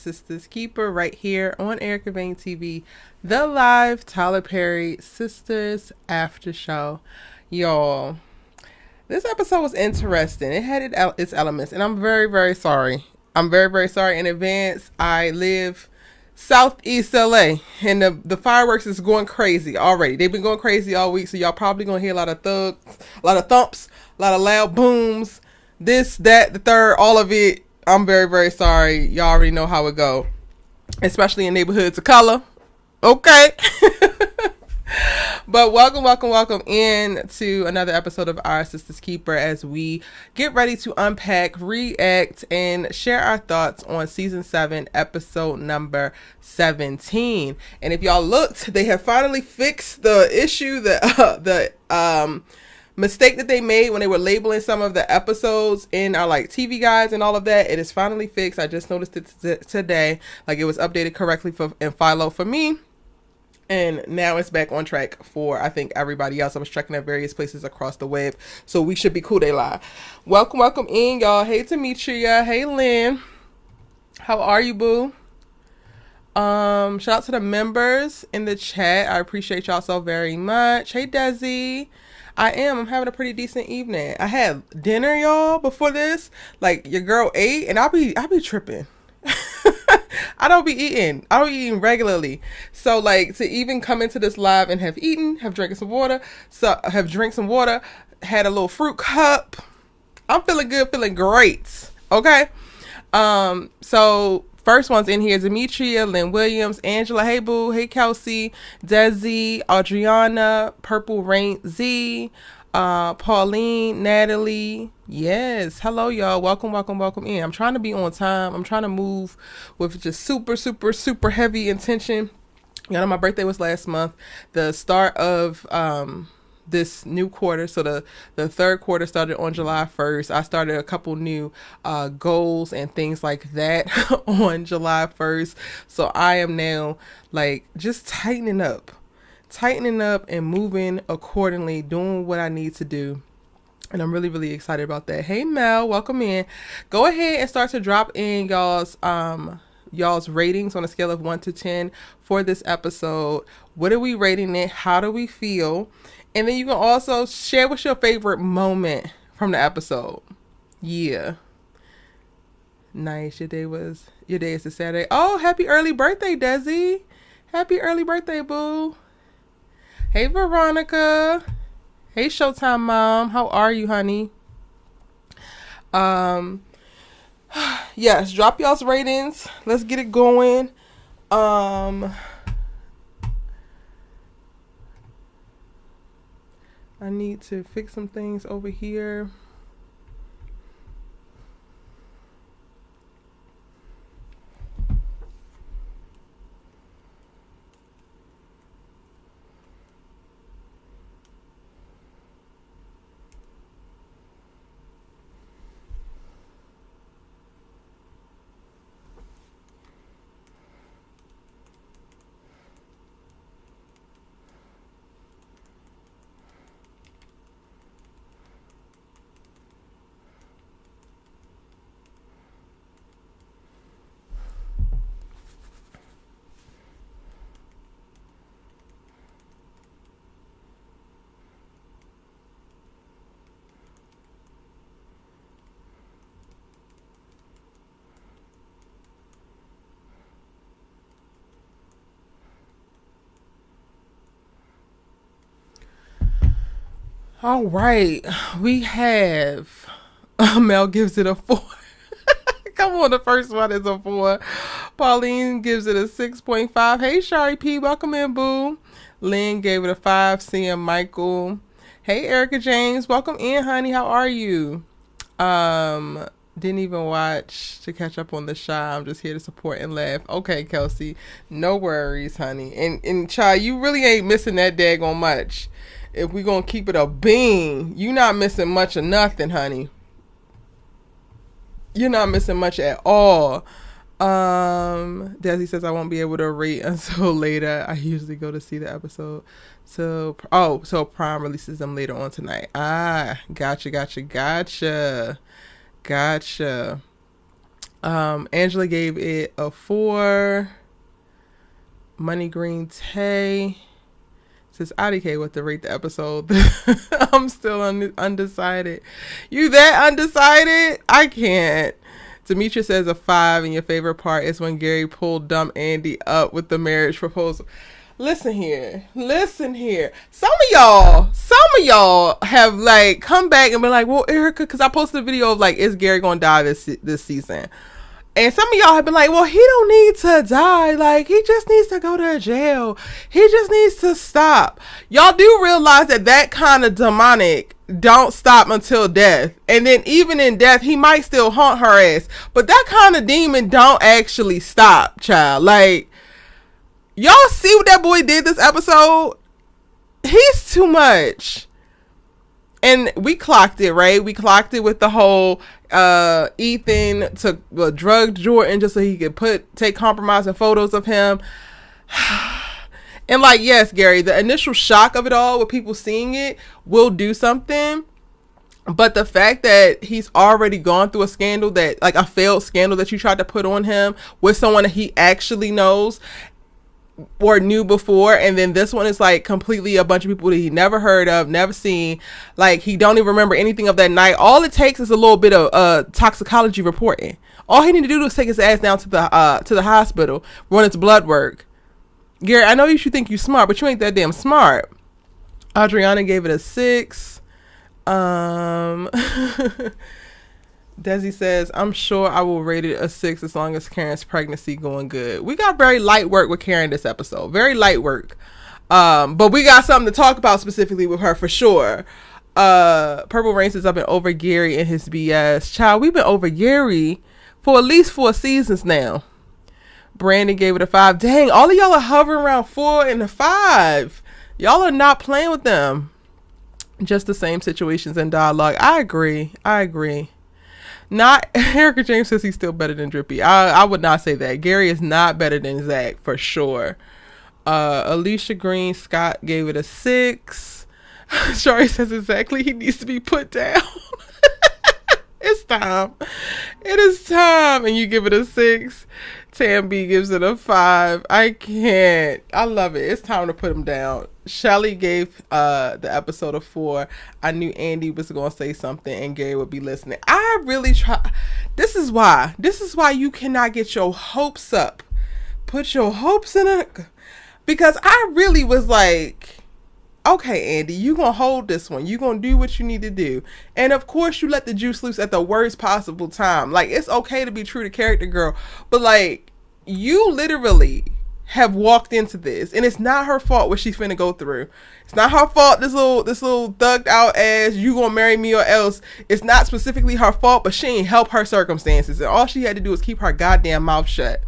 Sistas Keeper right here on Erica Vane TV, the live Tyler Perry Sistas Aftershow. Y'all, this episode was interesting. It had its elements, and I'm very, very sorry. I'm very, very sorry in advance. I live Southeast LA, and the fireworks is going crazy already. They've been going crazy all week, so y'all probably gonna hear a lot of thugs, a lot of thumps, a lot of loud booms, this, that, the third, all of it. I'm very, very sorry. Y'all already know how it go, especially in neighborhoods of color. Okay. But welcome in to another episode of Our Sistas Keeper as we get ready to unpack, react, and share our thoughts on season 7, episode number 17. And if y'all looked, they have finally fixed the issue that mistake that they made when they were labeling some of the episodes in our TV guides and all of that. It is finally fixed. I just noticed it today. It was updated correctly in Philo for me. And now it's back on track for, I think, everybody else. I was checking at various places across the web. So we should be cool. They lie. Welcome in, y'all. Hey, Demetria. Hey, Lynn. How are you, boo? Shout out to the members in the chat. I appreciate y'all so very much. Hey, Desi. I'm having a pretty decent evening. I had dinner, y'all, before this. Your girl ate, and I'll be tripping. I don't be eating regularly. So to even come into this live and have drank some water, had a little fruit cup. I'm feeling good, feeling great. Okay. So first ones in here: Demetria, Lynn Williams, Angela, hey boo, hey Kelsey, Desi, Adriana, Purple Rain Z, Pauline, Natalie. Yes, hello y'all. Welcome in. I'm trying to be on time. I'm trying to move with just super heavy intention. You know, my birthday was last month. The start of this new quarter, so the third quarter started on July 1st. I started a couple new goals and things like that on July 1st. So I am now just tightening up and moving accordingly, doing what I need to do. And I'm really, really excited about that. Hey Mel, welcome in. Go ahead and start to drop in y'all's ratings on a scale of 1 to 10 for this episode. What are we rating it? How do we feel? And then you can also share what's your favorite moment from the episode. Yeah. Nice. Your day is a Saturday. Oh, happy early birthday, Desi. Happy early birthday, boo. Hey, Veronica. Hey, Showtime Mom. How are you, honey? Yes, drop y'all's ratings. Let's get it going. I need to fix some things over here. All right, we have Mel gives it a 4. Come on, the first one is a 4. Pauline gives it a 6.5. Hey, Shari P, welcome in, boo. Lynn gave it a 5. Sia Michael. Hey, Erica James, welcome in, honey. How are you? Didn't even watch to catch up on the Shy. I'm just here to support and laugh. Okay, Kelsey, no worries, honey. And Chai, you really ain't missing that daggone much. If we gonna keep it a bean, you not missing much of nothing, honey. You're not missing much at all. Desi says I won't be able to rate until later. I usually go to see the episode. So Prime releases them later on tonight. Gotcha. Angela gave it a 4. Money Green Tay says IDK what to rate the episode. I'm still undecided. You that undecided? I can't. Demetria says a 5, and your favorite part is when Gary pulled dumb Andy up with the marriage proposal. Listen here. Some of y'all have like come back and been like, well, Erica, because I posted a video of like, is Gary gonna die this season? And some of y'all have been like, well, he don't need to die. Like, he just needs to go to jail. He just needs to stop. Y'all do realize that kind of demonic don't stop until death. And then even in death, he might still haunt her ass. But that kind of demon don't actually stop, child. Like, y'all see what that boy did this episode? He's too much. And we clocked it, right? We clocked it with the whole Ethan took drugged Jordan just so he could take compromising photos of him. And like, yes, Gary, the initial shock of it all with people seeing it will do something. But the fact that he's already gone through a scandal, that like a failed scandal that you tried to put on him with someone that he actually knows or knew before, and then this one is like completely a bunch of people that he never heard of, never seen, like he don't even remember anything of that night. All it takes is a little bit of toxicology reporting. All he need to do is take his ass down to the hospital, run its blood work. Gary, I know you should think you smart, but you ain't that damn smart. Adriana gave it a 6. Desi says, I'm sure I will rate it a 6 as long as Karen's pregnancy going good. We got very light work with Karen this episode. Very light work. But we got something to talk about specifically with her for sure. Purple Rain says, I've been over Gary and his BS. Child, we've been over Gary for at least 4 seasons now. Brandon gave it a 5. Dang, all of y'all are hovering around 4 and a 5. Y'all are not playing with them. Just the same situations and dialogue. I agree. Not Erica James says he's still better than Drippy. I would not say that. Gary is not better than Zach for sure. Alicia Green Scott gave it a 6. Shari says exactly he needs to be put down. It's time. It is time. And you give it a 6. Tam B gives it a 5. I can't. I love it. It's time to put him down. Shelly gave the episode a 4. I knew Andy was going to say something and Gary would be listening. I really try. This is why you cannot get your hopes up. Put your hopes in it. Because I really was like, okay, Andy, you going to hold this one. You going to do what you need to do. And of course you let the juice loose at the worst possible time. Like, it's okay to be true to character, girl. But like, you literally have walked into this, and it's not her fault what she's finna go through. It's not her fault this little thugged out ass, you gonna marry me or else. It's not specifically her fault, but she ain't help her circumstances, and all she had to do was keep her goddamn mouth shut.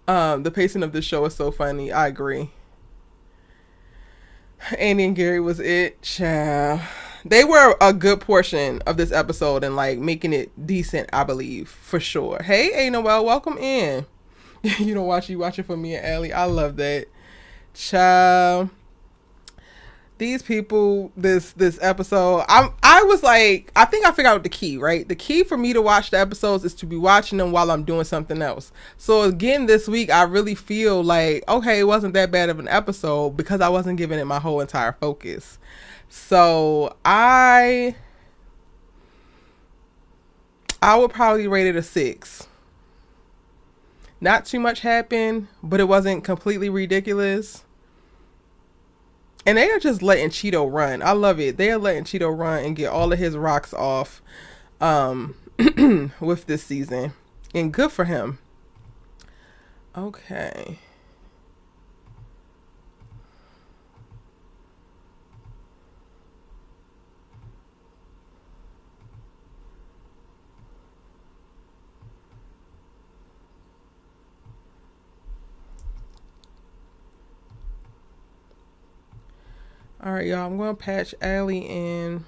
The pacing of this show is so funny. I agree. Andy and Gary was it, child. They were a good portion of this episode and like making it decent, I believe, for sure. Hey, A Noel, welcome in. You don't watch, you watch it for me and Allie. I love that, child. These people, this episode, I was like, I think I figured out the key, right? The key for me to watch the episodes is to be watching them while I'm doing something else. So again, this week, I really feel like, okay, it wasn't that bad of an episode because I wasn't giving it my whole entire focus. So I would probably rate it a 6. Not too much happened, but it wasn't completely ridiculous. And they are just letting Cheeto run. I love it. They are letting Cheeto run and get all of his rocks off with this season. And good for him. Okay. All right, y'all. I'm going to patch Allie in.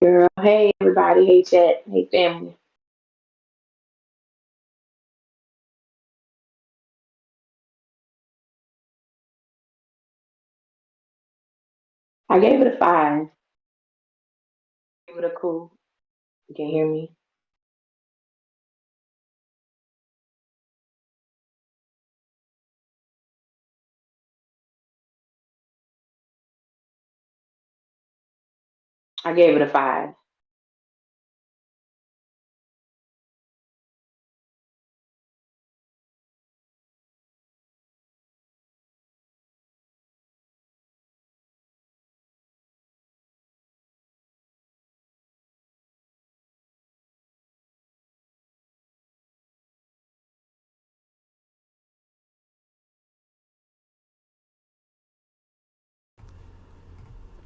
Girl, hey everybody, hey chat, hey family. I gave it a five. Give it a cool. You can hear me. I gave it a five.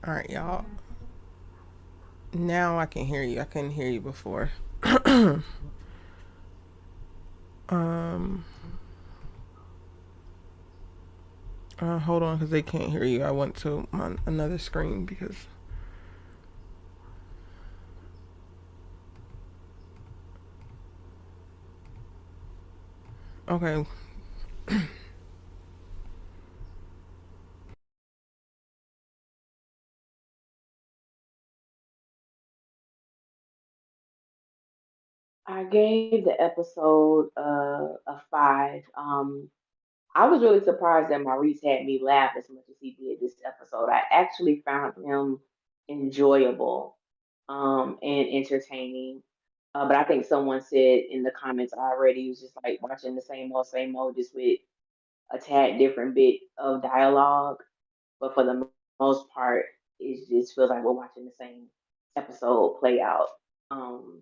All right, y'all. Now I can hear you. I couldn't hear you before. um, Hold on, because they can't hear you. I went to another screen because. Okay. I gave the episode a five. I was really surprised that Maurice had me laugh as much as he did this episode. I actually found him enjoyable and entertaining. But I think someone said in the comments already, he was just like watching the same old, just with a tad different bit of dialogue. But for the most part, it just feels like we're watching the same episode play out. Um,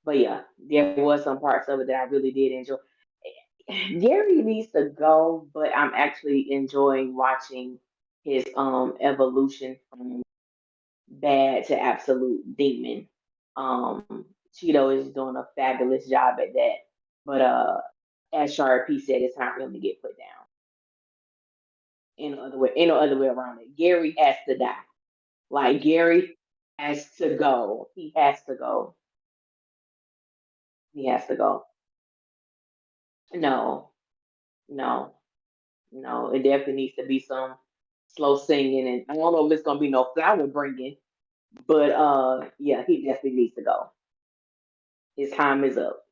but yeah, there was some parts of it that I really did enjoy. Gary needs to go, but I'm actually enjoying watching his evolution from bad to absolute demon. Cheeto is doing a fabulous job at that. But as Sharp P said, it's time for him to get put down. Ain't no other way around it. Gary has to die. Like Gary has to go. He has to go. He has to go. No, no, no. It definitely needs to be some slow singing, and I don't know if it's gonna be no flower bringing, but yeah, he definitely needs to go. His time is up.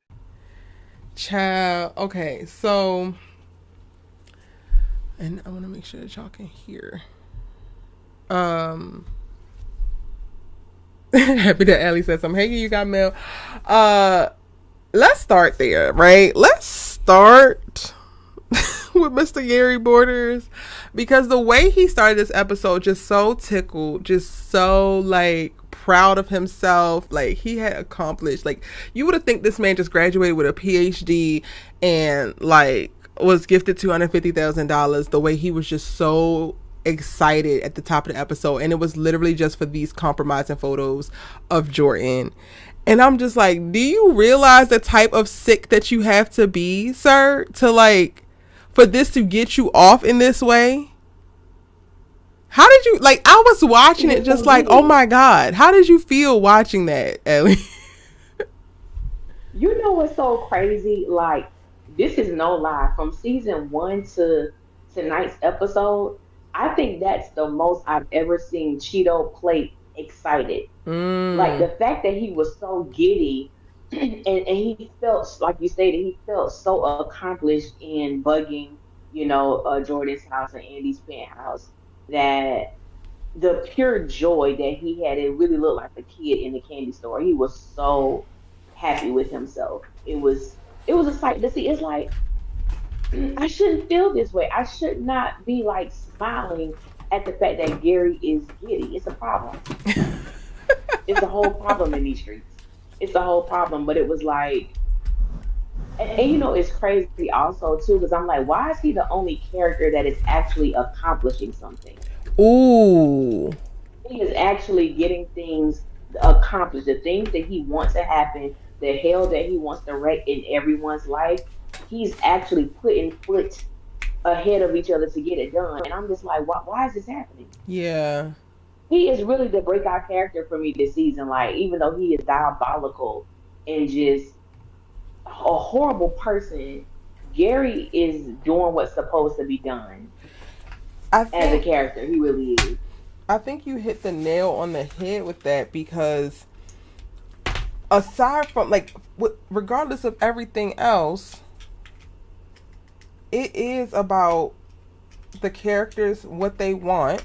Child. Okay, so. And I want to make sure that y'all can hear. Um. Happy that Allie said something. Hey, you got mail. Uh. Let's start there, right? Let's start with Mr. Gary Borders because the way he started this episode just so tickled, just so like proud of himself, like he had accomplished. Like you would have think this man just graduated with a PhD and like was gifted $250,000. The way he was just so excited at the top of the episode, and it was literally just for these compromising photos of Jordan. And I'm just like, do you realize the type of sick that you have to be, sir, to like for this to get you off in this way? How did you like? I was watching it Yes, just like, oh indeed. my god. How did you feel watching that, Ellie? You know what's so crazy? Like, this is no lie. From season one to tonight's episode, I think that's the most I've ever seen Cheeto play excited. Like Mm. the fact that he was so giddy and he felt like you stated, he felt so accomplished in bugging, Jordan's house and Andy's penthouse, that the pure joy that he had, it really looked like a kid in the candy store. He was so happy with himself. It was a sight to see. It's like I shouldn't feel this way. I should not be like smiling at the fact that Gary is giddy. It's a problem. It's a whole problem in these streets. It's a whole problem. But it was like, and it's crazy also too, because I'm like, why is he the only character that is actually accomplishing something? Ooh. He is actually getting things accomplished, the things that he wants to happen, the hell that he wants to wreak in everyone's life. He's actually putting foot ahead of each other to get it done. And I'm just like, why is this happening? Yeah. he is really the breakout character for me this season. Like, even though he is diabolical and just a horrible person, Gary is doing what's supposed to be done I as a think character. He really is. I think you hit the nail on the head with that, because aside from, like, regardless of everything else, it is about the characters, what they want,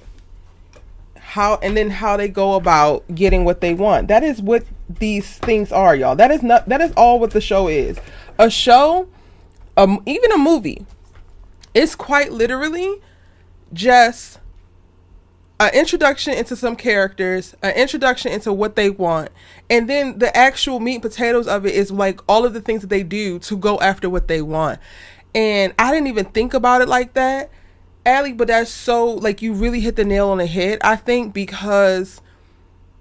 how, and then how they go about getting what they want. That is what these things are, y'all. That is all what the show is. A show, even a movie, is quite literally just an introduction into some characters, an introduction into what they want, and then the actual meat and potatoes of it is like all of the things that they do to go after what they want. And I didn't even think about it like that, Allie, but that's so, like, you really hit the nail on the head, I think, because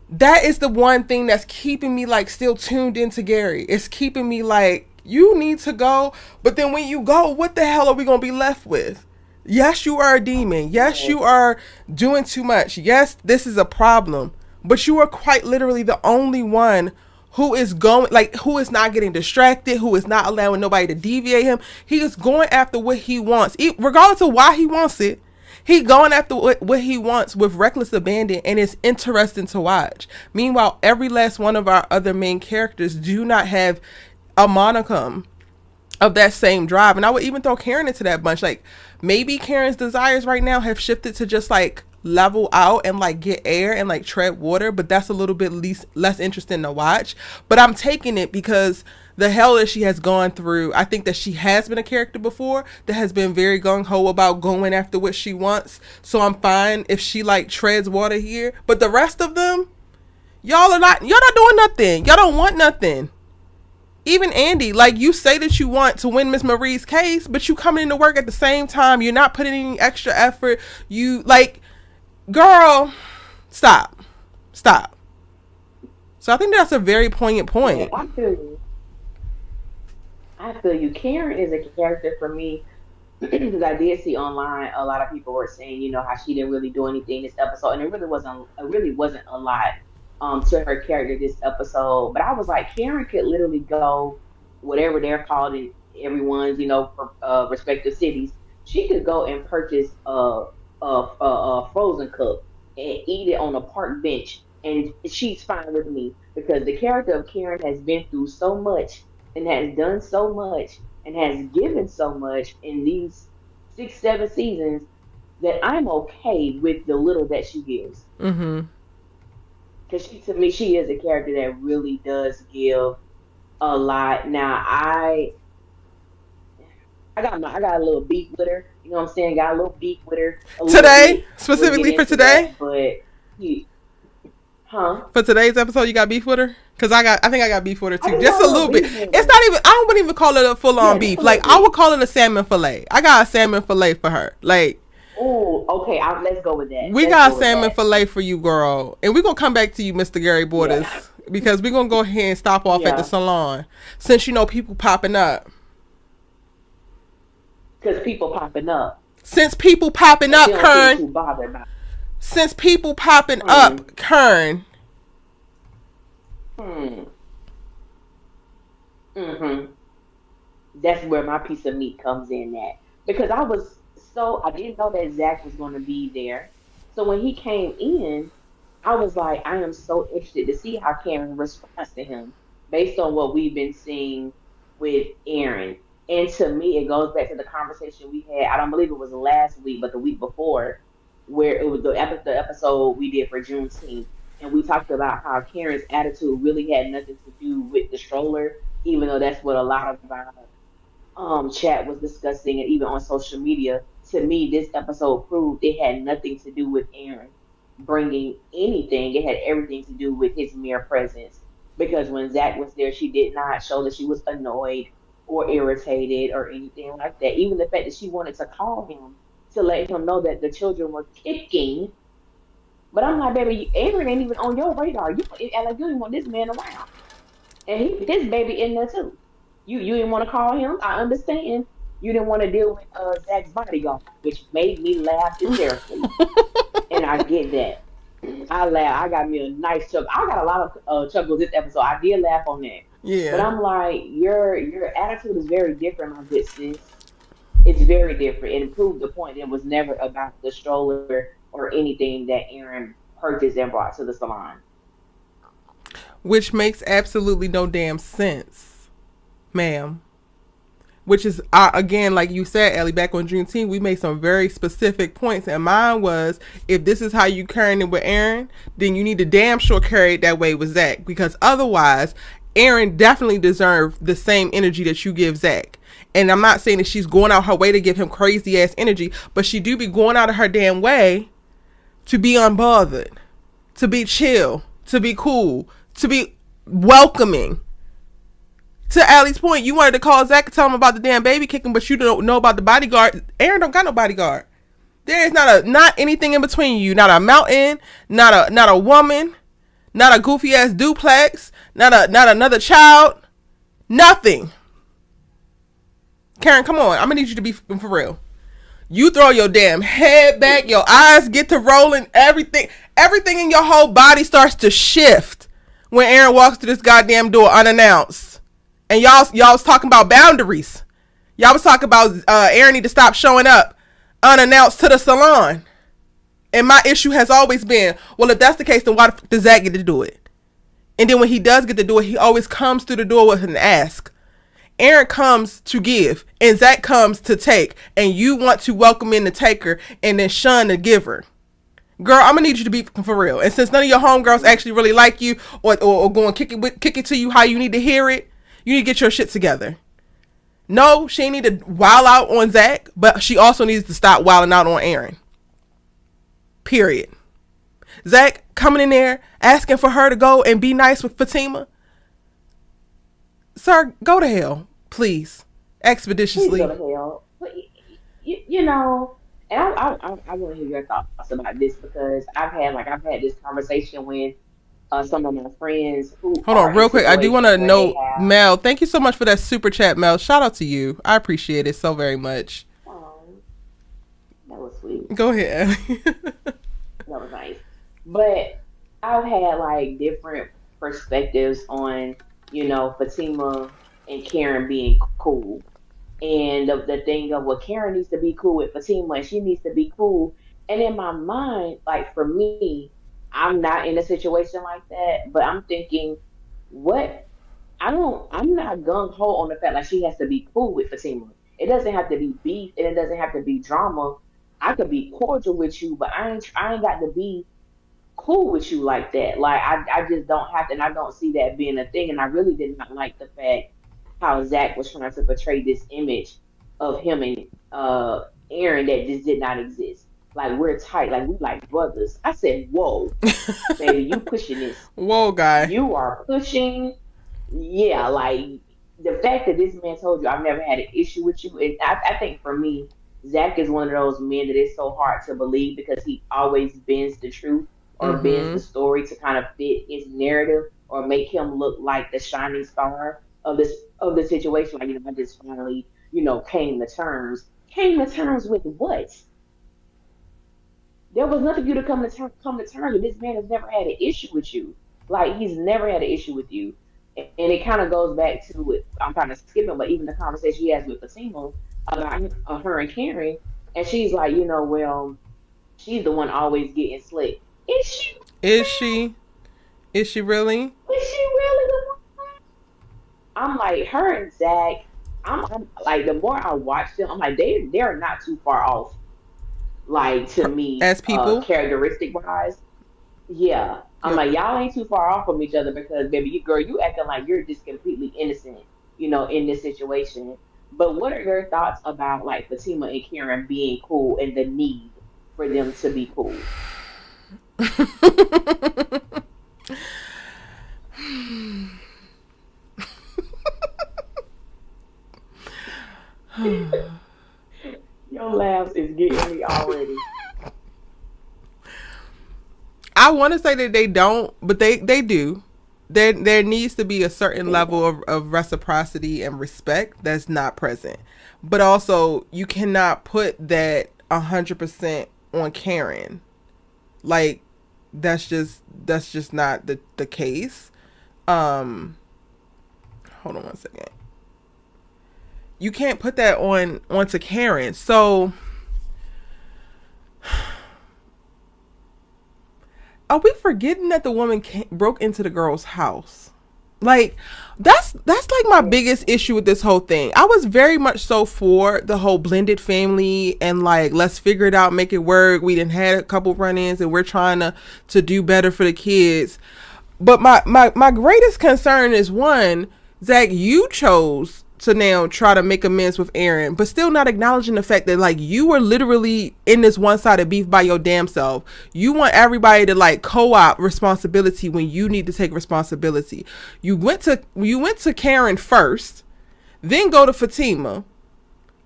that is the one thing that's keeping me, like, still tuned into Gary. It's keeping me like, you need to go, but then when you go, what the hell are we going to be left with? Yes, you are a demon. Yes, you are doing too much. Yes, this is a problem. But you are quite literally the only one who is going, like, who is not getting distracted, who is not allowing nobody to deviate him. He is going after what he wants, regardless of why he wants it. He going after what he wants with reckless abandon, and it's interesting to watch. Meanwhile, every last one of our other main characters do not have a monicum of that same drive. And I would even throw Karen into that bunch. Like, maybe Karen's desires right now have shifted to just, like, level out and, like, get air and, like, tread water, but that's a little bit less interesting to watch. But I'm taking it because the hell that she has gone through, I think that she has been a character before that has been very gung-ho about going after what she wants. So I'm fine if she, like, treads water here. But the rest of them, y'all not doing nothing. Y'all don't want nothing. Even Andy, like, you say that you want to win Miss Marie's case, but you coming into work at the same time. You're not putting any extra effort. You, like, girl, stop. So I think that's a very poignant Yeah, point. I feel you. I feel you. Karen is a character for me because I did see online a lot of people were saying, how she didn't really do anything this episode, and it really wasn't a lot to her character this episode. But I was like, Karen could literally go whatever they're called in everyone's, respective cities. She could go and purchase a frozen cup and eat it on a park bench, and she's fine with me because the character of Karen has been through so much and has done so much and has given so much in these 6, 7 seasons that I'm okay with the little that she gives. Mm-hmm. Because to me, she is a character that really does give a lot. Now, I got a little beef with her. You know what I'm saying? Got a little beef with her a little Today, bit. We'll get specifically for into today, that, but he, huh? for today's episode, you got beef with her? Because I think I got beef with her I too. just Just got a a little little bit. beef with It's her. not even, I wouldn't even call it a full on Yeah, just beef. a Like, little I would bit. call it a salmon fillet. I got a salmon fillet for her. Like, Oh, okay. Let's go with that. we Let's got a go with salmon that. fillet for you, girl. And we're going to come back to you, Mr. Gary Yeah, Borders, because we're going to go ahead and stop off at the yeah. salon. Since you know people popping up. Because people popping up, Since people popping and she up, don't seem Kern. too bothered by it. Since people popping Hmm. up, Kern. Hmm. Mm-hmm. That's where my piece of meat comes in at. Because I didn't know that Zach was going to be there. So when he came in, I was like, I am so interested to see how Karen responds to him based on what we've been seeing with Aaron. And to me, it goes back to the conversation we had. I don't believe it was last week, but the week before, where it was the episode we did for Juneteenth. And we talked about how Karen's attitude really had nothing to do with the stroller, even though that's what a lot of our chat was discussing, and even on social media. To me, this episode proved it had nothing to do with Aaron bringing anything. It had everything to do with his mere presence. Because when Zach was there, she did not show that she was annoyed or irritated or anything like that. Even the fact that she wanted to call him to let him know that the children were kicking. But I'm like, baby, Aaron ain't even on your radar. Like, you didn't want this man around, and his baby in there too. You didn't want to call him. I understand. You didn't want to deal with Zach's bodyguard, which made me laugh hysterically, and I get that. I laugh. I got me a nice chuckle. I got a lot of chuckles this episode. I did laugh on that. But Yeah. I'm like, your attitude is very different, my good sis. It's very different. It proved the point. It was never about the stroller or anything that Aaron purchased and brought to the salon. Which makes absolutely no damn sense, ma'am. Which is, again, like you said, Ellie, back on Juneteenth, we made some very specific points. And mine was, if this is how you carrying it with Aaron, then you need to damn sure carry it that way with Zach. Because otherwise, Aaron definitely deserved the same energy that you give Zach. And I'm not saying that she's going out her way to give him crazy ass energy, but she do be going out of her damn way to be unbothered, to be chill, to be cool, to be welcoming. To Allie's point, you wanted to call Zach and tell him about the damn baby kicking, but you don't know about the bodyguard. Aaron don't got no bodyguard. There is not anything in between you. Not a mountain, not a woman, not a goofy ass duplex, not another child, nothing. Karen, come on. I'm gonna need you to be for real. You throw your damn head back, your eyes get to rolling, everything in your whole body starts to shift when Aaron walks through this goddamn door unannounced. And y'all was talking about boundaries. Y'all was talking about Aaron need to stop showing up unannounced to the salon. And my issue has always been, well, if that's the case, then why the fuck does Zach get to do it? And then when he does get to do it, he always comes through the door with an ask. Aaron comes to give, and Zach comes to take, and you want to welcome in the taker and then shun the giver. Girl, I'm gonna need you to be for real. And since none of your homegirls actually really like you or go and kick it to you how you need to hear it, you need to get your shit together. No, she ain't need to wild out on Zach, but she also needs to stop wilding out on Aaron. Period. Zach coming in there asking for her to go and be nice with Fatima. Sir, go to hell, please, Please expeditiously. go to hell. But you know, and I want to hear your thoughts about this because I've had this conversation with some of my friends who Hold are on, in real quick. I do want situations to where they know, have. Mel. Thank you so much for that super chat, Mel. Shout out to you. I appreciate it so very much. Oh, that was sweet. Go ahead. That was nice. But I've had like different perspectives on, Fatima and Karen being cool. And the thing of, well, Karen needs to be cool with Fatima and she needs to be cool. And in my mind, like for me, I'm not in a situation like that, but I'm thinking, what I'm not gung ho on the fact like she has to be cool with Fatima. It doesn't have to be beef and it doesn't have to be drama. I could be cordial with you, but I ain't got to be cool with you like that. Like I just don't have to, and I don't see that being a thing. And I really did not like the fact how Zach was trying to portray this image of him and Aaron that just did not exist. Like we're tight, like we like brothers. I said, whoa, baby, you pushing this. Whoa, guy. You are pushing, yeah, like the fact that this man told you I've never had an issue with you, and I think for me, Zach is one of those men that is so hard to believe because he always bends the truth or bends the Mm-hmm. story to kind of fit his narrative or make him look like the shining star of the situation. Like, I just finally, came to terms. Came to terms with what? There was nothing for you to come to terms with. This man has never had an issue with you. Like he's never had an issue with you. And it kind of goes back to it. I'm kind of skipping, but even the conversation he has with Fatima about her and Karen, and she's like, well, she's the one always getting slick. Is she? Is she? Is she really? Is she really the one? I'm like her and Zach. I'm like the more I watch them, I'm like they're not too far off. Like to me, As people? characteristic wise, yeah. I'm Yep. like y'all ain't too far off from each other because baby, you girl, you acting like you're just completely innocent, in this situation. But what are your thoughts about like Fatima and Karen being cool and the need for them to be cool? Your laughs is getting me already. I want to say that they don't, but they do. There needs to be a certain They level don't. of reciprocity and respect that's not present. But also, you cannot put that 100% on Karen. Like, that's just not the case. Um, hold on one second. You can't put that onto Karen. So are we forgetting that the woman broke into the girl's house? Like, that's like my biggest issue with this whole thing. I was very much so for the whole blended family and like, let's figure it out, make it work. We done had a couple run-ins and we're trying to do better for the kids. But my greatest concern is, one, Zach, you chose to now try to make amends with Aaron, but still not acknowledging the fact that like you were literally in this one-sided beef by your damn self. You want everybody to like co-op responsibility when you need to take responsibility. You went to Karen first, then go to Fatima.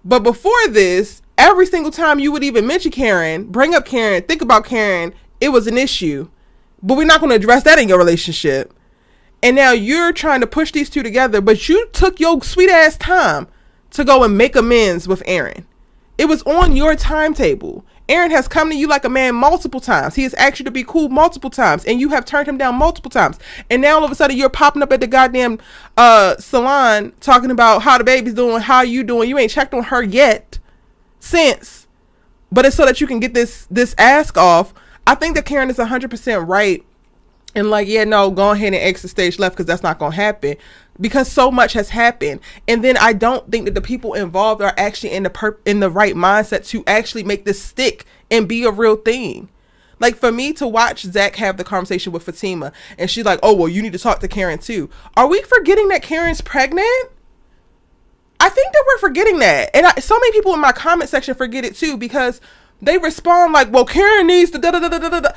But before this, every single time you would even mention Karen, bring up Karen, think about Karen, it was an issue. But we're not going to address that in your relationship. And now you're trying to push these two together, but you took your sweet ass time to go and make amends with Aaron. It was on your timetable. Aaron has come to you like a man multiple times. He has asked you to be cool multiple times, and you have turned him down multiple times. And now all of a sudden you're popping up at the goddamn salon talking about how the baby's doing, how you doing. You ain't checked on her yet since. But it's so that you can get this ask off. I think that Karen is 100% right. And like, yeah, no, go ahead and exit stage left because that's not going to happen, because so much has happened. And then I don't think that the people involved are actually in the right mindset to actually make this stick and be a real thing. Like, for me to watch Zach have the conversation with Fatima and she's like, oh, well, you need to talk to Karen too. Are we forgetting that Karen's pregnant? I think that we're forgetting that. And so many people in my comment section forget it too, because they respond like, well, Karen needs to da-da-da-da-da-da.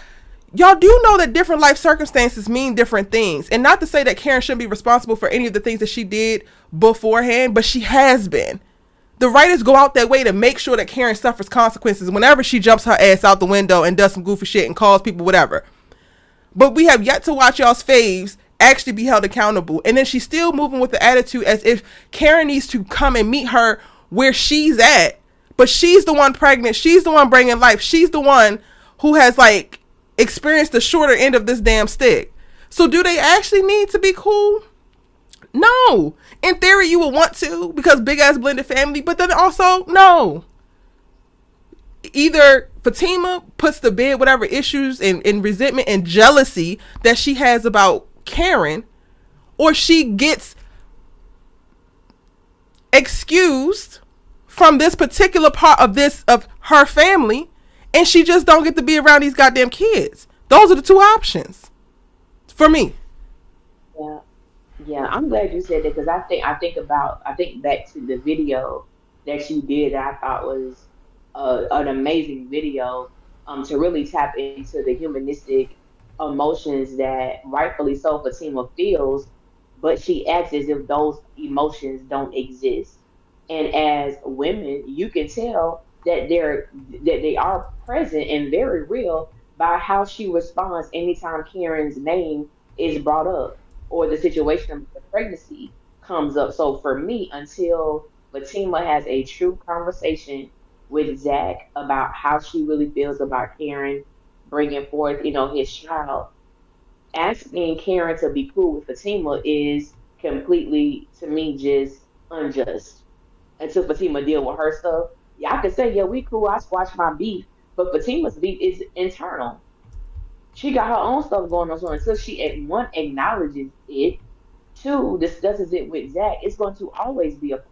Y'all do know that different life circumstances mean different things. And not to say that Karen shouldn't be responsible for any of the things that she did beforehand, but she has been. The writers go out that way to make sure that Karen suffers consequences whenever she jumps her ass out the window and does some goofy shit and calls people whatever. But we have yet to watch y'all's faves actually be held accountable. And then she's still moving with the attitude as if Karen needs to come and meet her where she's at. But she's the one pregnant. She's the one bringing life. She's the one who has like experienced the shorter end of this damn stick. So do they actually need to be cool? No. In theory, you would want to, because big ass blended family, but then also no. Either Fatima puts to bed whatever issues and resentment and jealousy that she has about Karen, or she gets excused from this particular part of her family, and she just don't get to be around these goddamn kids. Those are the two options for me. Yeah, I'm glad you said that, because I think back to the video that you did that I thought was an amazing video, to really tap into the humanistic emotions that rightfully so Fatima feels, but she acts as if those emotions don't exist. And as women, you can tell that they are present and very real by how she responds anytime Karen's name is brought up or the situation of the pregnancy comes up. So for me, until Fatima has a true conversation with Zach about how she really feels about Karen bringing forth, his child, asking Karen to be cool with Fatima is completely, to me, just unjust. Until Fatima deal with her stuff, yeah, I could say, yeah, we cool, I squash my beef, but Fatima's beef is internal. She got her own stuff going on. So until she one acknowledges it, two discusses it with Zach, it's going to always be a.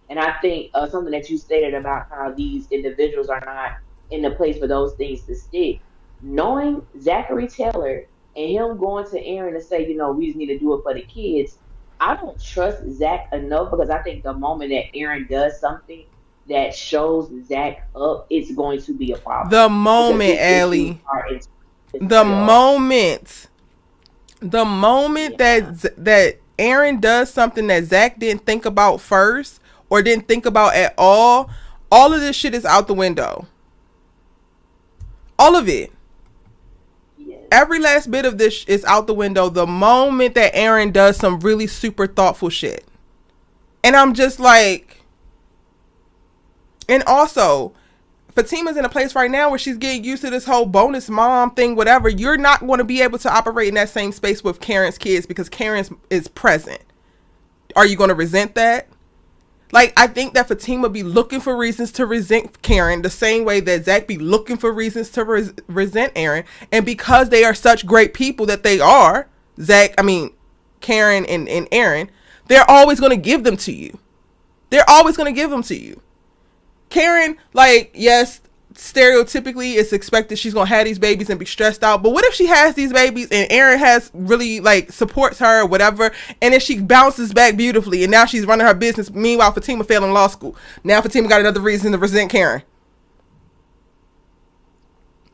And I think something that you stated about how these individuals are not in the place for those things to stick. Knowing Zachary Taylor and him going to Aaron to say, we just need to do it for the kids. I don't trust Zach enough, because I think the moment that Aaron does something that shows Zach up, it's going to be a problem. The moment, Allie. The moment that Aaron does something that Zach didn't think about first or didn't think about at all of this shit is out the window. All of it. Yes. Every last bit of this is out the window the moment that Aaron does some really super thoughtful shit. And I'm just like, and also Fatima's in a place right now where she's getting used to this whole bonus mom thing, whatever. You're not going to be able to operate in that same space with Karen's kids because Karen is present. Are you going to resent that? Like, I think that Fatima be looking for reasons to resent Karen the same way that Zach be looking for reasons to resent Aaron. And because they are such great people that they are, Karen and Aaron, they're always going to give them to you. They're always going to give them to you. Karen, like, yes, stereotypically it's expected she's going to have these babies and be stressed out. But what if she has these babies and Aaron has really, like, supports her or whatever, and then she bounces back beautifully and now she's running her business. Meanwhile, Fatima failed in law school. Now Fatima got another reason to resent Karen.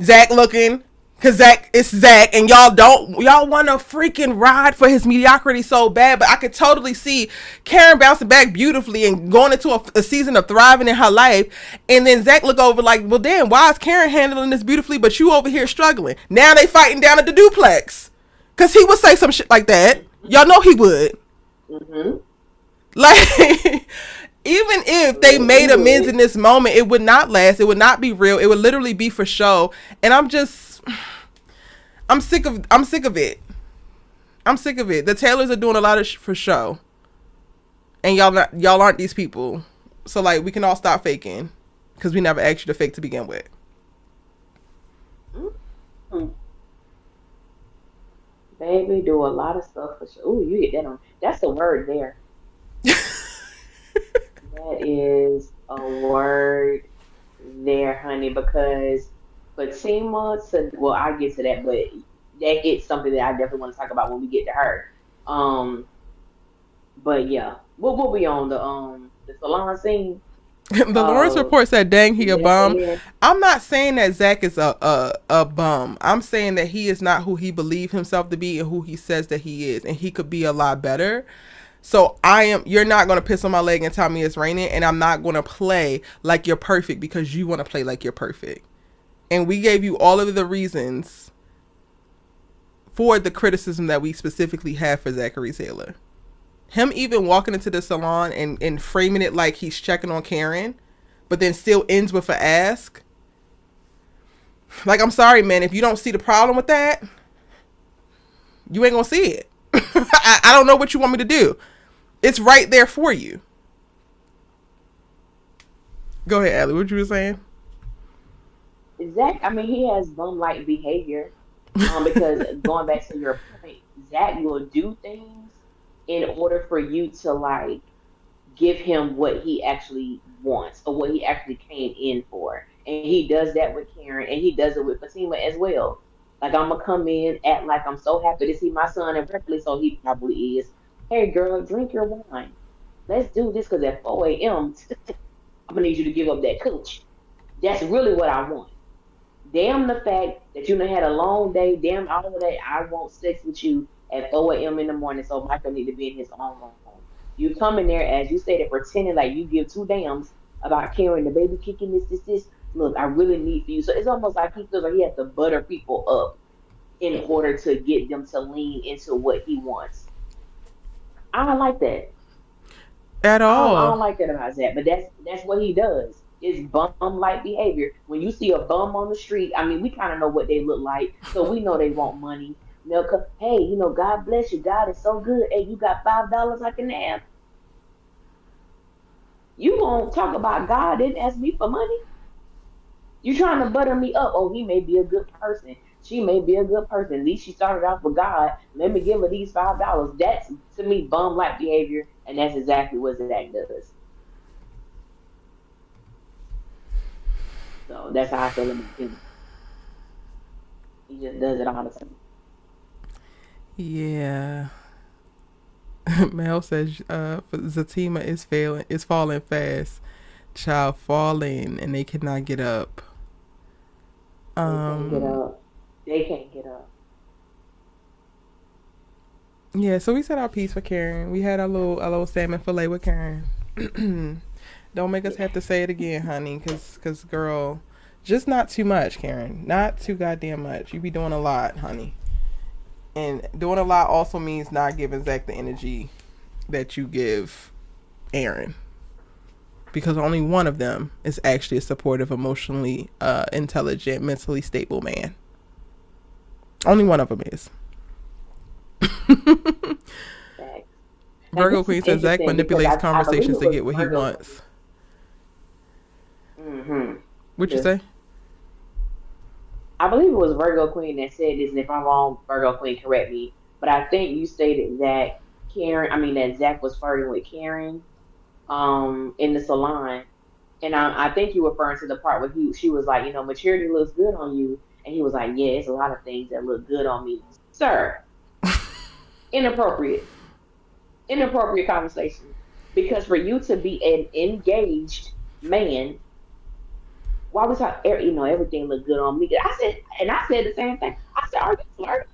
Zach looking, because it's Zach, and y'all want to freaking ride for his mediocrity so bad, but I could totally see Karen bouncing back beautifully and going into a season of thriving in her life, and then Zach look over like, well, damn, why is Karen handling this beautifully, but you over here struggling? Now they fighting down at the duplex, because he would say some shit like that. Y'all know he would. Mm-hmm. Like, even if they made amends in this moment, it would not last. It would not be real. It would literally be for show, and I'm sick of it. I'm sick of it. The Taylors are doing a lot for show, and y'all aren't these people. So, like, we can all stop faking, because we never asked you to fake to begin with. Mm-hmm. Baby, do a lot of stuff for show. Ooh, you hit that on. That's a word there. That is a word there, honey, because Fatima, well, I'll get to that, but that is something that I definitely want to talk about when we get to her. But yeah, we'll be on the salon scene. The Lawrence report said, dang, he a bum. I'm not saying that Zach is a bum. I'm saying that he is not who he believes himself to be and who he says that he is, and he could be a lot better. So you're not going to piss on my leg and tell me it's raining, and I'm not going to play like you're perfect because you want to play like you're perfect. And we gave you all of the reasons for the criticism that we specifically have for Zachary Taylor. Him even walking into the salon and framing it like he's checking on Karen, but then still ends with an ask. Like, I'm sorry, man, if you don't see the problem with that, you ain't going to see it. I don't know what you want me to do. It's right there for you. Go ahead, Allie. What you were saying? Zach, I mean, he has bum-like behavior. Because going back to your point, Zach will do things in order for you to, like, give him what he actually wants or what he actually came in for. And he does that with Karen, and he does it with Fatima as well. Like, I'm gonna come in, act like I'm so happy to see my son in Berkeley, so he probably is. Hey, girl, drink your wine. Let's do this, because at 4 a.m., I'm gonna need you to give up that cooch. That's really what I want. Damn the fact that you done had a long day. Damn all of that. I want sex with you at 4 a.m. in the morning, so Michael need to be in his own room. You come in there, as you said, pretending like you give two damns about Karen, the baby kicking this. Look, I really need for you. So it's almost like he feels like he has to butter people up in order to get them to lean into what he wants. I don't like that at all. I don't like that about Zach, but that's what he does. It's bum-like behavior. When you see a bum on the street, I mean, we kind of know what they look like, so we know they want money. They'll come, hey, God bless you. God is so good. Hey, you got $5 I can have. You gonna talk about God didn't ask me for money? You trying to butter me up? Oh, he may be a good person. She may be a good person. At least she started off with God. Let me give her these $5. That's, to me, bum-like behavior, and that's exactly what Zach does. So that's how I feel about him. He just does it all the time. Yeah. Mel says Fatima is falling fast. Child falling, and they cannot get up. They can't get up. Yeah, so we said our piece for Karen. We had our little salmon fillet with Karen. Don't make us have to say it again, honey, cause girl, just not too much, Karen. Not too goddamn much. You be doing a lot, honey. And doing a lot also means not giving Zach the energy that you give Aaron. because only one of them is actually a supportive, emotionally intelligent, mentally stable man. Only one of them is. Virgo Queen says Zach manipulates conversations to get what he wants. Mm-hmm. What'd you say? I believe it was Virgo Queen that said this, and if I'm wrong, Virgo Queen, correct me. But I think you stated that that Zach was flirting with Karen, in the salon, and I think you were referring to the part where she was like, maturity looks good on you, and he was like, yeah, it's a lot of things that look good on me, sir. Inappropriate, inappropriate conversation, because for you to be an engaged man, why was everything looked good on me? I said the same thing. I said, are you flirting?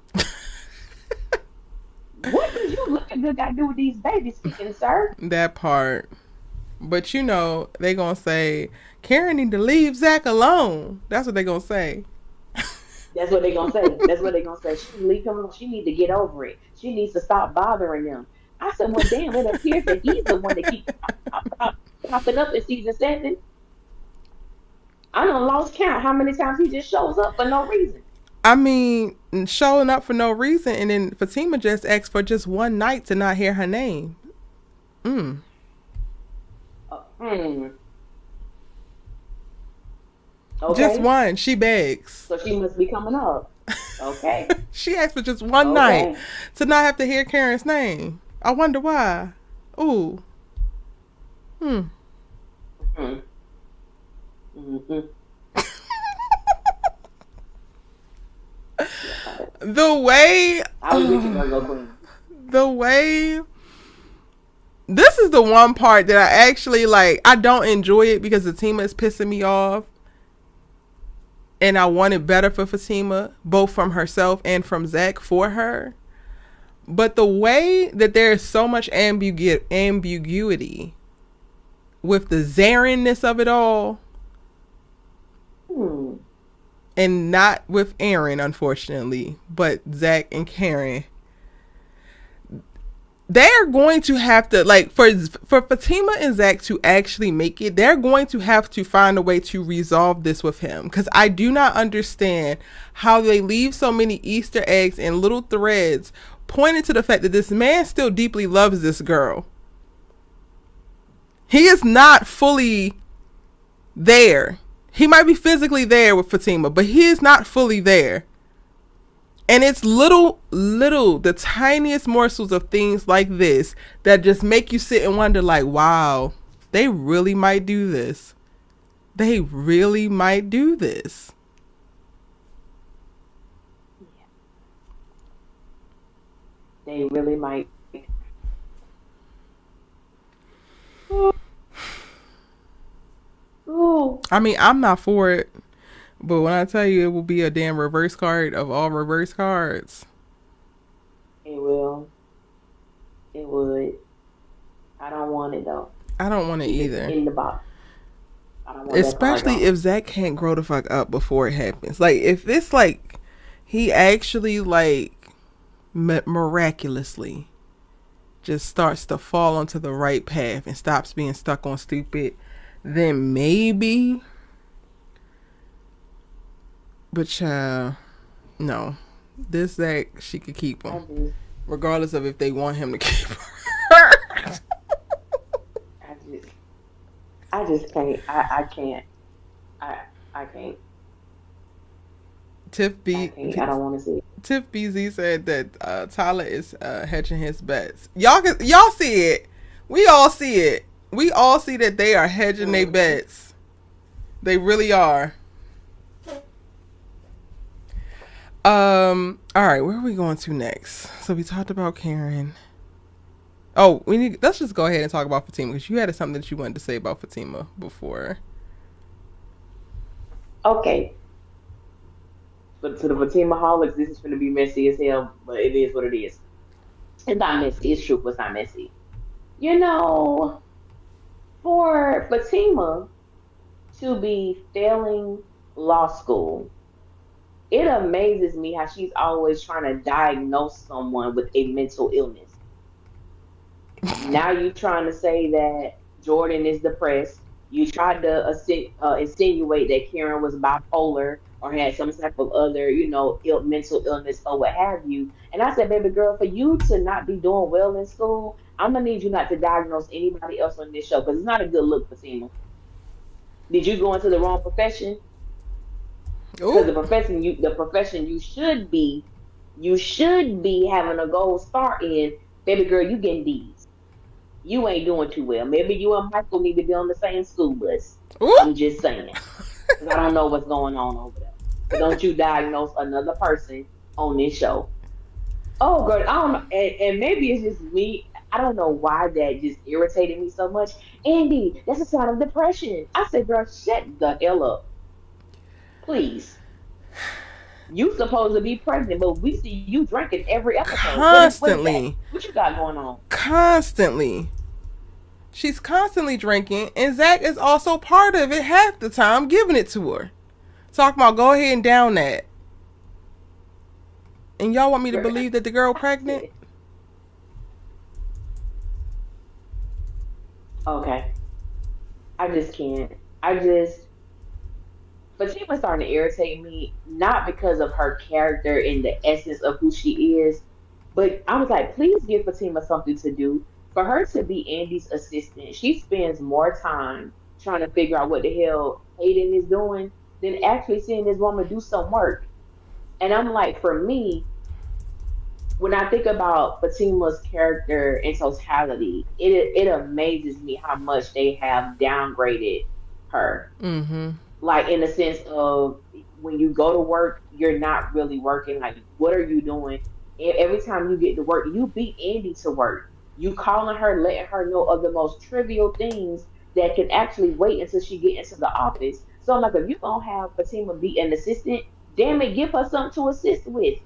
What does you looking good got to do with these babies speaking, sir? That part. But they gonna say Karen need to leave Zach alone. That's what they gonna say. That's what they gonna say. That's what they gonna say. She leave him alone. She need to get over it. She needs to stop bothering them. I said, well, damn, it appears that he's the one that keeps popping up in season 7. I done lost count how many times he just shows up for no reason. I mean, showing up for no reason, and then Fatima just asked for just one night to not hear her name. Okay. Just one. She begs. So she must be coming up. Okay. She asked for just one night to not have to hear Karen's name. I wonder why. Ooh. Mm-hmm. The way this is the one part that I actually like. I don't enjoy it because Fatima is pissing me off, and I want it better for Fatima, both from herself and from Zach for her. But the way that there is so much ambiguity with the Zarenness of it all, and not with Aaron, unfortunately, but Zach and Karen, they're going to have to, like, for Fatima and Zach to actually make it, they're going to have to find a way to resolve this with him. Because I do not understand how they leave so many Easter eggs and little threads pointing to the fact that this man still deeply loves this girl. He is not fully there. He might be physically there with Fatima, but he is not fully there. And it's little, the tiniest morsels of things like this that just make you sit and wonder, like, wow, they really might do this. They really might do this. They really might. Ooh. I mean, I'm not for it. But when I tell you it will be a damn reverse card of all reverse cards. It will. It would. I don't want it though. I don't want it either. In the box. I don't want especially if Zach can't grow the fuck up before it happens. Like, if it's like he actually like miraculously just starts to fall onto the right path and stops being stuck on stupid, then maybe. But child, no. This Zach, she could keep him. Regardless of if they want him to keep her. I just can't. I can't. I can't. Tiff B. I don't want to see it. Tiff BZ said that Tyler is hedging his bets. Y'all see it. We all see it. We all see that they are hedging their bets. They really are. All right, where are we going to next? So we talked about Karen. Oh, let's just go ahead and talk about Fatima, because you had something that you wanted to say about Fatima before. Okay. But to the Fatima holics, this is going to be messy as hell, but it is what it is. It's not messy. It's true, but it's not messy. For Fatima to be failing law school, it amazes me how she's always trying to diagnose someone with a mental illness. Now you're trying to say that Jordan is depressed. You tried to insinuate that Karen was bipolar or had some type of other, mental illness or what have you. And I said, baby girl, for you to not be doing well in school, I'm gonna need you not to diagnose anybody else on this show because it's not a good look, Fatima. Did you go into the wrong profession? Because Ooh. the profession you should be having a gold star in, baby girl, you getting D's. You ain't doing too well. Maybe you and Michael need to be on the same school bus. Ooh. I'm just saying. Because I don't know what's going on over there. But don't you diagnose another person on this show. Oh, girl, I don't know. And maybe it's just me. I don't know why that just irritated me so much. Andy, that's a sign of depression. I said, girl, shut the hell up. Please. You supposed to be pregnant, but we see you drinking every episode. What is that? Constantly. What you got going on? Constantly. She's constantly drinking, and Zach is also part of it half the time, giving it to her. Talking about go ahead and down that. And y'all want me to Girl, believe that the girl I pregnant? said, okay. I just can't. Fatima's starting to irritate me, not because of her character and the essence of who she is, but I was like, please give Fatima something to do. For her to be Andy's assistant, she spends more time trying to figure out what the hell Hayden is doing than actually seeing this woman do some work. And I'm like, for me, when I think about Fatima's character in totality, it amazes me how much they have downgraded her. Mm-hmm. Like in the sense of when you go to work, you're not really working. Like, what are you doing? Every time you get to work, you beat Andy to work. You calling her, letting her know of the most trivial things that can actually wait until she get into the office. So I'm like, if you gonna have Fatima be an assistant, damn it, give her something to assist with.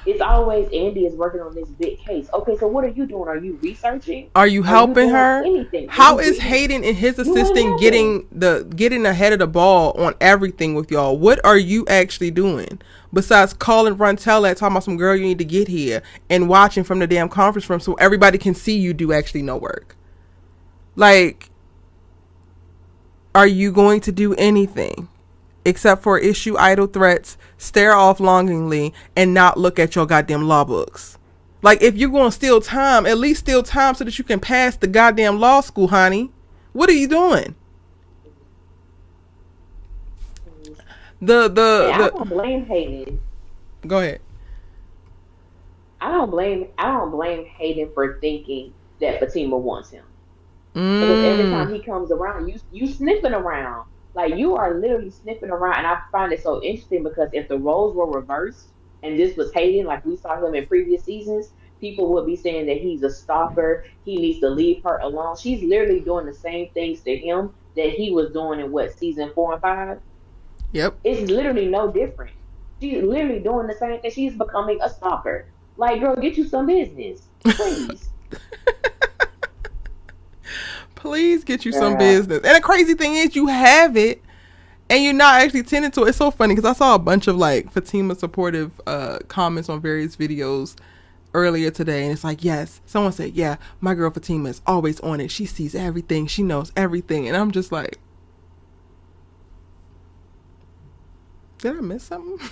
It's always Andy is working on this big case. Okay, so what are you doing? Are you researching? Are you Are you helping doing her? anything? Are How you is reading? Hayden and his You ain't assistant helping. getting ahead of the ball on everything with y'all? What are you actually doing besides calling Rontel at talking about some girl you need to get here and watching from the damn conference room so everybody can see you do actually no work? Like, are you going to do anything except for issue idle threats, stare off longingly, and not look at your goddamn law books? Like, if you're going to steal time, at least steal time so that you can pass the goddamn law school, honey. What are you doing? And I The don't blame Hayden. Go ahead. I don't blame Hayden for thinking that Fatima wants him. Because every Mm. time he comes around, you sniffing around. Like you are literally sniffing around. And I find it so interesting because if the roles were reversed and this was Hayden, like we saw him in previous seasons, people would be saying that he's a stalker. He needs to leave her alone. She's literally doing the same things to him that he was doing in what season 4 and 5. Yep. It's literally no different. She's literally doing the same thing. She's becoming a stalker. Like, girl, get you some business, please. Please get you some Girl, business. And the crazy thing is, you have it, and you're not actually tending to it. It's so funny because I saw a bunch of like Fatima supportive comments on various videos earlier today, and it's like, yes, someone said, yeah, my girl Fatima is always on it. She sees everything. She knows everything. And I'm just like, did I miss something?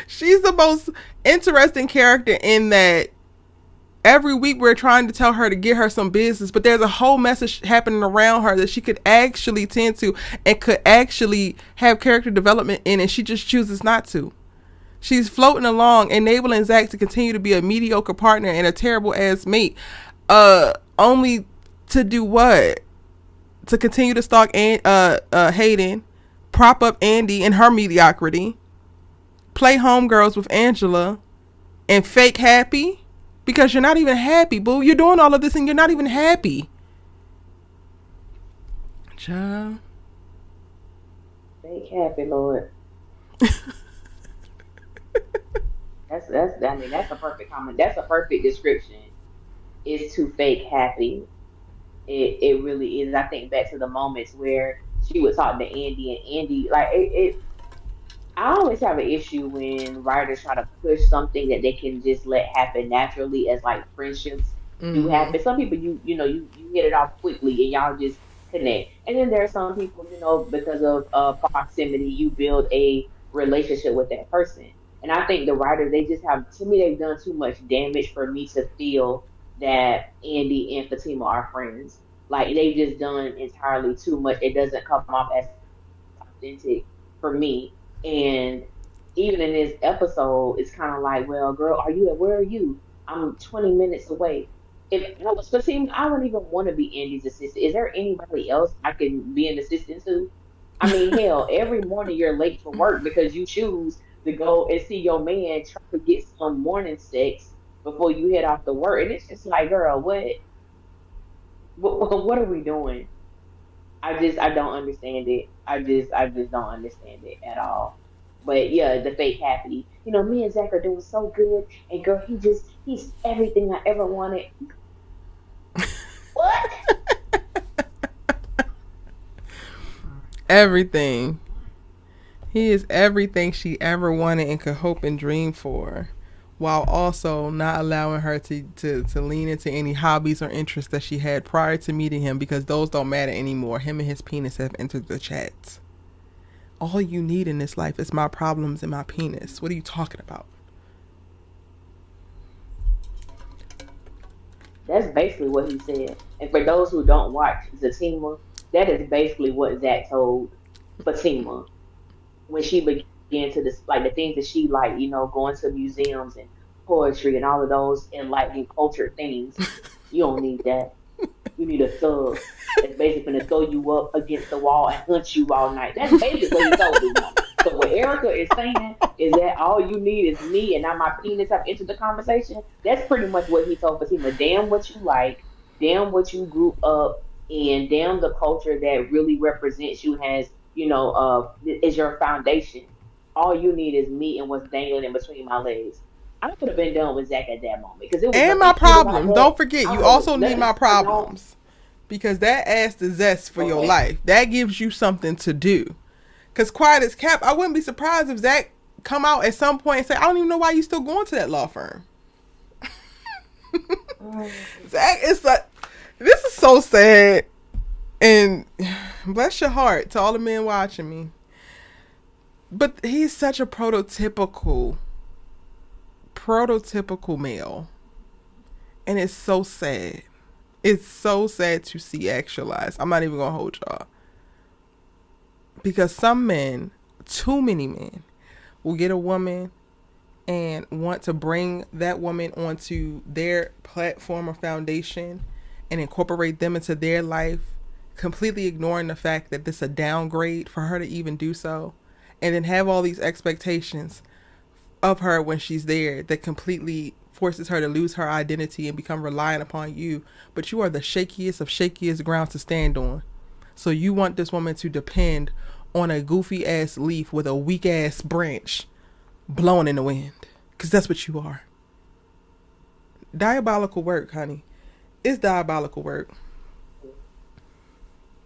She's the most interesting character in that every week we're trying to tell her to get her some business, but there's a whole message happening around her that she could actually tend to and could actually have character development in, and she just chooses not to. She's floating along, enabling Zach to continue to be a mediocre partner and a terrible ass mate. Only to do what? To continue to stalk Hayden, prop up Andy and her mediocrity, play homegirls with Angela, and fake happy because you're not even happy, boo. You're doing all of this and you're not even happy. Child. fake happy, Lord. That's a perfect comment. That's a perfect description. Is to fake happy. It really is. I think back to the moments where she would talk to Andy and Andy like it. I always have an issue when writers try to push something that they can just let happen naturally as like friendships. do Mm-hmm. happen. Some people you hit it off quickly and y'all just connect. And then there are some people, because of proximity, you build a relationship with that person. And I think the writers, they just have, to me, they've done too much damage for me to feel that Andy and Fatima are friends. Like they've just done entirely too much. It doesn't come off as authentic for me. And even in this episode, it's kind of like, well, girl, where are you? I'm 20 minutes away. If I was Fatima, I don't even want to be Andy's assistant. Is there anybody else I can be an assistant to? I mean, hell, every morning you're late for work because you choose to go and see your man try to get some morning sex before you head off to work. And it's just like, girl, what are we doing? I don't understand it. I just don't understand it at all. But yeah, the fake happy. Me and Zach are doing so good, and girl, he's everything I ever wanted. What? Everything. He is everything she ever wanted and could hope and dream for, while also not allowing her to lean into any hobbies or interests that she had prior to meeting him, because those don't matter anymore. Him and his penis have entered the chats. All you need in this life is my problems and my penis. What are you talking about? That's basically what he said. And for those who don't watch Zatima, that is basically what Zach told Fatima when she began to like the things that she like, going to museums and poetry and all of those enlightening culture things. You don't need that. You need a thug that's basically going to throw you up against the wall and hunt you all night. That's basically what he told this woman. So what Erica is saying is that all you need is me and now my penis have entered the conversation. That's pretty much what he told Fatima. Damn what you like, damn what you grew up in, damn the culture that really represents you is your foundation. All you need is me and what's dangling in between my legs. I could have been done with Zach at that moment because it was And my nothing cute about problems. that. Don't forget, I you don't know, also need nothing my strong. problems. Because that adds the zest for your Okay. life. That gives you something to do. Because quiet as kept, I wouldn't be surprised if Zach come out at some point and say, I don't even know why you still going to that law firm. Mm. Zach is like, this is so sad. And bless your heart to all the men watching me. But he's such a prototypical male. And it's so sad. It's so sad to see actualized. I'm not even going to hold y'all. Because some men, too many men, will get a woman and want to bring that woman onto their platform or foundation and incorporate them into their life, completely ignoring the fact that this is a downgrade for her to even do so, and then have all these expectations of her when she's there that completely forces her to lose her identity and become reliant upon you. But you are the shakiest of shakiest grounds to stand on. So you want this woman to depend on a goofy ass leaf with a weak ass branch blowing in the wind. Because that's what you are. Diabolical work, honey. It's diabolical work.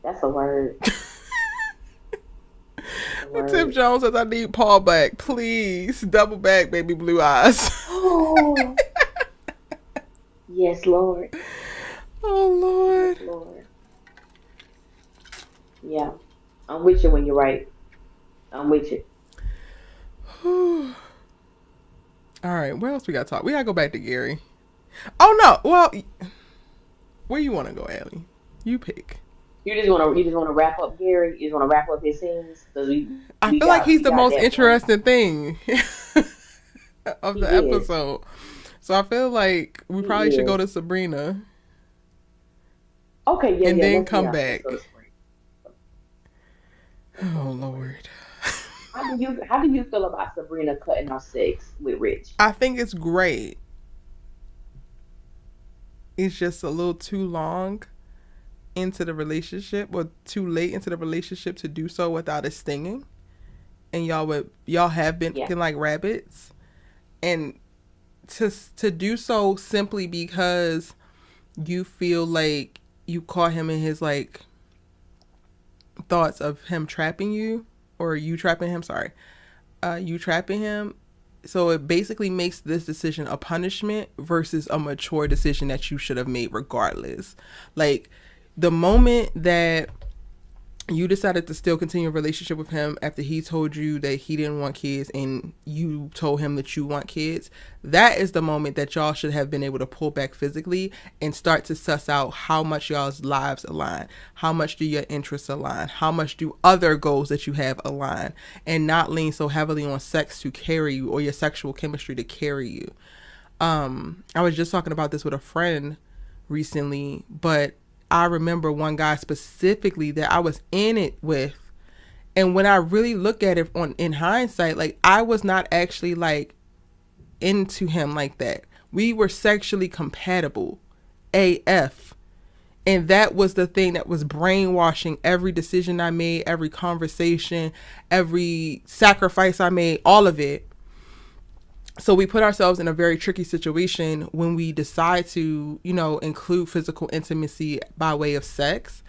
That's a word. That's a Tim word. Jones says, I need Paul back. Please. Double back, baby blue eyes. Oh, yes, Lord. Oh, Yes, Lord. Lord. Yeah, I'm with you when you're right. I'm with you. All right, what else we got to talk? We got to go back to Gary. Oh, no. Well, where you want to go, Allie? You pick. You just want to wrap up Gary. You just want to wrap up his scenes because we I we feel like got he's we the got most that one. interesting thing of He the is. episode. So I feel like we probably He should go is. to Sabrina Okay, yeah, and yeah. then Let's come yeah. Let's go to back. spring. Let's go Oh, to spring. Lord. How do you feel about Sabrina cutting off sex with Rich? I think it's great. It's just a little too long into the relationship, or too late into the relationship to do so without it stinging. And y'all have been Yeah. fucking like rabbits. And to do so simply because you feel like you caught him in his like thoughts of him trapping you, or you trapping him, you trapping him, so it basically makes this decision a punishment versus a mature decision that you should have made regardless. Like, the moment that you decided to still continue a relationship with him after he told you that he didn't want kids and you told him that you want kids, that is the moment that y'all should have been able to pull back physically and start to suss out how much y'all's lives align, how much do your interests align, how much do other goals that you have align, and not lean so heavily on sex to carry you or your sexual chemistry to carry you. I was just talking about this with a friend recently, but I remember one guy specifically that I was in it with, and when I really look at it in hindsight, like, I was not actually like into him like that. We were sexually compatible AF, and that was the thing that was brainwashing every decision I made, every conversation, every sacrifice I made, all of it. So we put ourselves in a very tricky situation when we decide to, include physical intimacy by way of sex.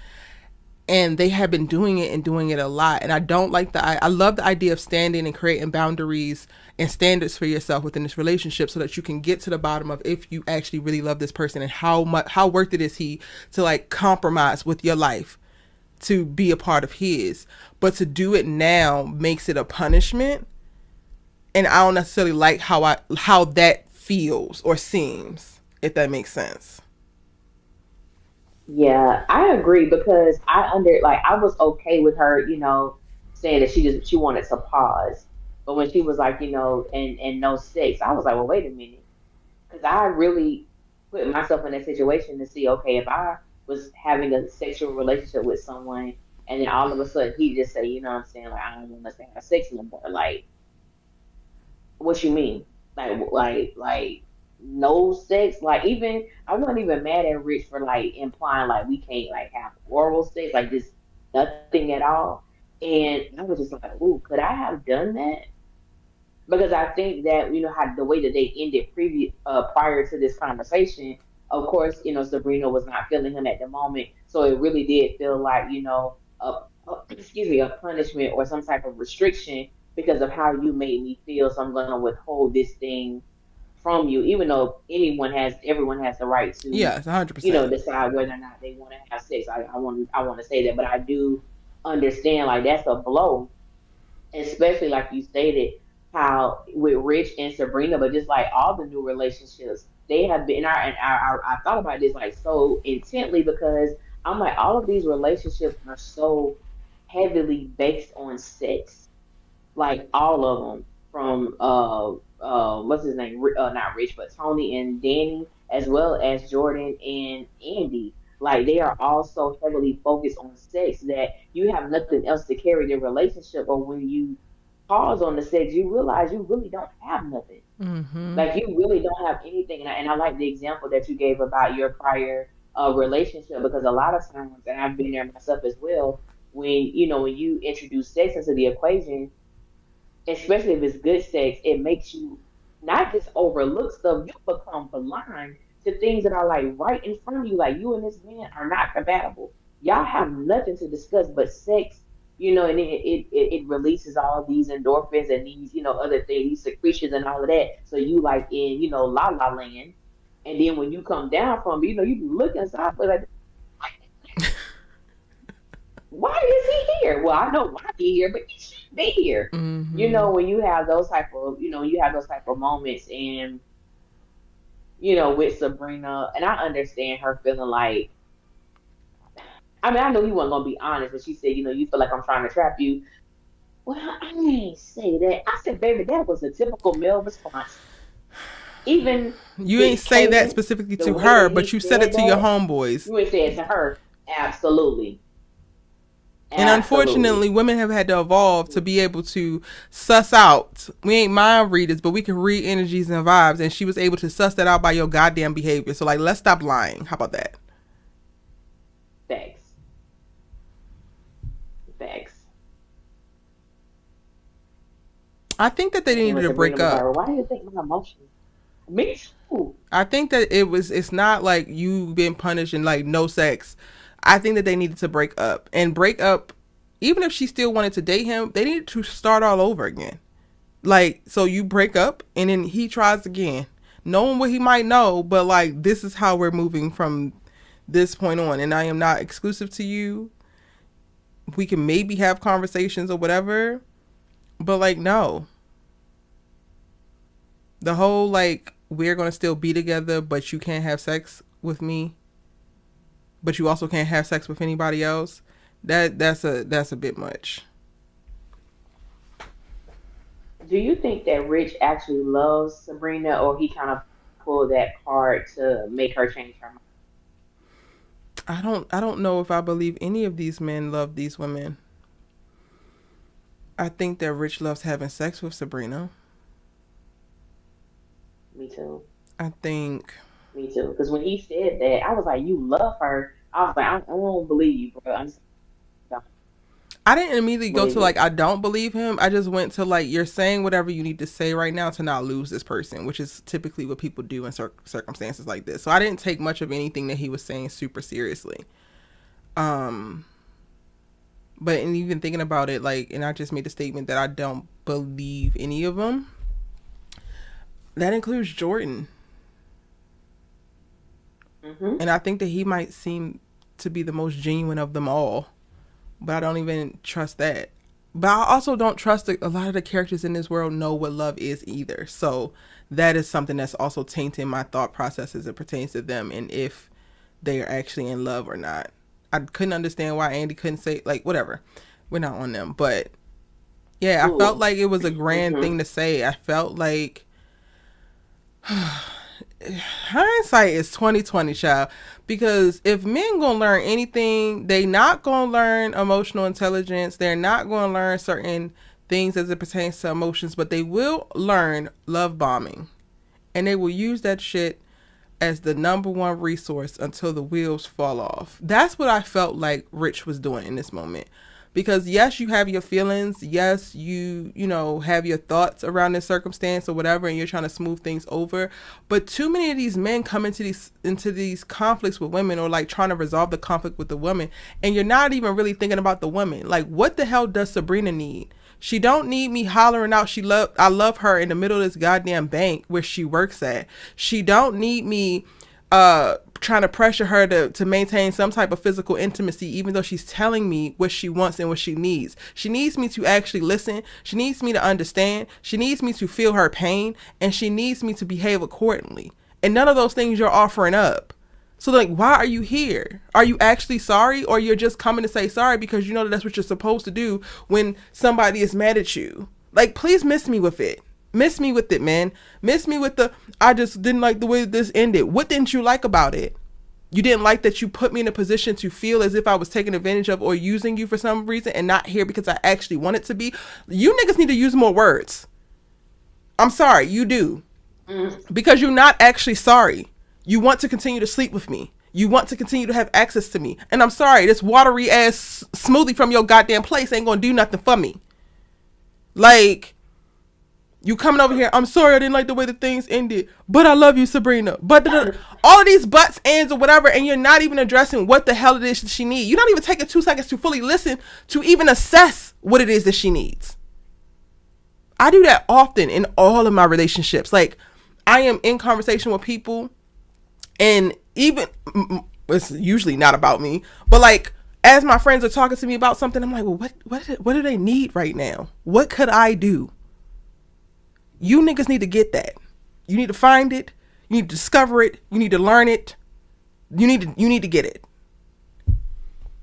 And they have been doing it and doing it a lot. And I don't like I love the idea of standing and creating boundaries and standards for yourself within this relationship so that you can get to the bottom of if you actually really love this person and how worth it is he to like compromise with your life to be a part of his. But to do it now makes it a punishment. And I don't necessarily like how that feels or seems, if that makes sense. Yeah, I agree because I was okay with her, saying that she wanted to pause. But when she was like, and no sex, I was like, well, wait a minute. Because I really put myself in that situation to see, okay, if I was having a sexual relationship with someone and then all of a sudden he just say, you know what I'm saying, like, I don't want us to have sex no more. Like, what you mean? Like no sex? Like, even I wasn't even mad at Rich for like implying like we can't like have oral sex, like just nothing at all. And I was just like, ooh, could I have done that? Because I think that how the way that they ended prior to this conversation, of course, Sabrina was not feeling him at the moment, so it really did feel like excuse me, a punishment or some type of restriction because of how you made me feel. So I'm gonna withhold this thing from you, even though everyone has the right to Yes, 100%. decide whether or not they want to have sex. I want to say that, but I do understand like that's a blow, especially like you stated, how with Rich and Sabrina, but just like all the new relationships, they have been. I thought about this like so intently because I'm like, all of these relationships are so heavily based on sex, like all of them, from what's his name, not Rich, but Tony and Danny, as well as Jordan and Andy. Like, they are all so heavily focused on sex that you have nothing else to carry the relationship. Or when you pause on the sex, you realize you really don't have nothing. Mm-hmm. Like, you really don't have anything. And I like the example that you gave about your prior relationship, because a lot of times, and I've been there myself as well, when you introduce sex into the equation, especially if it's good sex, it makes you not just overlook stuff, you become blind to things that are like right in front of you. Like, you and this man are not compatible. Y'all have nothing to discuss but sex, and it releases all these endorphins and these, other things, these secretions and all of that. So you like in, la la land. And then when you come down from, you look inside, but like, why is he here? Well, I know why he's here, but he shouldn't be here. Mm-hmm. When you have those type of, you have those type of moments, and with Sabrina, and I understand her feeling like, I mean, I know he wasn't gonna be honest, but she said, you feel like I'm trying to trap you. Well, I didn't say that. I said, baby, that was a typical male response. Even You ain't his say that cadence, specifically the to way her, that but he you said it said to your that, homeboys. you ain't say it to her. Absolutely. And unfortunately, Absolutely. women have had to evolve to be able to suss out. We ain't mind readers, but we can read energies and vibes. And she was able to suss that out by your goddamn behavior. So, like, let's stop lying. How about that? Facts. Facts. I think that they And then needed when to Sabrina break was like, up. well, why do you think my emotions? Me too. I think that it's not like you being punished and like no sex. I think that they needed to break up. And break up, even if she still wanted to date him, they needed to start all over again. Like, so you break up and then he tries again, knowing what he might know, but like, this is how we're moving from this point on. And I am not exclusive to you. We can maybe have conversations or whatever, but like, no. The whole like, we're going to still be together, but you can't have sex with me, but you also can't have sex with anybody else. That's a bit much. Do you think that Rich actually loves Sabrina, or he kind of pulled that card to make her change her mind? I don't know if I believe any of these men love these women. I think that Rich loves having sex with Sabrina. Me too. I think Me too. Because when he said that, I was like, "You love her." I was like, "I don't believe you, bro. I'm just don't." I didn't immediately What go is to like it? I don't believe him. I just went to like, you're saying whatever you need to say right now to not lose this person, which is typically what people do in circumstances like this. So I didn't take much of anything that he was saying super seriously. Um, but in even thinking about it, like, and I just made the statement that I don't believe any of them. That includes Jordan, Hmm. and I think that he might seem to be the most genuine of them all. But I don't even trust that. But I also don't trust a lot of the characters in this world know what love is either. So that is something that's also tainting my thought process as it pertains to them and if they are actually in love or not. I couldn't understand why Andy couldn't say, like, whatever. We're not on them. But yeah, I felt Ooh. like it was a grand Hmm. thing to say. I felt like hindsight is 2020, child. Because if men gonna learn anything, they not gonna learn emotional intelligence. They're not gonna learn certain things as it pertains to emotions, but they will learn love bombing, and they will use that shit as the number one resource until the wheels fall off. That's what I felt like Rich was doing in this moment. Because yes, you have your feelings. Yes, you know, have your thoughts around this circumstance or whatever, and you're trying to smooth things over. But too many of these men come into these conflicts with women, or like trying to resolve the conflict with the woman, and you're not even really thinking about the woman. Like, what the hell does Sabrina need? She don't need me hollering out I love her in the middle of this goddamn bank where she works at. She don't need me trying to pressure her to maintain some type of physical intimacy, even though she's telling me what she wants and what she needs. She needs me to actually listen. She needs me to understand. She needs me to feel her pain, and she needs me to behave accordingly. And none of those things you're offering up. So like, why are you here? Are you actually sorry, or you're just coming to say sorry because you know that that's what you're supposed to do when somebody is mad at you? Like, please miss me with it. Miss me with it, man. Miss me with the, I just didn't like the way this ended. What didn't you like about it? You didn't like that you put me in a position to feel as if I was taken advantage of or using you for some reason and not here because I actually wanted to be. You niggas need to use more words. I'm sorry, you do. Mm. Because you're not actually sorry. You want to continue to sleep with me. You want to continue to have access to me. And I'm sorry, this watery ass smoothie from your goddamn place ain't gonna do nothing for me. Like, you coming over here, I'm sorry I didn't like the way the things ended, but I love you, Sabrina. But all of these buts, ands, or whatever, and you're not even addressing what the hell it is that she needs. You're not even taking 2 seconds to fully listen to even assess what it is that she needs. I do that often in all of my relationships. Like, I am in conversation with people, and even it's usually not about me, but like, as my friends are talking to me about something, I'm like, well, what do they need right now? What could I do? You niggas need to get that. You need to find it. You need to discover it. You need to learn it. You need to get it.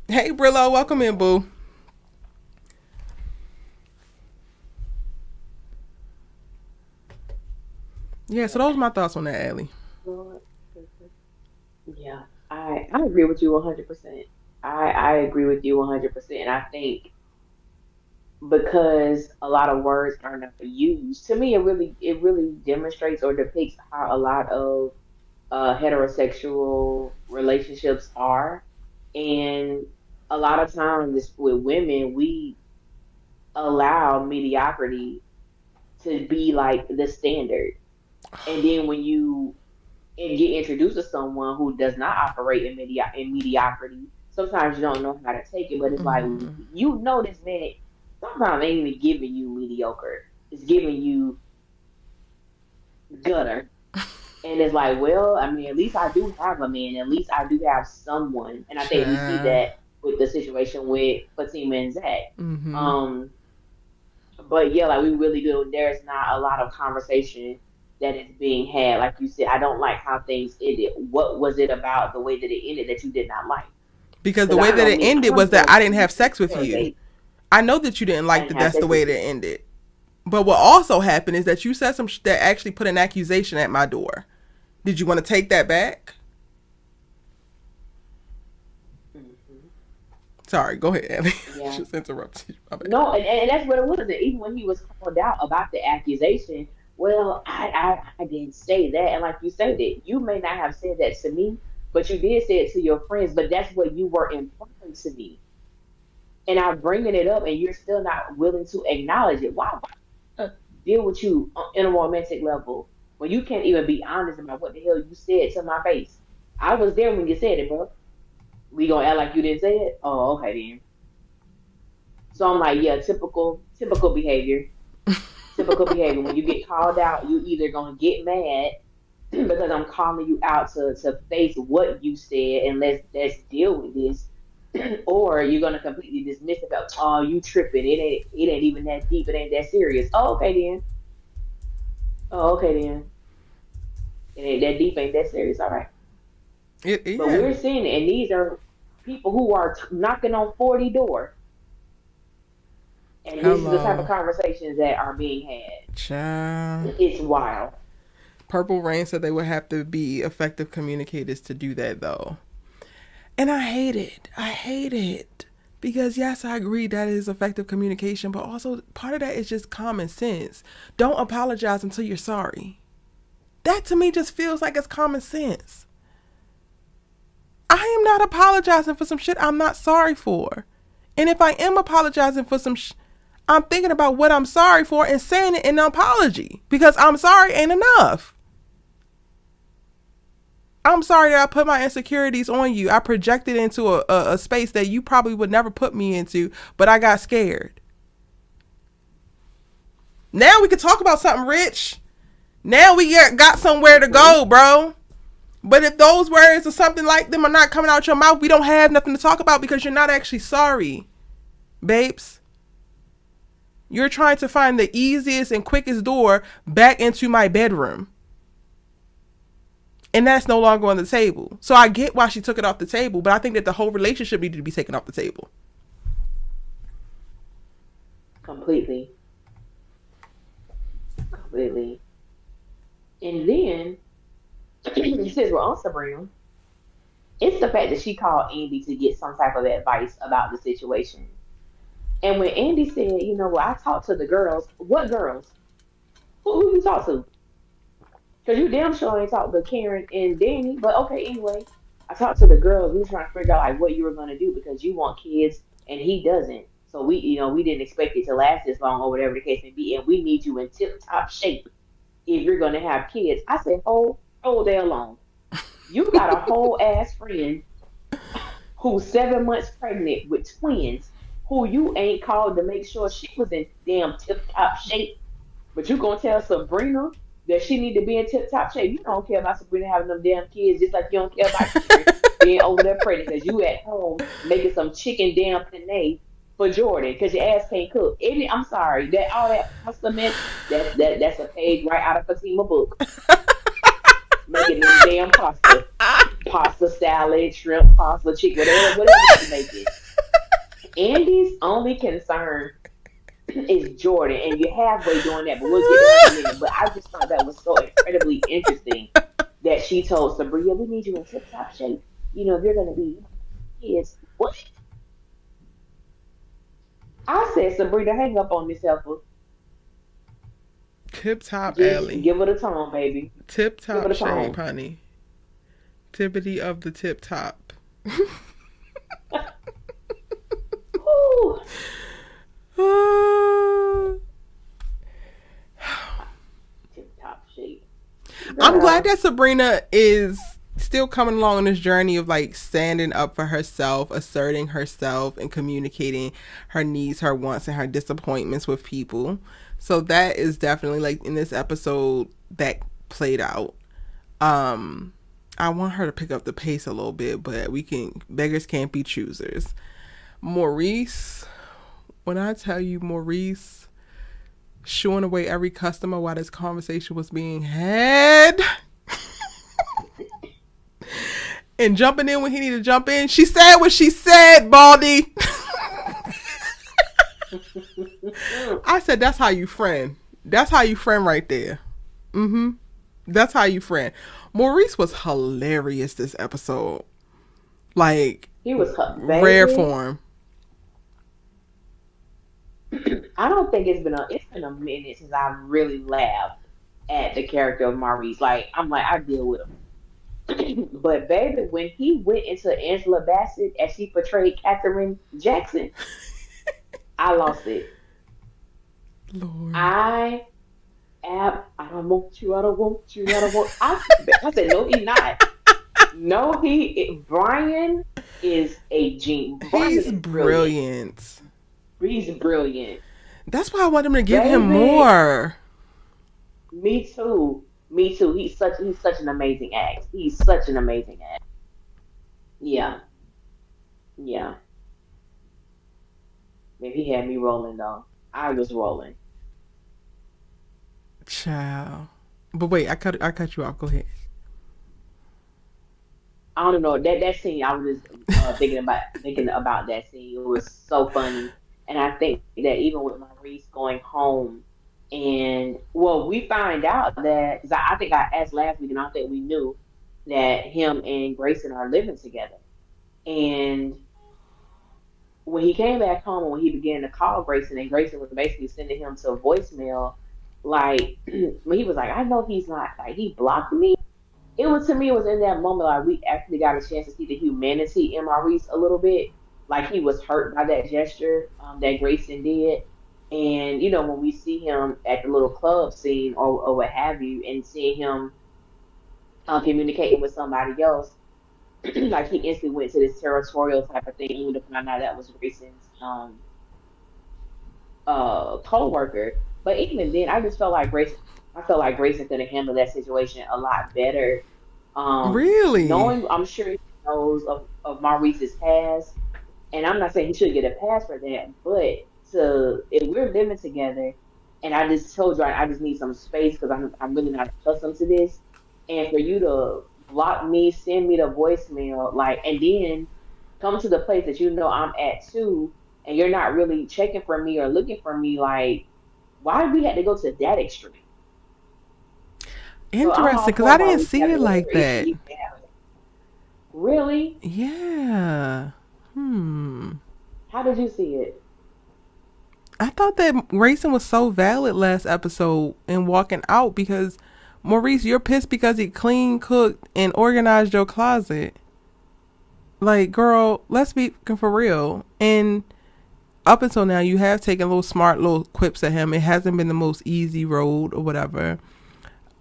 Hey Brillo, welcome in, boo. Yeah, so those are my thoughts on that, Allie. Lord. Yeah, I agree with you 100%. I agree with you 100%. And I think because a lot of words are not used, to me it really demonstrates or depicts how a lot of heterosexual relationships are. And a lot of times with women, we allow mediocrity to be like the standard. And then when you and get introduced to someone who does not operate in mediocrity, sometimes you don't know how to take it. But it's like, Mm-hmm. you know, this man sometimes ain't even giving you mediocre. is giving you gutter. And it's like, well, I mean, at least I do have a man. At least I do have someone. And I think we see Child. that with the situation with Fatima and Zach. Mm-hmm. Um, but yeah, like we really do. There's not a lot of conversation that is being had. Like you said, I don't like how things ended. What was it about the way that it ended that you did not like? Because the Because way I that know it me, ended I'm was that going I to didn't have sex with you. interrogate. I know that you didn't I like didn't that. have That's the sex way with that you. it ended. But what also happened is that you said that actually put an accusation at my door. Did you want to take that back? Hmm. Sorry, go ahead, Abby. Yeah. Just interrupted you. My bad. No, and that's what it was. And even when he was called out about the accusation, well, I didn't say that. And like you said it, you may not have said that to me, but you did say it to your friends. But that's what you were implying to me. And I'm bringing it up, and you're still not willing to acknowledge it. Why deal with you in a romantic level when you can't even be honest about what the hell you said to my face? I was there when you said it, bro. We gonna act like you didn't say it? Oh, okay then. So I'm like, yeah, typical behavior. Typical behavior. When you get called out, you either gonna get mad because I'm calling you out to face what you said and let's deal with this. Or you're gonna completely dismiss it about, oh, you tripping. It ain't even that deep, it ain't that serious. Oh, okay then. Oh, okay then. It ain't that deep, ain't that serious. All right. But Yeah. we're seeing it, and these are people who are knocking on 40 door. And this is the type of Hello. conversations that are being had. Child. It's wild. Purple Rain said they would have to be effective communicators to do that, though. And I hate it. I hate it. Because, yes, I agree that is effective communication, but also part of that is just common sense. Don't apologize until you're sorry. That to me just feels like it's common sense. I am not apologizing for some shit I'm not sorry for. And if I am apologizing for I'm thinking about what I'm sorry for and saying it in an apology. Because I'm sorry ain't enough. I'm sorry that I put my insecurities on you. I projected into a space that you probably would never put me into, but I got scared. Now we can talk about something, Rich. Now we got somewhere to go, bro. But if those words or something like them are not coming out your mouth, we don't have nothing to talk about because you're not actually sorry, babes. You're trying to find the easiest and quickest door back into my bedroom. And that's no longer on the table. So I get why she took it off the table, but I think that the whole relationship needed to be taken off the table. Completely. Completely. And then, since we're on Sabrina, it's the fact that she called Andy to get some type of advice about the situation. And when Andy said, you know, well, I talked to the girls, what girls? Who you talk to? Because you damn sure ain't talked to Karen and Danny. But okay, anyway, I talked to the girls. We were trying to figure out like what you were gonna do because you want kids and he doesn't. So we didn't expect it to last this long or whatever the case may be, and we need you in tip top shape if you're gonna have kids. I said, hold there alone. You got a whole ass friend who's 7 months pregnant with twins, who you ain't called to make sure she was in damn tip top shape. But you gonna tell Sabrina that she need to be in tip top shape. You don't care about Sabrina having them damn kids, just like you don't care about Karen being over there pregnant because you at home making some chicken damn penne for Jordan because your ass can't cook. I'm sorry, that all that pasta mix, that's a page right out of Fatima book. Making them damn pasta salad, shrimp pasta, chicken, whatever she's making. Andy's only concern is Jordan, and you're halfway doing that, but we'll get to her in a minute. But I just thought that was so incredibly interesting that she told Sabrina, we need you in tip top shape. You know, if you're gonna be kids. What? I said, Sabrina, hang up on this helper. Tip top Just alley. give her the tone, baby. Tip Give her top the shape, tone. honey. Tippity of the tip top. Whew. Tip top shape. I'm glad Girl. that Sabrina is still coming along on this journey of like standing up for herself, asserting herself, and communicating her needs, her wants, and her disappointments with people. So that is definitely like in this episode that played out. I want her to pick up the pace a little bit, but beggars can't be choosers. Maurice, when I tell you Maurice shooing away every customer while this conversation was being had and jumping in when he needed to jump in, she said what she said, Baldy. I said, that's how you friend. That's how you friend right there. That's how you friend. Maurice was hilarious this episode. Like, he was rare form. I don't think it's been a minute since I really laughed at the character of Maurice. Like, I'm like, I deal with him. But baby, when he went into Angela Bassett as she portrayed Katherine Jackson, I lost it. Lord. I don't want you. I don't want you. I don't want. I said, no, he's not. No, Brian is a genius. He's brilliant. He's brilliant. That's why I want him to give him more. Me too. He's such an amazing act. He's such an amazing act. Yeah. Maybe he had me rolling though. I was rolling. Child. But wait, I cut you off. Go ahead. I don't know that scene. I was just thinking about that scene. It was so funny, and I think that even with Maurice going home, and well, we find out that because I think I asked last week, and I don't think we knew that him and Grayson are living together. And when he came back home and when he began to call Grayson, and Grayson was basically sending him to a voicemail, like when he was like, I know he's not, like, he blocked me. It was, to me, it was in that moment like we actually got a chance to see the humanity in Maurice a little bit. Like he was hurt by that gesture that Grayson did. And, you know, when we see him at the little club scene or what have you, and seeing him communicating with somebody else, like he instantly went to this territorial type of thing, even to find out that was Grayson's co-worker. But even then, I just felt like Grayson could have handled that situation a lot better. Really? Knowing, I'm sure he knows of Maurice's past, and I'm not saying he should get a pass for that, but if we're living together, and I just told you I just need some space because I'm really not accustomed to this, and for you to block me, send me the voicemail, like, and then come to the place that you know I'm at too, and you're not really checking for me or looking for me, like, why did we have to go to that extreme? Interesting, because I didn't see it like that. Really? Yeah. How did you see it? I thought that Grayson was so valid last episode in walking out because, Maurice, you're pissed because he cleaned, cooked, and organized your closet. Like, girl, let's be for real. And up until now, you have taken little smart little quips at him. It hasn't been the most easy road or whatever.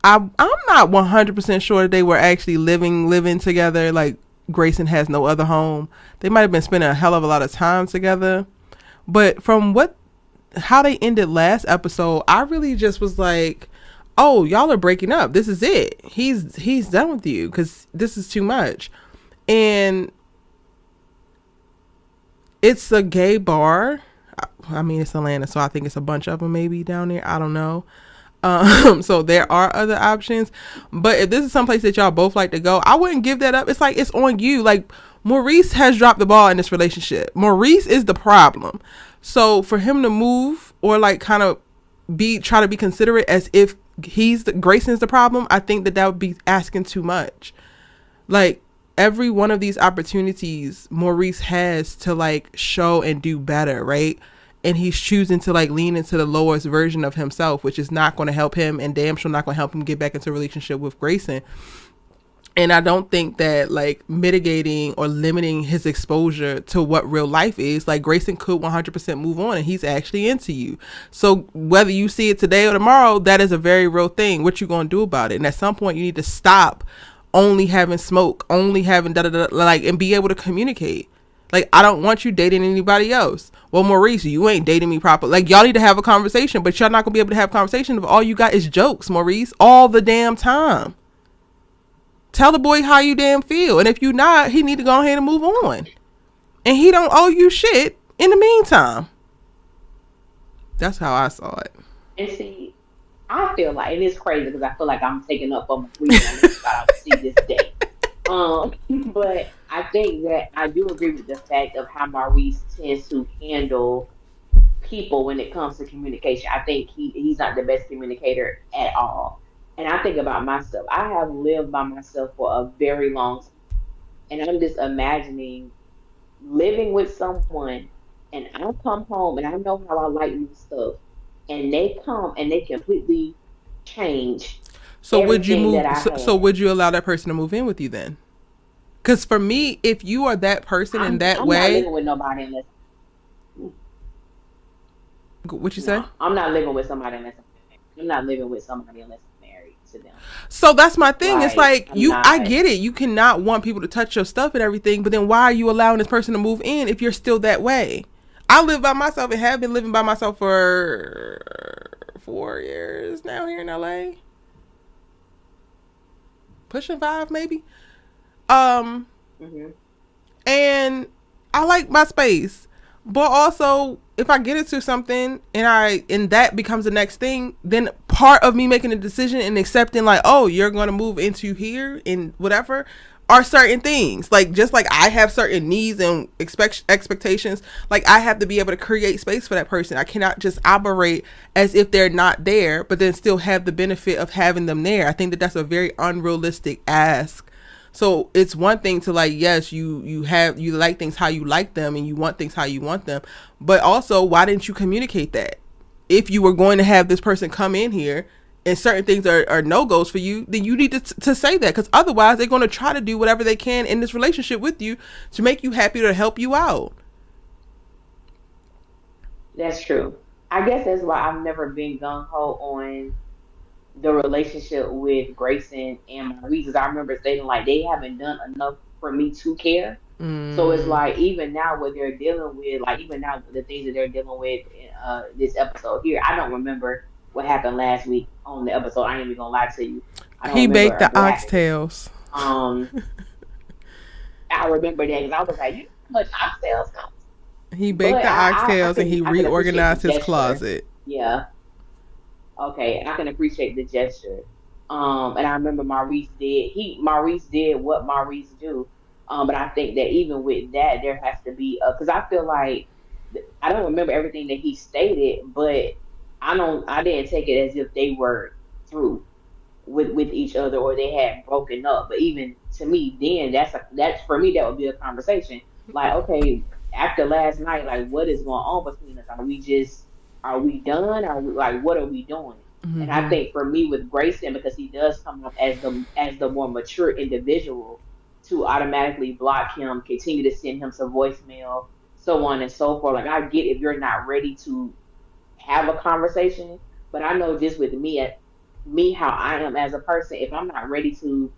I'm not 100% sure that they were actually living together. Like, Grayson has no other home. They might have been spending a hell of a lot of time together. But from how they ended last episode, I really just was like, oh, y'all are breaking up. This is it. He's done with you because this is too much. And it's a gay bar. I mean, it's Atlanta, so I think it's a bunch of them maybe down there. I don't know. So there are other options. But if this is someplace that y'all both like to go, I wouldn't give that up. It's like, it's on you. Like, Maurice has dropped the ball in this relationship. Maurice is the problem. So for him to move or like kind of try to be considerate as if Grayson's the problem, I think that would be asking too much. Like, every one of these opportunities Maurice has to like show and do better, right? And he's choosing to like lean into the lowest version of himself, which is not going to help him and damn sure not going to help him get back into a relationship with Grayson. And I don't think that like mitigating or limiting his exposure to what real life is, like Grayson could 100% move on and he's actually into you. So whether you see it today or tomorrow, that is a very real thing. What you going to do about it? And at some point you need to stop only having smoke, only having da da da, like, and be able to communicate. Like, I don't want you dating anybody else. Well, Maurice, you ain't dating me proper. Like, y'all need to have a conversation, but y'all not gonna be able to have a conversation if all you got is jokes, Maurice, all the damn time. Tell the boy how you damn feel, and if you not, he need to go ahead and move on. And he don't owe you shit in the meantime. That's how I saw it. And see, I feel like, and it's crazy because I feel like I'm taking up on Maurice. I never thought I would see this day. But I think that I do agree with the fact of how Maurice tends to handle people when it comes to communication. I think he's not the best communicator at all. And I think about myself. I have lived by myself for a very long time. And I'm just imagining living with someone and I come home and I know how I like my stuff. And they come and they completely change So would you everything that move? I So had. would you allow that person to move in with you then? Because for me, if you are that person in that I'm not way, living with nobody unless what you say? no, I'm not living with somebody unless I'm not living with somebody unless I'm married to them. So that's my thing. It's Like like I'm you, I not. get it. You cannot want people to touch your stuff and everything, but then why are you allowing this person to move in if you're still that way? I live by myself and have been living by myself for 4 years now here in LA, pushing 5 maybe. Um, Hmm. and I like my space, but also if I get into something and that becomes the next thing, then part of me making a decision and accepting like, oh, you're gonna move into here and whatever are certain things. Like, just like I have certain needs and expectations, like I have to be able to create space for that person. I cannot just operate as if they're not there but then still have the benefit of having them there. I think that that's a very unrealistic ask. So it's one thing to, like, yes, you like things how you like them and you want things how you want them, but also why didn't you communicate that? If you were going to have this person come in here and certain things are no-goes for you, then you need to say that, because otherwise they're going to try to do whatever they can in this relationship with you to make you happy, to help you out. That's true. I guess that's why I've never been gung ho on the relationship with Grayson and Maurice. 'Cause I remember stating like they haven't done enough for me to care. So it's Mm. like even now what they're dealing with, like even now the things that they're dealing with in this episode here, I don't remember what happened last week on the episode. I ain't even gonna lie to you. I don't He remember baked a the black. oxtails. Um, I remember that because I was like, you know how much oxtails cost? He baked But the oxtails and he I can appreciate the reorganized his gesture. closet. Yeah, okay, I can appreciate the gesture. And I remember Maurice did what Maurice do. But I think that even with that, there has to be because I feel like I don't remember everything that he stated, but I didn't take it as if they were through with each other or they had broken up. But even to me, then that's for me that would be a conversation. Like, okay, after last night, like what is going on between us? Are we done? Are we like what are we doing? And I Mm-hmm. think for me with Grayson, because he does come up as the more mature individual, to automatically block him, continue to send him some voicemail, so on and so forth. Like I get if you're not ready to have a conversation. But I know just with me how I am as a person, if I'm not ready to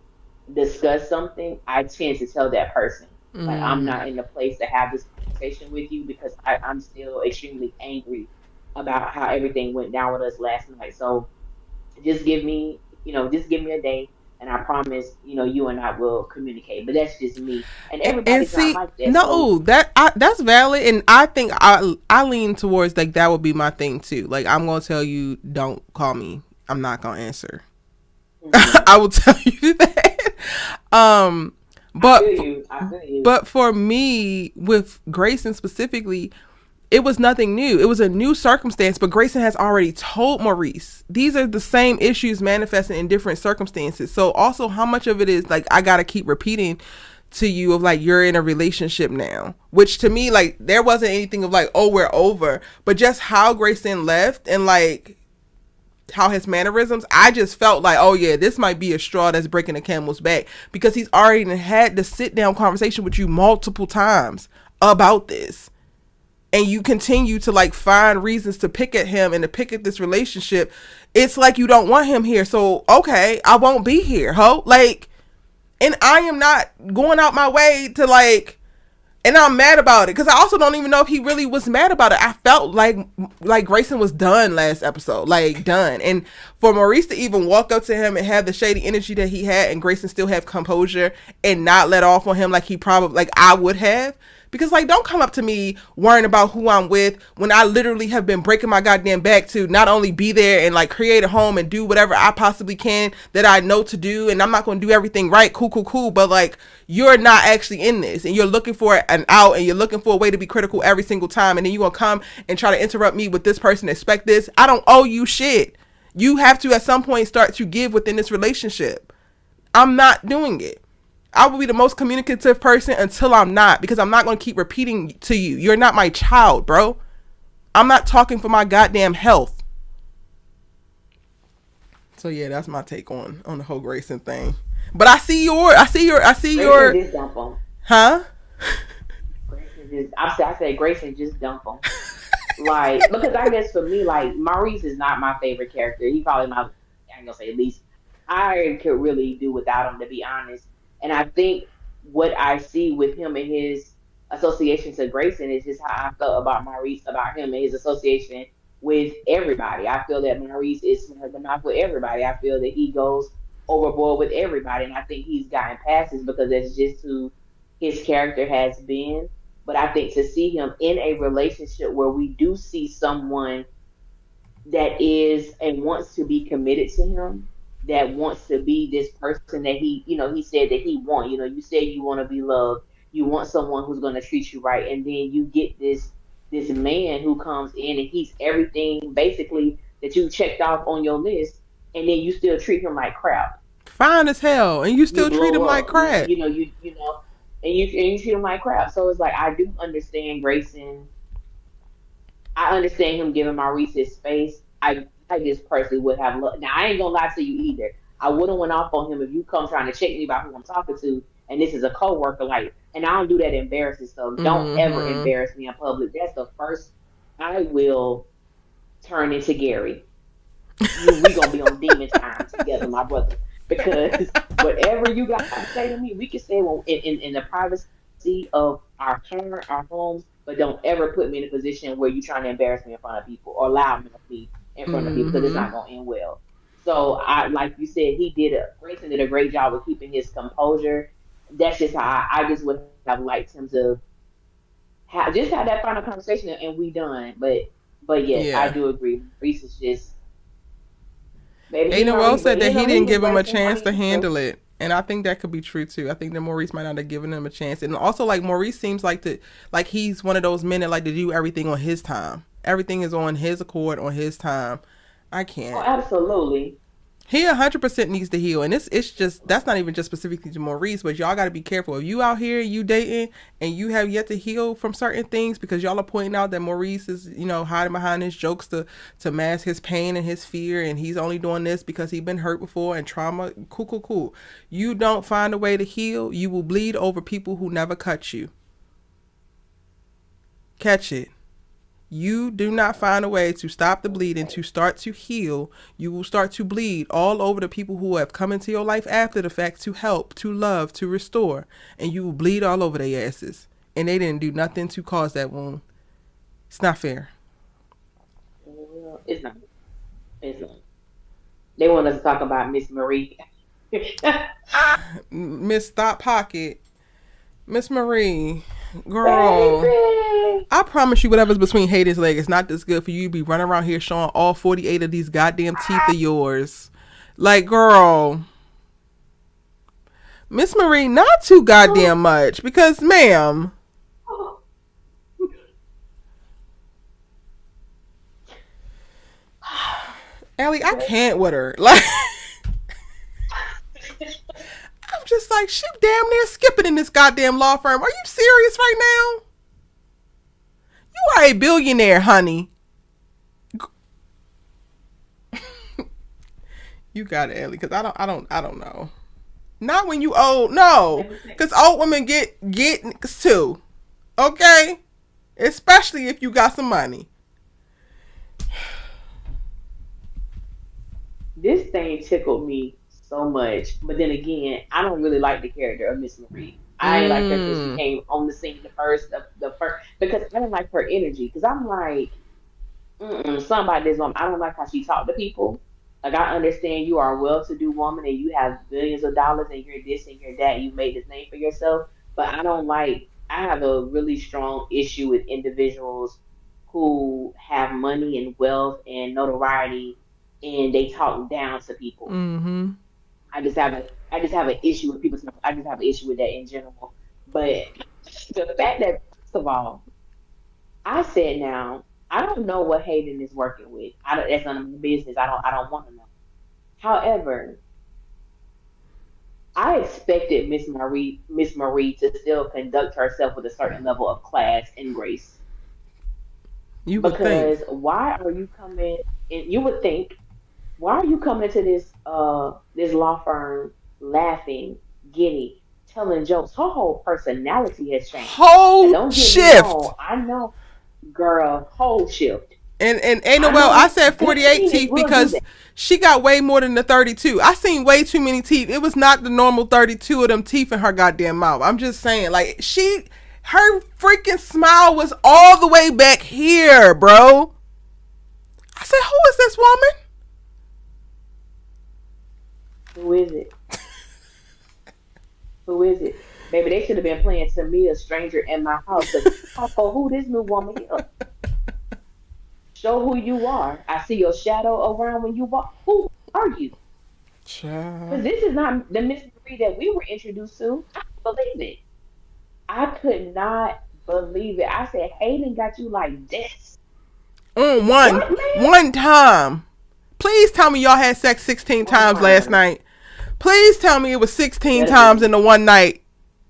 discuss something, I tend to tell that person like I'm Mm. not in the place to have this conversation with you because I'm still extremely angry about how everything went down with us last night. So just give me a day and I promise, you and I will communicate. But that's just me. And And everybody's not see, like that. So no, that's valid, and I think I lean towards like that would be my thing too. Like, I'm gonna tell you, don't call me. I'm not gonna answer. mhm. I will tell you that. Um, I but feel you. I feel you. but for me with Grayson specifically, it was nothing new. It was a new circumstance, but Grayson has already told Maurice these are the same issues manifesting in different circumstances. So also, how much of it is like I gotta keep repeating to you of like you're in a relationship now, which to me, like, there wasn't anything of like, oh, we're over, but just how Grayson left and like how his mannerisms, I just felt like, oh yeah, this might be a straw that's breaking the camel's back, because he's already had the sit down conversation with you multiple times about this, and you continue to like find reasons to pick at him and to pick at this relationship. It's like you don't want him here, so okay, I won't be here, ho. Like, And I am not going out my way to like, and I'm mad about it because I also don't even know if he really was mad about it. I felt like Grayson was done last episode, like done. And for Maurice to even walk up to him and have the shady energy that he had, and Grayson still have composure and not let off on him like he probably like I would have. Because like, don't come up to me worrying about who I'm with when I literally have been breaking my goddamn back to not only be there and like create a home and do whatever I possibly can that I know to do. And I'm not going to do everything right. Cool. But like, you're not actually in this and you're looking for an out and you're looking for a way to be critical every single time. And then you're going to come and try to interrupt me with this person, expect this. I don't owe you shit. You have to at some point start to give within this relationship. I'm not doing it. I will be the most communicative person until I'm not, because I'm not going to keep repeating to you. You're not my child, bro. I'm not talking for my goddamn health. So yeah, that's my take on the whole Grayson thing. But I see your Grayson just dump him. Huh? I said Grayson just dump him. Like, because I guess for me, like, Maurice is not my favorite character. He probably my, I ain't gonna say least. I could really do without him, to be honest. And I think what I see with him and his association to Grayson is just how I felt about Maurice, about him and his association with everybody. I feel that Maurice is smart enough with everybody. I feel that he goes overboard with everybody. And I think he's gotten past this because that's just who his character has been. But I think to see him in a relationship where we do see someone that is and wants to be committed to him, that wants to be this person that he said that he want. You said you want to be loved. You want someone who's going to treat you right, and then you get this man who comes in and he's everything basically that you checked off on your list, and then you still treat him like crap. Fine as hell, and you You still treat him blow like up, crap. and you treat him like crap. So it's like I do understand Grayson. I understand him giving Maurice his space. I just personally would have loved. Now I ain't gonna lie to you either. I wouldn't went off on him if you come trying to check me about who I'm talking to, and this is a coworker. Like, and I don't do that embarrassing stuff. Don't ever Mm-hmm. embarrass me in public. That's the first I will turn into Gary. We gonna be on demon time together, my brother. Because whatever you got to say to me, we can say in the privacy of our car, our homes, but don't ever put me in a position where you're trying to embarrass me in front of people or lie me in front of people because it's Mm-hmm. not gonna end well. So I, like you said, Grayson did a great job of keeping his composure. That's just how I just would have liked him to have that final conversation and we done. But yes, I Yeah. do agree. Reese is just maybe he Aiden know he, Wells but said that he he didn't was give him a Grayson chance to honey. So handle it. And I think that could be true too. I think that Maurice might not have given him a chance. And also like Maurice seems like he's one of those men that like to do everything on his time. Everything is on his accord, on his time. I oh, can't. absolutely. He 100% needs to heal, and it's just that's not even just specifically to Maurice, but y'all got to be careful. If you out here, you dating, and you have yet to heal from certain things because y'all are pointing out that Maurice is hiding behind his jokes to mask his pain and his fear, and he's only doing this because he's been hurt before and trauma. Cool. You don't find a way to heal, you will bleed over people who never cut you. Catch it. You do not find a way to stop the bleeding, to start to heal, you will start to bleed all over the people who have come into your life after the fact to help, to love, to restore. And you will bleed all over their asses. And they didn't do nothing to cause that wound. It's not fair. Well, it's not. It's not. They want us to talk about Miss Marie. Miss Stop Pocket, Miss Marie, girl. Baby. I promise you, whatever's between Hayden's legs is not this good for you to be running around here showing all 48 of these goddamn teeth of yours. Like, girl. Miss Marie, not too goddamn much. Because, ma'am. Allie, I can't with her. Like, I'm just like, she damn near skipping in this goddamn law firm. Are you serious right now? You are a billionaire, honey. You got it, Ellie, because I don't know. Not when you old, no, because old women get niggas too, okay? Especially if you got some money. This thing tickled me so much. But then again, I don't really like the character of Miss Marie. I ain't like her till she Mm. came on the scene the first because I didn't like her energy. Because I'm like, something about this woman. I don't like how she talked to people. Like I understand you are a well-to-do woman and you have billions of dollars and you're this and you're that. You made this name for yourself, but I don't like. I have a really strong issue with individuals who have money and wealth and notoriety, and they talk down to people. Mm-hmm. I just have an issue with people. I just have an issue with that in general. But the fact that first of all, I said now, I don't know what Hayden is working with. I don't, that's none of my business. I don't want to know. However, I expected Miss Marie to still conduct herself with a certain level of class and grace. You would think. Because why are you coming and you would think, why are you coming into this law firm laughing, giddy, telling jokes? Her whole personality has changed. And Whole don't get me wrong, shift. I know, girl, whole shift. And ain't no, I well, know I this said good 48 scenery teeth will do because that. she got way more than the 32. I seen way too many teeth. It was not the normal 32 of them teeth in her goddamn mouth. I'm just saying, like, her freaking smile was all the way back here, bro. I said, who is this woman? Who is it? Who is it? Baby, they should have been playing to me a stranger in my house. Cause Papa, who this new woman here? Show who you are. I see your shadow around when you walk. Who are you? Child. Because this is not the Miss Marie that we were introduced to. I couldn't believe it. I could not believe it. I said, Hayden got you like this. On What, man? one time. Please tell me y'all had sex 16 One times last time. night. Please tell me it was 16 Better times in believe the it. one night.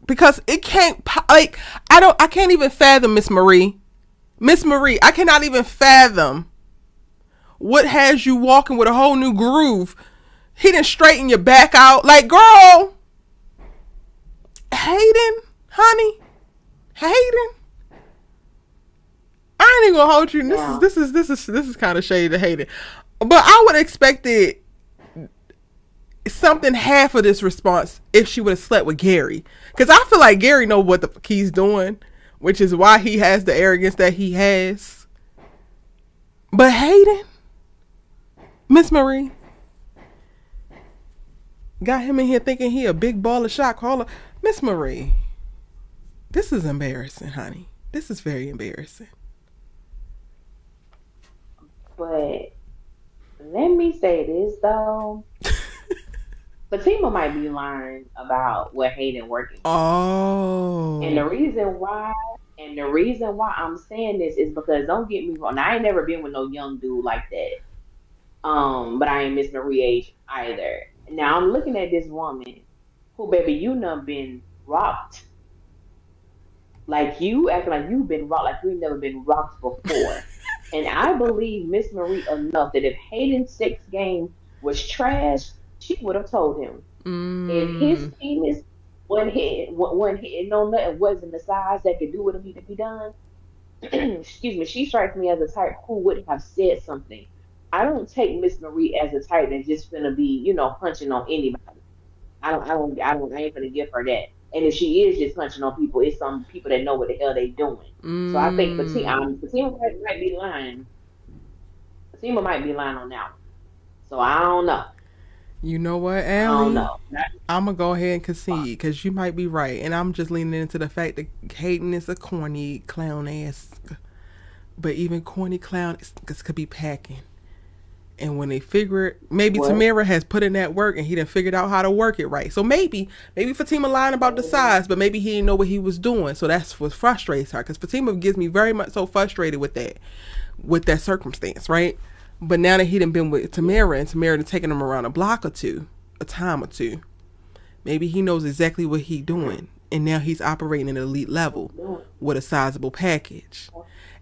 Because it can't, like, I can't even fathom Miss Marie. Miss Marie, I cannot even fathom what has you walking with a whole new groove. He didn't straighten your back out. Like, girl, Hayden, honey, Hayden. I ain't even gonna hold you. Now, This is kind of shady to Hayden, but I would expect it something half of this response if she would have slept with Gary, because I feel like Gary know what the fuck he's doing, which is why he has the arrogance that he has. But Hayden, Miss Marie, got him in here thinking he a big ball of shot caller. Miss Marie, this is embarrassing, honey. This is very embarrassing. but let me say this though. Fatima might be lying about what Hayden working with. And Oh. the reason why I'm saying this is because don't get me wrong. Now, I ain't never been with no young dude like that. But I ain't Miss Marie age either. Now I'm looking at this woman who, baby, you done been rocked. Like you acting like you've been rocked, like we've never been rocked before. And I believe Miss Marie enough that if Hayden's sex game was trash, she would have told him. If his Mm. penis wasn't hitting on nothing, wasn't the size that could do what needed to be done, excuse me, she strikes me as a type who would have said something. I don't take Miss Marie as a type that's just gonna be, hunching on anybody. I ain't gonna give her that. And if she is just hunching on people, it's some people that know what the hell they doing. So I think Mm. Fatima might be lying. Fatima might be lying on that one. So I don't know. You know what, I don't Allie? know. Not I'm gonna go ahead and fine. concede because you might be right, and I'm just leaning into the fact that Hayden is a corny clown ass, but even corny clown could be packing. And when they figure it, maybe What? Tamara has put in that work and he done figured out how to work it right. So maybe Fatima lying about the Mhm. size, but maybe he didn't know what he was doing. So that's what frustrates her. Because Fatima gets me very much so frustrated with that circumstance, right? But now that he done been with Yeah. Tamara and Tamara done taken him around a block or two, a time or two, maybe he knows exactly what he doing. And now he's operating at an elite What level you doing? with a sizable package.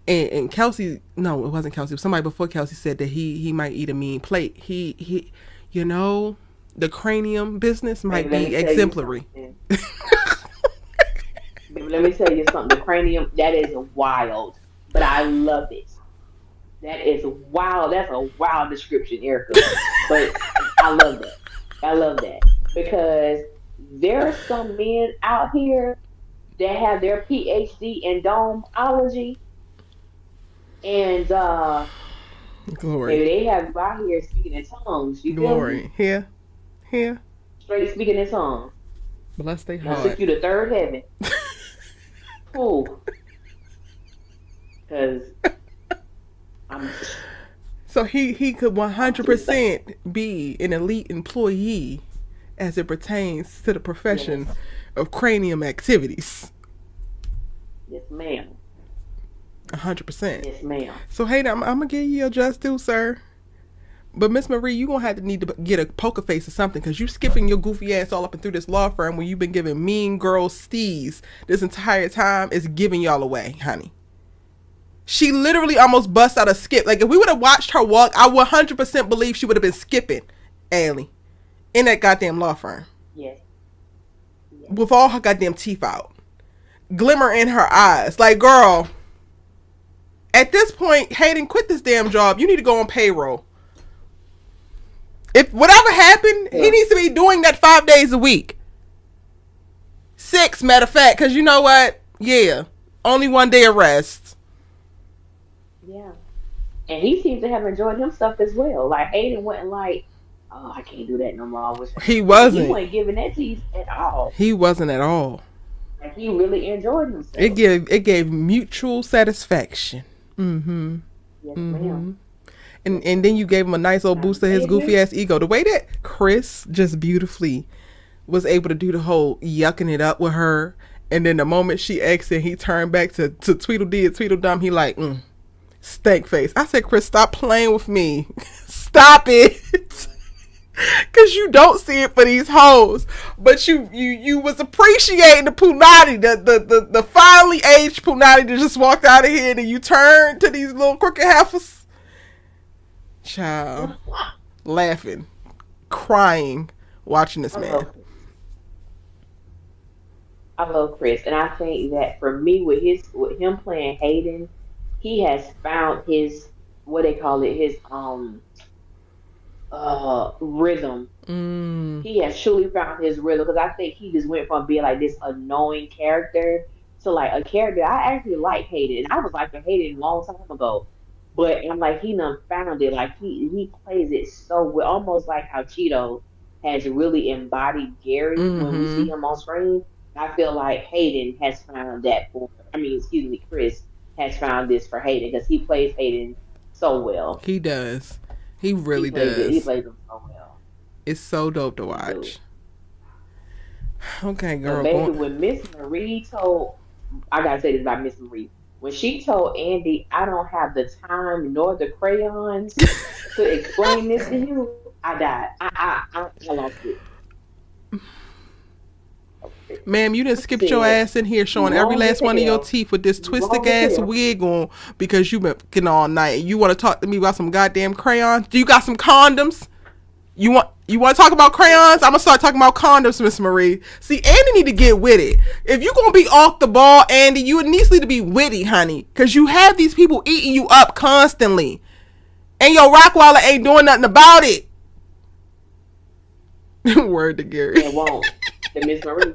And Kelsey, no, it wasn't Kelsey. Somebody before Kelsey said that he might eat a mean plate. He, you know, the cranium business Baby, might let me be tell you exemplary. something. Baby, let me tell you something. The cranium, that is wild, but I love it. That is wild. That's a wild description, Erica. But I love that. I love that because there are some men out here that have their PhD in domology, and Glory. baby, they have you out here speaking in tongues. You feel me? Glory. Here. Here. Straight speaking in tongues. Bless their Now took heart. you to third heaven. Cool. Because I'm So he could I'm too fast. 100% be an elite employee as it pertains to the profession Yes. of cranium activities. Yes, ma'am. 100%. Yes, ma'am. So hey, I'm gonna give you your just due, sir. But Miss Marie, you gonna have to need to get a poker face or something, because you skipping your goofy ass all up and through this law firm when you've been giving mean girl steez this entire time is giving y'all away, honey. She literally almost bust out a skip. Like if we would have watched her walk, I would 100% believe she would have been skipping, Allie, in that goddamn law firm Yes. Yes. with all her goddamn teeth out, glimmer in her eyes. Like, girl, at this point, Hayden, quit this damn job. You need to go on payroll. If whatever happened, he Yeah. needs to be doing that 5 days a week. 6, matter of fact, because you know what? Yeah, only 1 day of rest. Yeah. And he seems to have enjoyed himself as well. Like Aiden wasn't like, oh, I can't do that no more. I wish I He could do it. He wasn't. wasn't giving that tease at all. He wasn't at all. Like he really enjoyed It himself. gave mutual satisfaction. Mm-hmm. Yes, Mm-hmm. ma'am. And Yes, and then you ma'am. gave him a nice old Now, boost to his goofy baby. ass ego. The way that Chris just beautifully was able to do the whole yucking it up with her, and then the moment she exit, he turned back to Tweedledee and Tweedledum. He like, stank face. I said, Chris, stop playing with me. Stop it. Cause you don't see it for these hoes, but you was appreciating the punani, the finally aged punani that just walked out of here, and you turned to these little crooked heifers, child, laughing, crying, watching this I man. love I love Chris, and I think that for me, with him playing Hayden, he has found his what they call it his rhythm. Mm. He has truly found his rhythm because I think he just went from being like this annoying character to like a character I actually like Hayden. I was like a Hayden a long time ago, but I'm like he done found it. Like he plays it so well, almost like how Cheeto has really embodied Gary when we see Mm-hmm. him on screen. I feel like Hayden has found that for. I mean, excuse me, Chris has found this for Hayden because he plays Hayden so well. He does. He He really plays it. He does. plays him so well. It's so dope to He do. watch. Okay, But girl, baby, going. when Miss Marie told, I gotta say this about Miss Marie. When she told Andy, I don't have the time nor the crayons to explain this to you, I died. I lost it. Ma'am, you done I skipped your said, ass in here you showing every wrong as last one of your hell. teeth with this You twisted wrong as ass hell. wig on because you been fucking all night. You want to talk to me about some goddamn crayons? Do you got some condoms? You want to talk about crayons? I'm gonna start talking about condoms, Miss Marie. See, Andy need to get with it. If you gonna be off the ball, Andy, you need to be witty, honey, because you have these people eating you up constantly, and your Rockwaller ain't doing nothing about it. Word to Gary. It won't. The Miss Marie.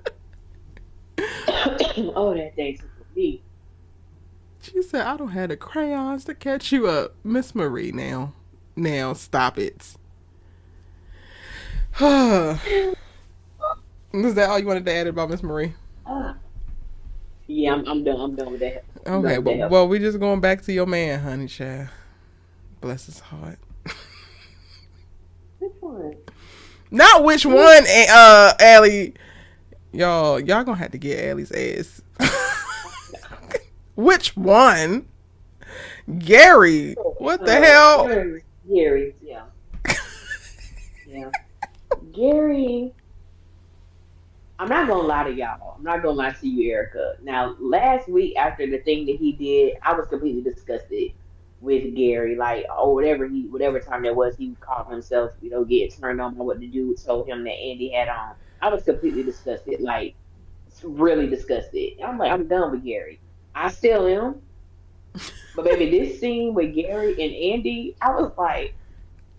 Oh, that thing took me. She said, I don't have the crayons to catch you up. Miss Marie, now, stop it. Was that all you wanted to add about Miss Marie? Ah, yeah, I'm done. I'm done with that. I'm done Okay, with that well, heifer. we just going back to your man, honey, child. Bless his heart. Which one? Not which one, Allie. Y'all gonna have to get Allie's ass. Which one? Gary. What the hell? Gary, yeah. Yeah. Gary, I'm not gonna lie to y'all. I'm not gonna lie to you, Erica. Now, last week after the thing that he did, I was completely disgusted with Gary. Like, oh, whatever time that was, he called himself, get turned on by what the dude told him that Andy had on. I was completely disgusted, like really disgusted. I'm like, I'm done with Gary. I still am, but baby, this scene with Gary and Andy, I was like,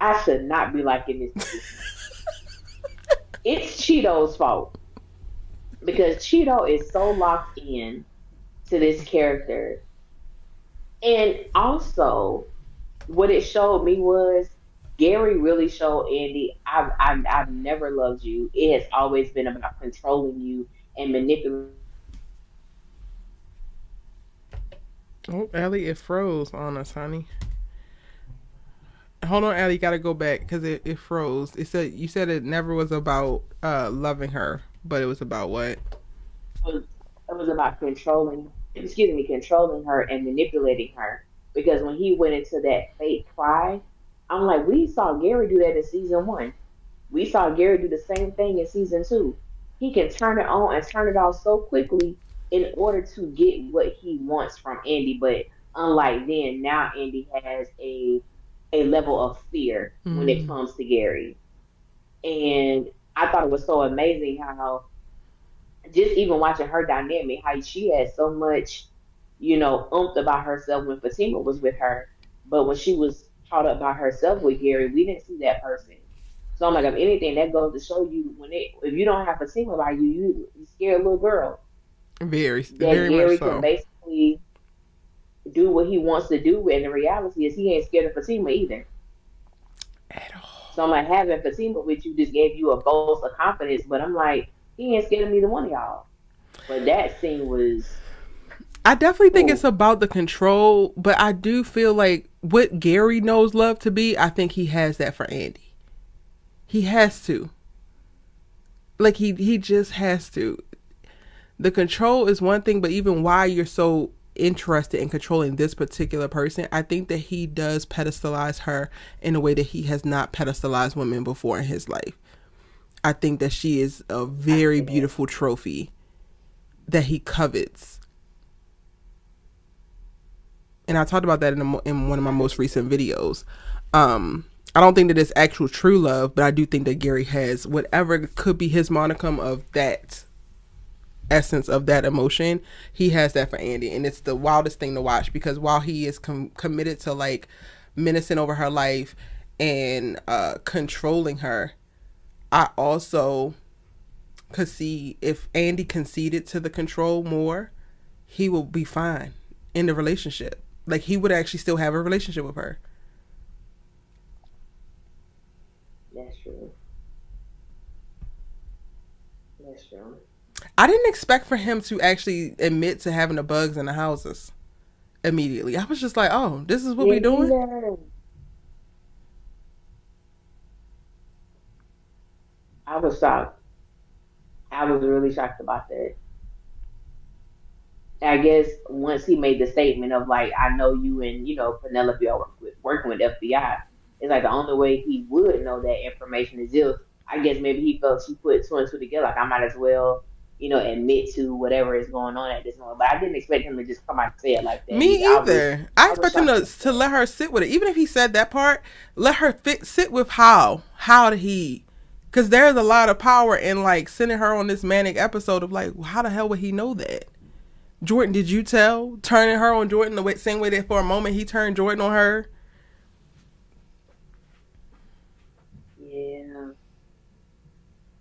I should not be liking this position. it's Cheeto's fault because Cheeto is so locked in to this character. And also, what it showed me was Gary really showed Andy, I've never loved you. It has always been about controlling you and manipulating you to get what you want. And I think that was Oh, Ellie, it froze on us, honey. Hold on, Ellie, you gotta go back because it froze. It said you said it never was about loving her, but it was about what? was it was about controlling her and manipulating her. Because when he went into that fake cry, I'm like, we saw Gary do that in season one. We saw Gary do the same thing in season two. He can turn it on and turn it off so quickly in order to get what he wants from Andy. But unlike then, now Andy has a level of fear when it Mm, comes to Gary. And I thought it was so amazing how just even watching her dynamic, how she had so much, oomph about herself when Fatima was with her. But when she was caught up by herself with Gary, we didn't see that person. So I'm like, if anything, that goes to show you if you don't have Fatima by you, you scared little girl. very, That very much Gary can so. basically do what he wants to do, and the reality is he ain't scared of Fatima either. At all. So I'm like, having Fatima with you just gave you a boast of confidence, but I'm like, he ain't scared of neither one of y'all. But that scene was, I definitely think it's ooh, about the control, but I do feel like what Gary knows love to be, I think he has that for Andy. He has to. Like he just has to. The control is one thing, but even why you're so interested in controlling this particular person, I think that he does pedestalize her in a way that he has not pedestalized women before in his life. I think that she is a I can very see that. beautiful trophy that he covets. And I talked about that in one of my I can most see that. recent videos. I don't think that it's actual true love, but I do think that Gary has whatever could be his monicum of that essence of that emotion. He has that for Andy, and it's the wildest thing to watch because while he is committed to like menacing over her life and controlling her, I also could see if Andy conceded to the control more, he will be fine in the relationship. Like he would actually still have a relationship with her. That's true. That's true. I didn't expect for him to actually admit to having the bugs in the houses immediately. I was just like, oh, this is what we Didn't doing? either. I was shocked. I was really shocked about that. I guess once he made the statement of like, I know you and Penelope are working with FBI. It's like the only way he would know that information is if I guess maybe he felt she put two and two together. Like I might as well, admit to whatever is going on at this moment. But I didn't expect him to just come out and say it like that either. Me either. I I was expect him shocked about to that. let her sit with it. Even if he said that part, let her sit with how did he? Because there's a lot of power in like sending her on this manic episode of like, how the hell would he know that? Jordan, did you tell? Turning her on Jordan the same way that for a moment he turned Jordan on her. Yeah.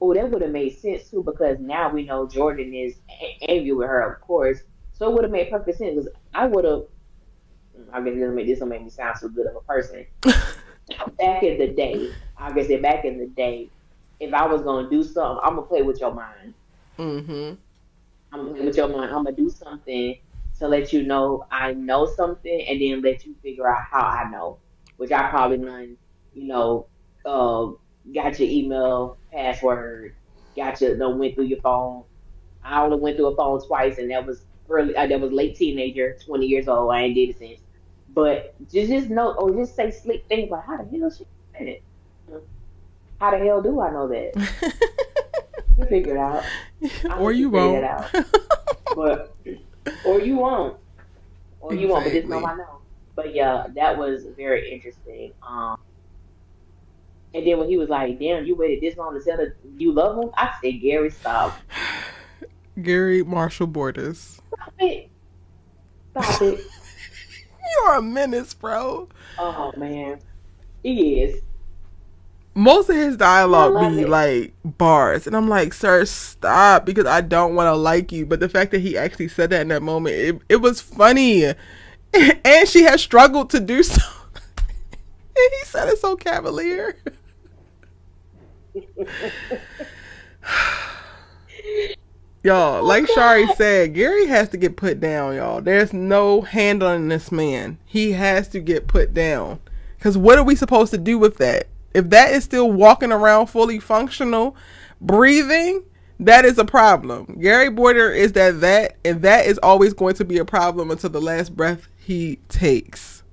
Oh, that would have made sense too because now we know Jordan is angry with her, of course. So it would have made perfect sense because I would have. I guess this will make me sound so good of a person. Back in the day, I guess say back in the day, if I was gonna do something, I'm gonna play with your mind. Mm-hmm. I'm gonna play with your mind. I'm gonna do something to let you know I know something, and then let you figure out how I know. Which I probably done, you know, uh, got your email password, got your, done went through your phone. I only went through a phone twice, and that was early. That was late teenager, 20 years old. I ain't did it since. But just know, or just say slick things like, how the hell she did it? How the hell do I know that? You figure it out. I'll Or let you you figure that won't. out. But or you won't, or you won't. But just know Exactly. I know. But yeah, that was very interesting. And then when he was like, "Damn, you waited this long to tell her you love him," I said, "Gary, stop, Gary Marshall Borders. stop it, stop it." You're a menace, bro. Oh man, he is. Most of his I dialogue love be it. like bars, and I'm like, sir, stop, because I don't want to like you. But the fact that he actually said that in that moment, it was funny, and she has struggled to do so. And he said it so cavalier. Y'all, Oh like Shari God. said, Gary has to get put down, y'all. There's no handling this man. He has to get put down. Because what are we supposed to do with that? If that is still walking around fully functional, breathing, that is a problem. Gary Border is that, and that is always going to be a problem until the last breath he takes.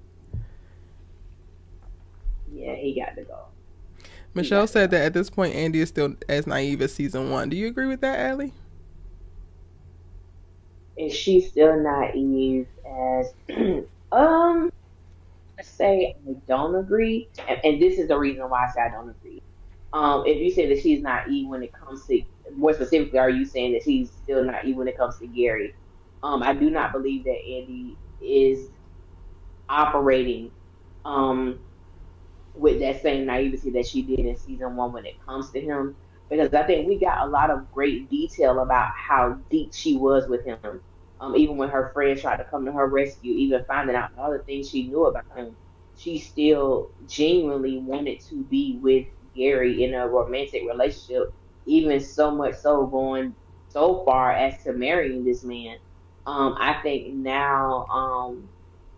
Yeah, he got to go. He Michelle got to said go. that at this point, Andy is still as naive as season one. Do you agree with that, Allie? And she's still naive as um say I don't agree, and this is the reason why I say I don't agree. If you say that she's naive when it comes to, more specifically, are you saying that she's still naive when it comes to Gary? I do not believe that Andy is operating um with that same naivety that she did in season one when it comes to him. Because I think we got a lot of great detail about how deep she was with him. Even when her friends tried to come to her rescue, even finding out all the things she knew about him, she still genuinely wanted to be with Gary in a romantic relationship, even so much so going so far as to marrying this man. I think now,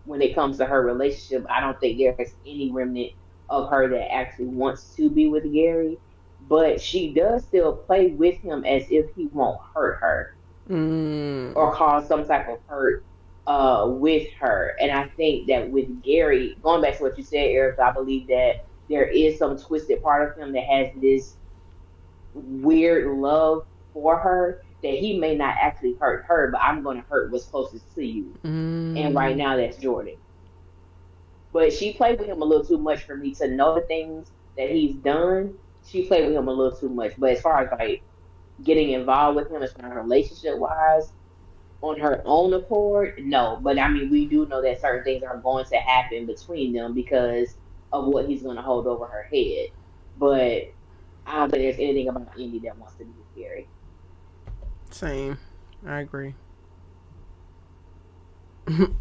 when it comes to her relationship, I don't think there's any remnant of her that actually wants to be with Gary, but she does still play with him as if he won't hurt her Mm. or cause some type of hurt with her. And I think that with Gary, going back to what you said, Eric, I believe that there is some twisted part of him that has this weird love for her that he may not actually hurt her, but I'm going to hurt what's closest to you. And right Mm. now, that's Jordan. But she played with him a little too much for me to know the things that he's done. She played with him a little too much. But as far as like getting involved with him as far as relationship wise, on her own accord, no. But I mean, we do know that certain things are going to happen between them because of what he's going to hold over her head. But I don't think there's anything about Indy that wants to be with Gary. Same. I agree.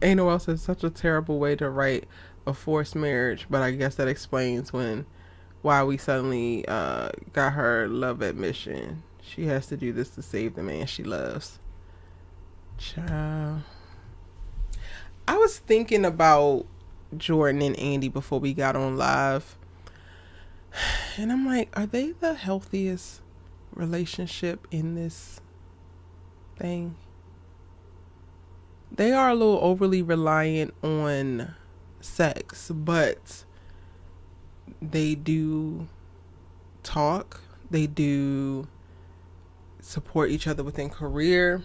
Ain't no else is such a terrible way to write a forced marriage, but I guess that explains why we suddenly got her love admission. She has to do this to save the man she loves. Child. I was thinking about Jordan and Andy before we got on live, and I'm like, are they the healthiest relationship in this thing? They are a little overly reliant on sex, but they do talk. They do support each other within career.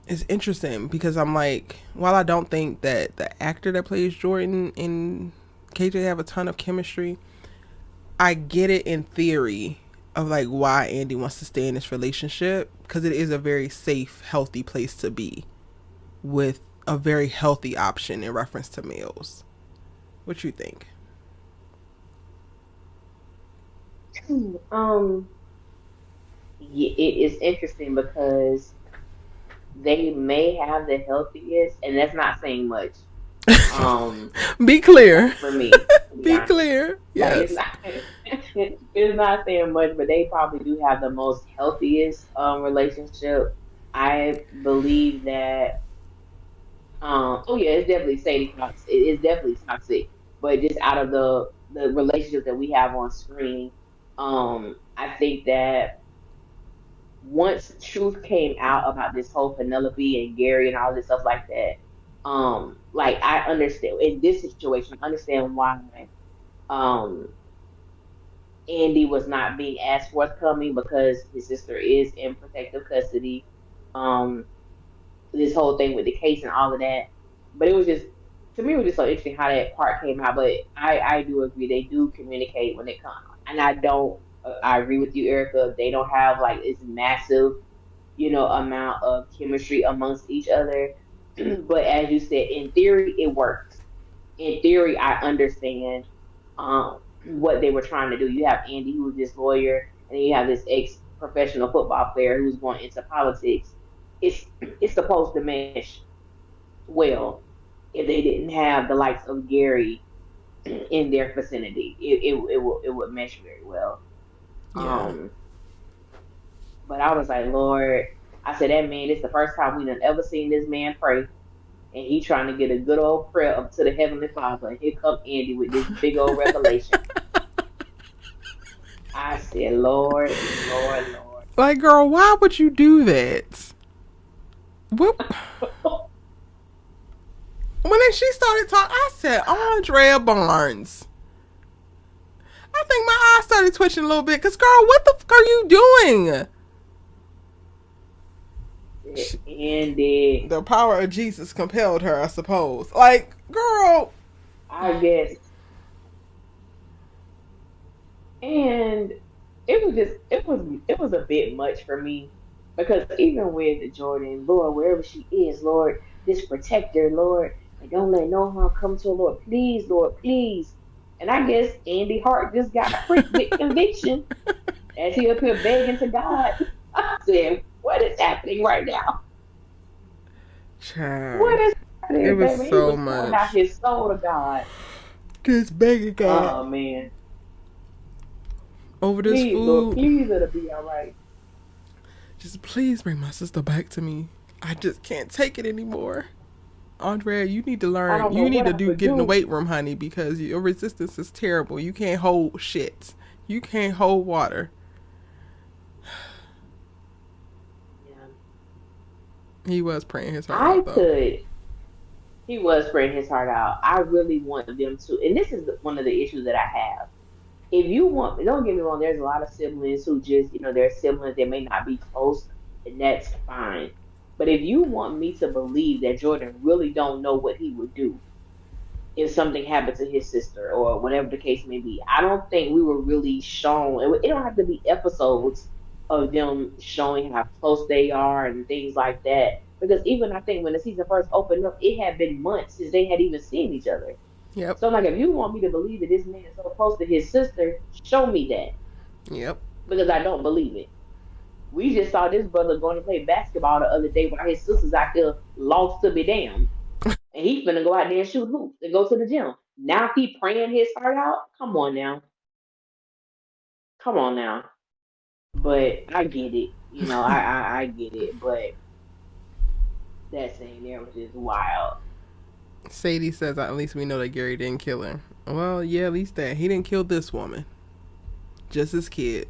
It's interesting because I'm like, while I don't think that the actor that plays Jordan and KJ have a ton of chemistry, I get it in theory of like why Andy wants to stay in this relationship, because it is a very safe, healthy place to be with a very healthy option in reference to males. What you think? Um, it is interesting because they may have the healthiest, and that's not saying much. Um, Be clear. for me, to be Be honest. clear. Like it's Yes. not it's not saying much, but they probably do have the most healthiest relationship. I believe that oh yeah, it's definitely Sadie toxic. It is definitely toxic. But just out of the relationship that we have on screen, I think that once truth came out about this whole Penelope and Gary and all this stuff like that, like I understand in this situation, I understand why um Andy was not being as forthcoming because his sister is in protective custody. Um, this whole thing with the case and all of that. But it was just, to me, it was just so interesting how that part came out. But I do agree they do communicate when it comes, and I don't. I agree with you, Erica. They don't have like this massive, amount of chemistry amongst each other. But as you said, in theory, it works. in theory, I understand what they were trying to do. You have Andy, who was this lawyer, and then you have this ex professional football player who's going into politics. It's supposed to mesh well if they didn't have the likes of Gary in their vicinity. It would mesh very well. Yeah. Um, but I was like, Lord, I said that man. It's the first time we done ever seen this man pray, and he trying to get a good old prayer up to the heavenly Father. And here come Andy with this big old revelation. I said, Lord, Lord, Lord. Like, girl, why would you do that? What? When she started talking, I said, Andrea Barnes. I think my eyes started twitching a little bit. Because, girl, what the fuck are you doing? Andy, The power of Jesus compelled her, I suppose. Like, girl. I guess. And it was a bit much for me because even with Jordan, Lord, wherever she is, Lord, just protect her, Lord, and don't let no harm come to her, Lord, please, Lord, please. And I guess Andy Hart just got pricked with conviction as he up here begging to God. I said, what is happening right now? Child. What is It happening, was baby? He so was pouring out much. his soul to God. Just begging God Oh man, over this please, Lord, food. please let it be all right. Just please bring my sister back to me. I just can't take it anymore. Andrea, you need to I learn. don't know You need what to I do would get in the do. weight room, honey, because your resistance is terrible. You can't hold shit. You can't hold water. Yeah. He was praying his heart I out though. could. He was praying his heart out. I really want them to, and this is one of the issues that I have. If you want, don't get me wrong. There's a lot of siblings who just, they're siblings. They may not be close, and that's fine. But if you want me to believe that Jordan really don't know what he would do if something happened to his sister or whatever the case may be. I don't think we were really shown. It don't have to be episodes of them showing how close they are and things like that. Because even I think when the season first opened up, it had been months since they had even seen each other. Yep. So I'm like, if you want me to believe that this man is so close to his sister, show me that Yep. because I don't believe it. We just saw this brother going to play basketball the other day while his sister's out there lost to be damned. And he's gonna go out there and shoot hoops and go to the gym. Now he praying his heart out. Come on now, come on now. But I get it. I get it. But that scene there was just wild. Sadie says at least we know that Gary didn't kill her. Well, yeah, at least that. He didn't kill this woman. Just his kid.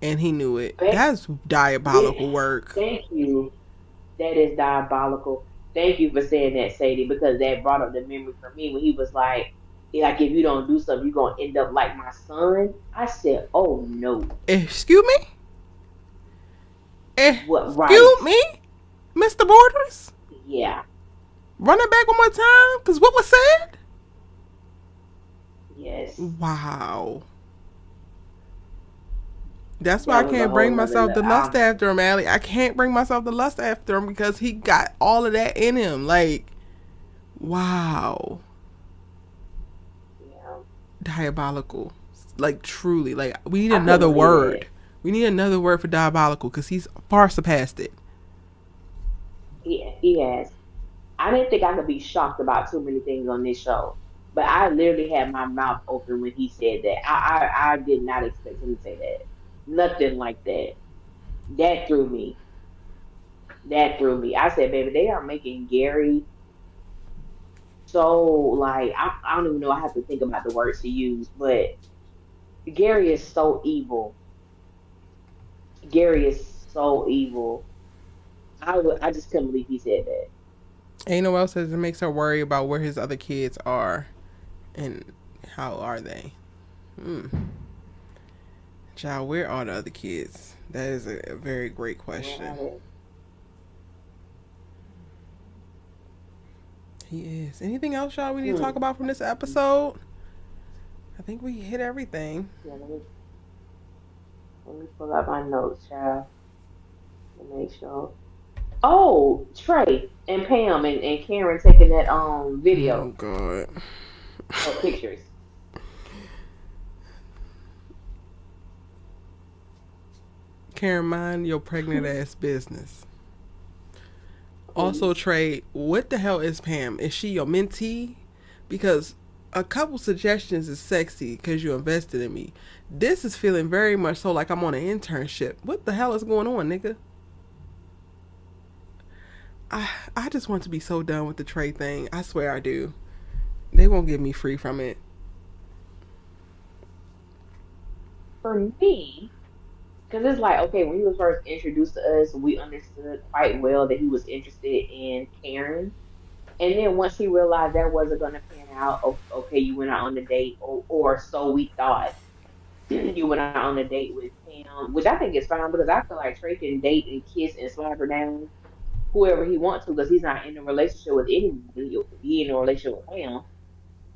And he knew it. But That's diabolical work. thank you. That is diabolical. Thank you for saying that, Sadie, because that brought up the memory for me when he was like if you don't do something, you're gonna end up like my son. I said, oh no, Excuse me? what? Right? Excuse me? Mr. Borders? Yeah. Run it back one more time? Because what was said? Yes. Wow. That's why I That was a can't whole bring nother myself to lust level. after him, Allie. I can't bring myself to lust after him because he got all of that in him. Like, wow. Yeah, Diabolical. Like, truly. Like, we need I couldn't another believe that. word. We need another word for diabolical because he's far surpassed it. He has. I didn't think I could be shocked about too many things on this show, but I literally had my mouth open when he said that. I did not expect him to say that. Nothing like that. That threw me. That threw me. I said, baby, they are making Gary so like I don't even know. I have to think about the words to use, but Gary is so evil. Gary is so evil. I just couldn't believe he said that. Ain't no else says it makes her worry about where his other kids are and how are they. Hmm. Child, where are the other kids? That is a very great Where question. are they? He is. Anything else, y'all, we need to talk Hmm. about from this episode? I think we hit everything. Yeah, let me pull up my notes, child, to make sure. Oh, Trey and Pam and Karen taking that Oh video God. or pictures. Karen, mind your pregnant ass business. Also, Trey, what the hell is Pam? Is she your mentee? Because a couple suggestions is sexy because you invested in me. This is feeling very much so like I'm on an internship. What the hell is going on, nigga? I just want to be so done with the Trey thing. I swear I do. They won't get me free from it. For me, because it's like, okay, when he was first introduced to us, we understood quite well that he was interested in Karen. And then once he realized that wasn't going to pan out, okay, you went out on the date, or so we thought. You went out on a date with Pam, which I think is fine because I feel like Trey can date and kiss and slap her down whoever he wants to because he's not in a relationship with anybody. He in a relationship with Pam.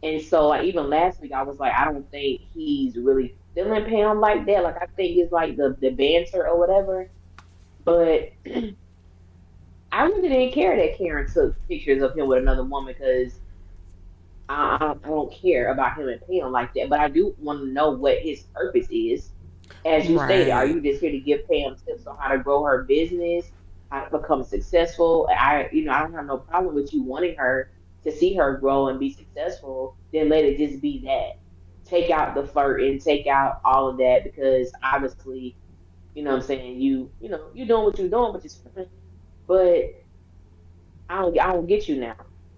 And so, like, even last week, I was like, I don't think he's really feeling Pam like that. Like, I think it's like the banter or whatever. But I really didn't care that Karen took pictures of him with another woman because I don't care about him and Pam like that. But I do want to know what his purpose is. As you stated, are Right. you just here to give Pam tips on how to grow her business, how to become successful? I don't have no problem with you wanting her to see her grow and be successful. Then let it just be that. Take out the flirt and take out all of that because obviously, what I'm saying, you're doing what you're doing, which is fine. But I don't get you now.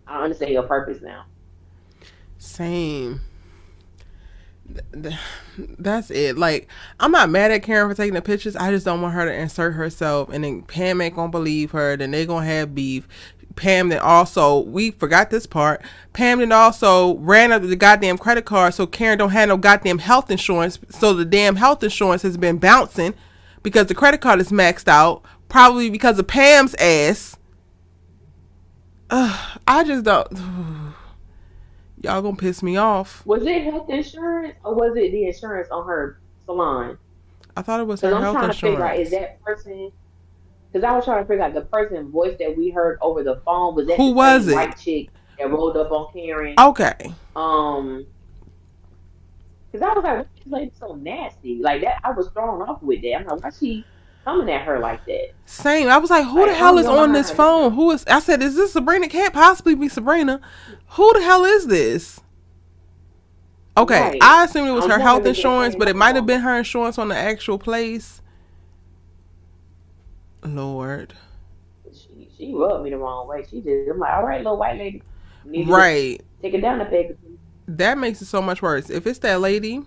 I don't understand your purpose now. Same. That's it. Like, I'm not mad at Karen for taking the pictures. I just don't want her to insert herself, and then Pam ain't gonna believe her. Then they gonna have beef. Pam then also, we forgot this part. Pam then also ran up the goddamn credit card, so Karen don't have no goddamn health insurance. So the damn health insurance has been bouncing because the credit card is maxed out. Probably because of Pam's ass. I just don't. Y'all gonna piss me off. Was it health insurance or was it the insurance on her salon? I thought it was Because her I'm health trying to figure out is insurance. that person. Because I was trying to figure out the person voice that we heard over the phone was that Who the was same it? white chick that rolled up on Karen. Okay. Um, because I was like, why is this lady so nasty? Like that, I was thrown off with that. I'm like, why she coming at her like that? Same. I was like, who Like the I hell don't is go on behind this her phone? now. Who is? I said, is this Sabrina? Can't possibly be Sabrina. Who the hell is this? Okay, Right. I assumed it was I'm her health wondering if that insurance, same but it white might have been woman. her insurance on the actual place. Lord. She rubbed me the wrong way. She just, I'm like, all right, little white lady, I need you to Right. take it down a peg. That makes it so much worse. If it's that lady,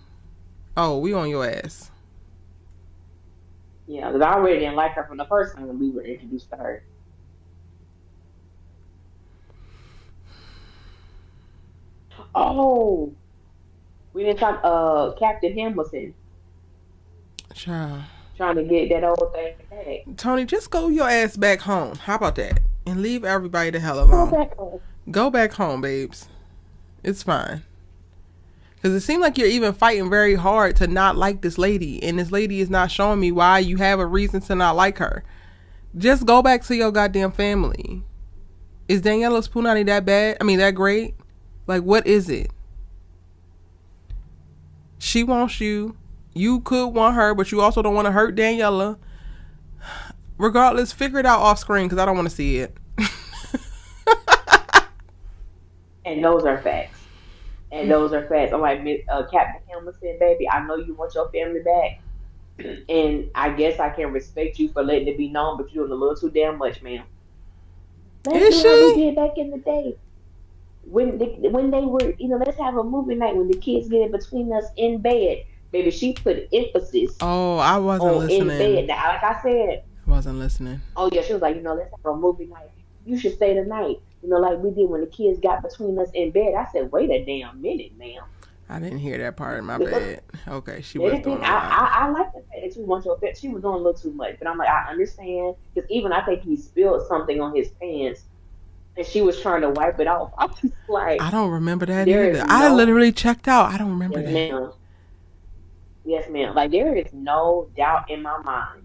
oh, we on your ass. Yeah, because I already didn't like her from the first time when we were introduced to her. Oh, we didn't talk. Captain Hamilton Child. trying to get that old thing back. Tony, just go your ass back home. How about that? And leave everybody the hell Go alone. back home. Go back home, babes. It's fine. Because it seems like you're even fighting very hard to not like this lady. And this lady is not showing me why you have a reason to not like her. Just go back to your goddamn family. Is Daniela's punani that bad? I mean, that great? Like, what is it? She wants you. You could want her, but you also don't want to hurt Daniela. Regardless, figure it out off screen because I don't want to see it. And those are facts. And those are facts. I'm like, Captain Hamilton, baby, I know you want your family back. And I guess I can respect you for letting it be known, but you're doing a little too damn much, ma'am. Let's Is do how we she? did back in the day. When they were, let's have a movie night when the kids get it between us in bed. Baby, she put emphasis Oh, I wasn't on in listening. bed. Now, like I said, I wasn't listening. oh yeah, she was like, let's have a movie night. You should stay tonight. Like we did when the kids got between us in bed. I said, wait a damn minute, ma'am. I didn't hear that part in my Because bed. Okay, she was doing anything, a lot. I like the fact that you want your pet. She was doing a little too much, but I'm like, I understand because even I think he spilled something on his pants, and she was trying to wipe it off. I was like, I don't remember that there is either. I no, literally checked out. I don't remember yes, that. ma'am, yes, ma'am. Like there is no doubt in my mind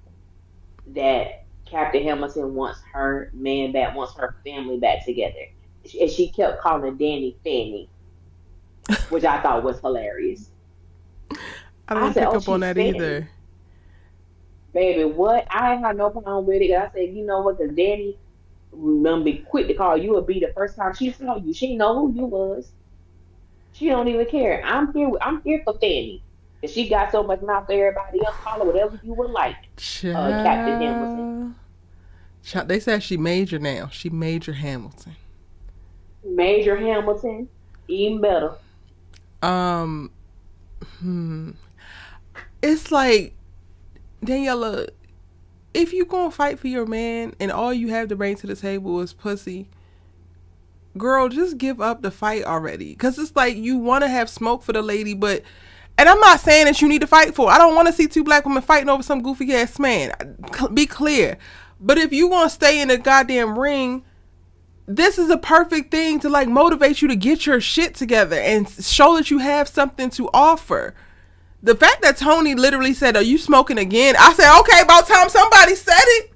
that Captain Hamilton wants her man back, wants her family back together. And she kept calling Danny Fanny, which I thought was hilarious. I I didn't said, pick "Oh, up on she's that Fanny, either. baby. What? I ain't had no problem with it." 'Cause I said, "You know what? Because Danny gonna be quick to call you a B the first time she saw you. She know who you was. She don't even care. I'm here for Fanny. If she got so much mouth for everybody else, call her whatever you would like, Captain Hamilton. Child. Child. They said she major now. She major Hamilton. Major Hamilton, even better. Um, hmm. It's like, Daniela, if you gonna fight for your man and all you have to bring to the table is pussy, girl, just give up the fight already. Cause it's like you want to have smoke for the lady, but and I'm not saying that you need to fight for it. I don't want to see two black women fighting over some goofy ass man. Be clear. But if you want to stay in the goddamn ring, this is a perfect thing to like motivate you to get your shit together and show that you have something to offer. The fact that Tony literally said, "Are you smoking again?" I said, "Okay, about time somebody said it."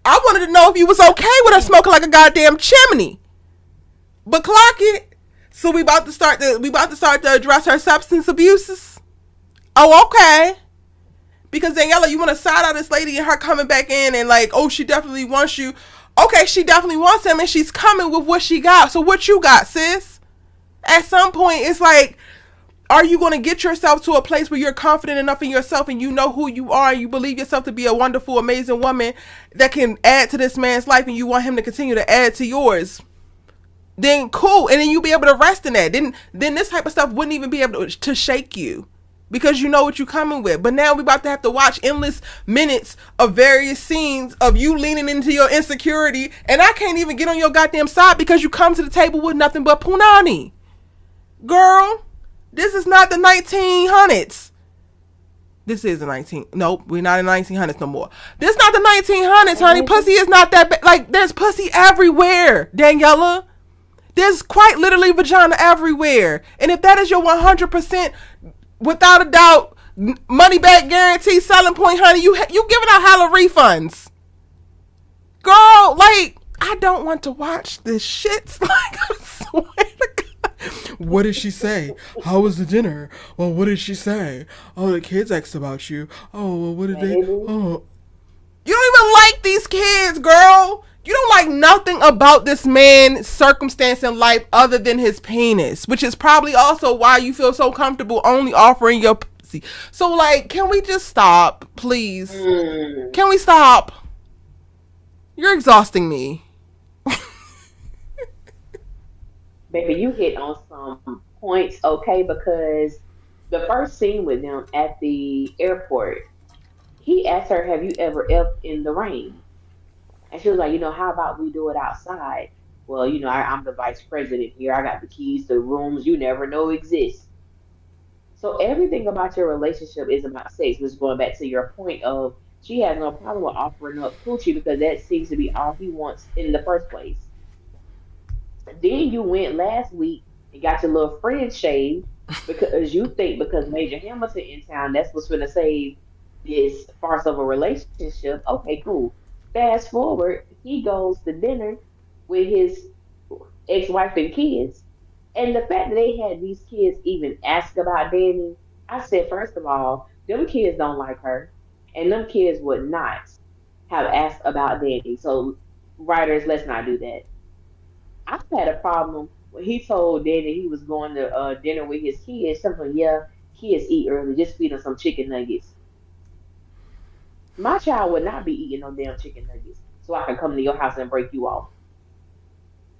I wanted to know if you was okay with her smoking like a goddamn chimney. But clock it. So we about to start to address her substance abuses. Oh, okay. Because Daniela, you want to side out this lady and her coming back in and like, oh, she definitely wants you. Okay, she definitely wants him and she's coming with what she got. So what you got, sis? At some point, it's like, are you going to get yourself to a place where you're confident enough in yourself and you know who you are and you believe yourself to be a wonderful, amazing woman that can add to this man's life and you want him to continue to add to yours? Then cool, and then you'll be able to rest in that. Then this type of stuff wouldn't even be able to shake you because you know what you're coming with. But now we're about to have to watch endless minutes of various scenes of you leaning into your insecurity, and I can't even get on your goddamn side because you come to the table with nothing but punani. Girl, this is not the 1900s. This is the 19. Nope, we're not in the 1900s no more. This is not the 1900s, honey. Pussy is not that bad. Like, there's pussy everywhere, Daniela. There's quite literally vagina everywhere. And if that is your 100%, without a doubt, money back guarantee selling point, honey, you giving out hella refunds. Girl, like, I don't want to watch this shit. Like, I swear to God. What did she say? How was the dinner? Well, what did she say? Oh, the kids asked about you. Oh, well, what did they? Oh. You don't even like these kids, girl. You don't like nothing about this man's circumstance in life other than his penis, which is probably also why you feel so comfortable only offering your pussy. So, like, can we just stop, please? Can we stop? You're exhausting me. Baby, you hit on some points, okay? Because the first scene with them at the airport, he asked her, "Have you ever effed in the rain?" And she was like, "How about we do it outside?" Well, I'm the vice president here. I got the keys to rooms you never know exist. So everything about your relationship is about sex, which is going back to your point of she has no problem with offering up coochie because that seems to be all he wants in the first place. Then you went last week and got your little friend shaved because you think because Major Hamilton in town, that's what's going to save this farce of a relationship. Okay, cool. Fast forward, he goes to dinner with his ex-wife and kids. And the fact that they had these kids even ask about Danny, I said, first of all, them kids don't like her. And them kids would not have asked about Danny. So, writers, let's not do that. I had a problem when he told Danny he was going to dinner with his kids. Something, yeah, kids eat early. Just feed them some chicken nuggets. My child would not be eating no damn chicken nuggets, so I can come to your house and break you off.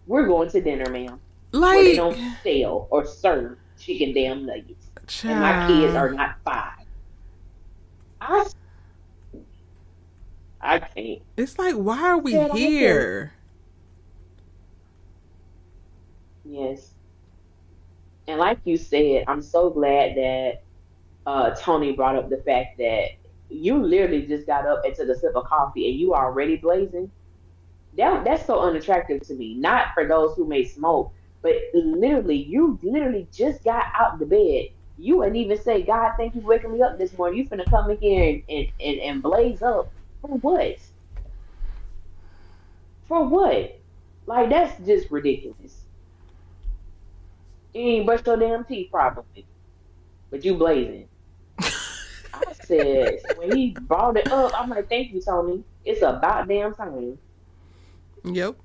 We're going to dinner, ma'am, where they Like, don't sell or serve chicken damn nuggets, and my kids child. are not 5. I I can't. It's like, why are I we said I can't. here? Yes, and like you said, I'm so glad that Tony brought up the fact that you literally just got up and took a sip of coffee and you already blazing. That's so unattractive to me. Not for those who may smoke, but literally, you literally just got out the bed. You ain't even say, "God, thank you for waking me up this morning." You finna come in here and blaze up for what? For what? Like that's just ridiculous. You ain't brush your damn teeth probably, but you blazing. I said when he brought it up, I'm like, thank you, Tony. It's about damn time. Yep.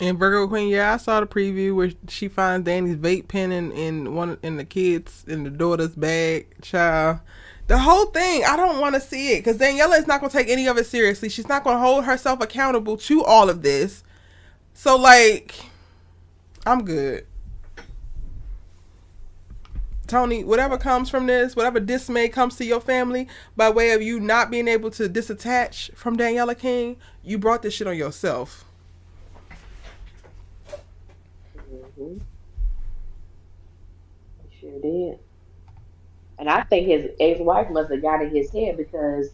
And Virgo Queen, yeah, I saw the preview where she finds Danny's vape pen in the kids in the daughter's bag. Child, the whole thing, I don't want to see it because Daniela is not going to take any of it seriously. She's not going to hold herself accountable to all of this. So like, I'm good. Tony, whatever comes from this, whatever dismay comes to your family by way of you not being able to disattach from Daniela King, you brought this shit on yourself. Hmm. He sure did. And I think his ex-wife must have got in his head because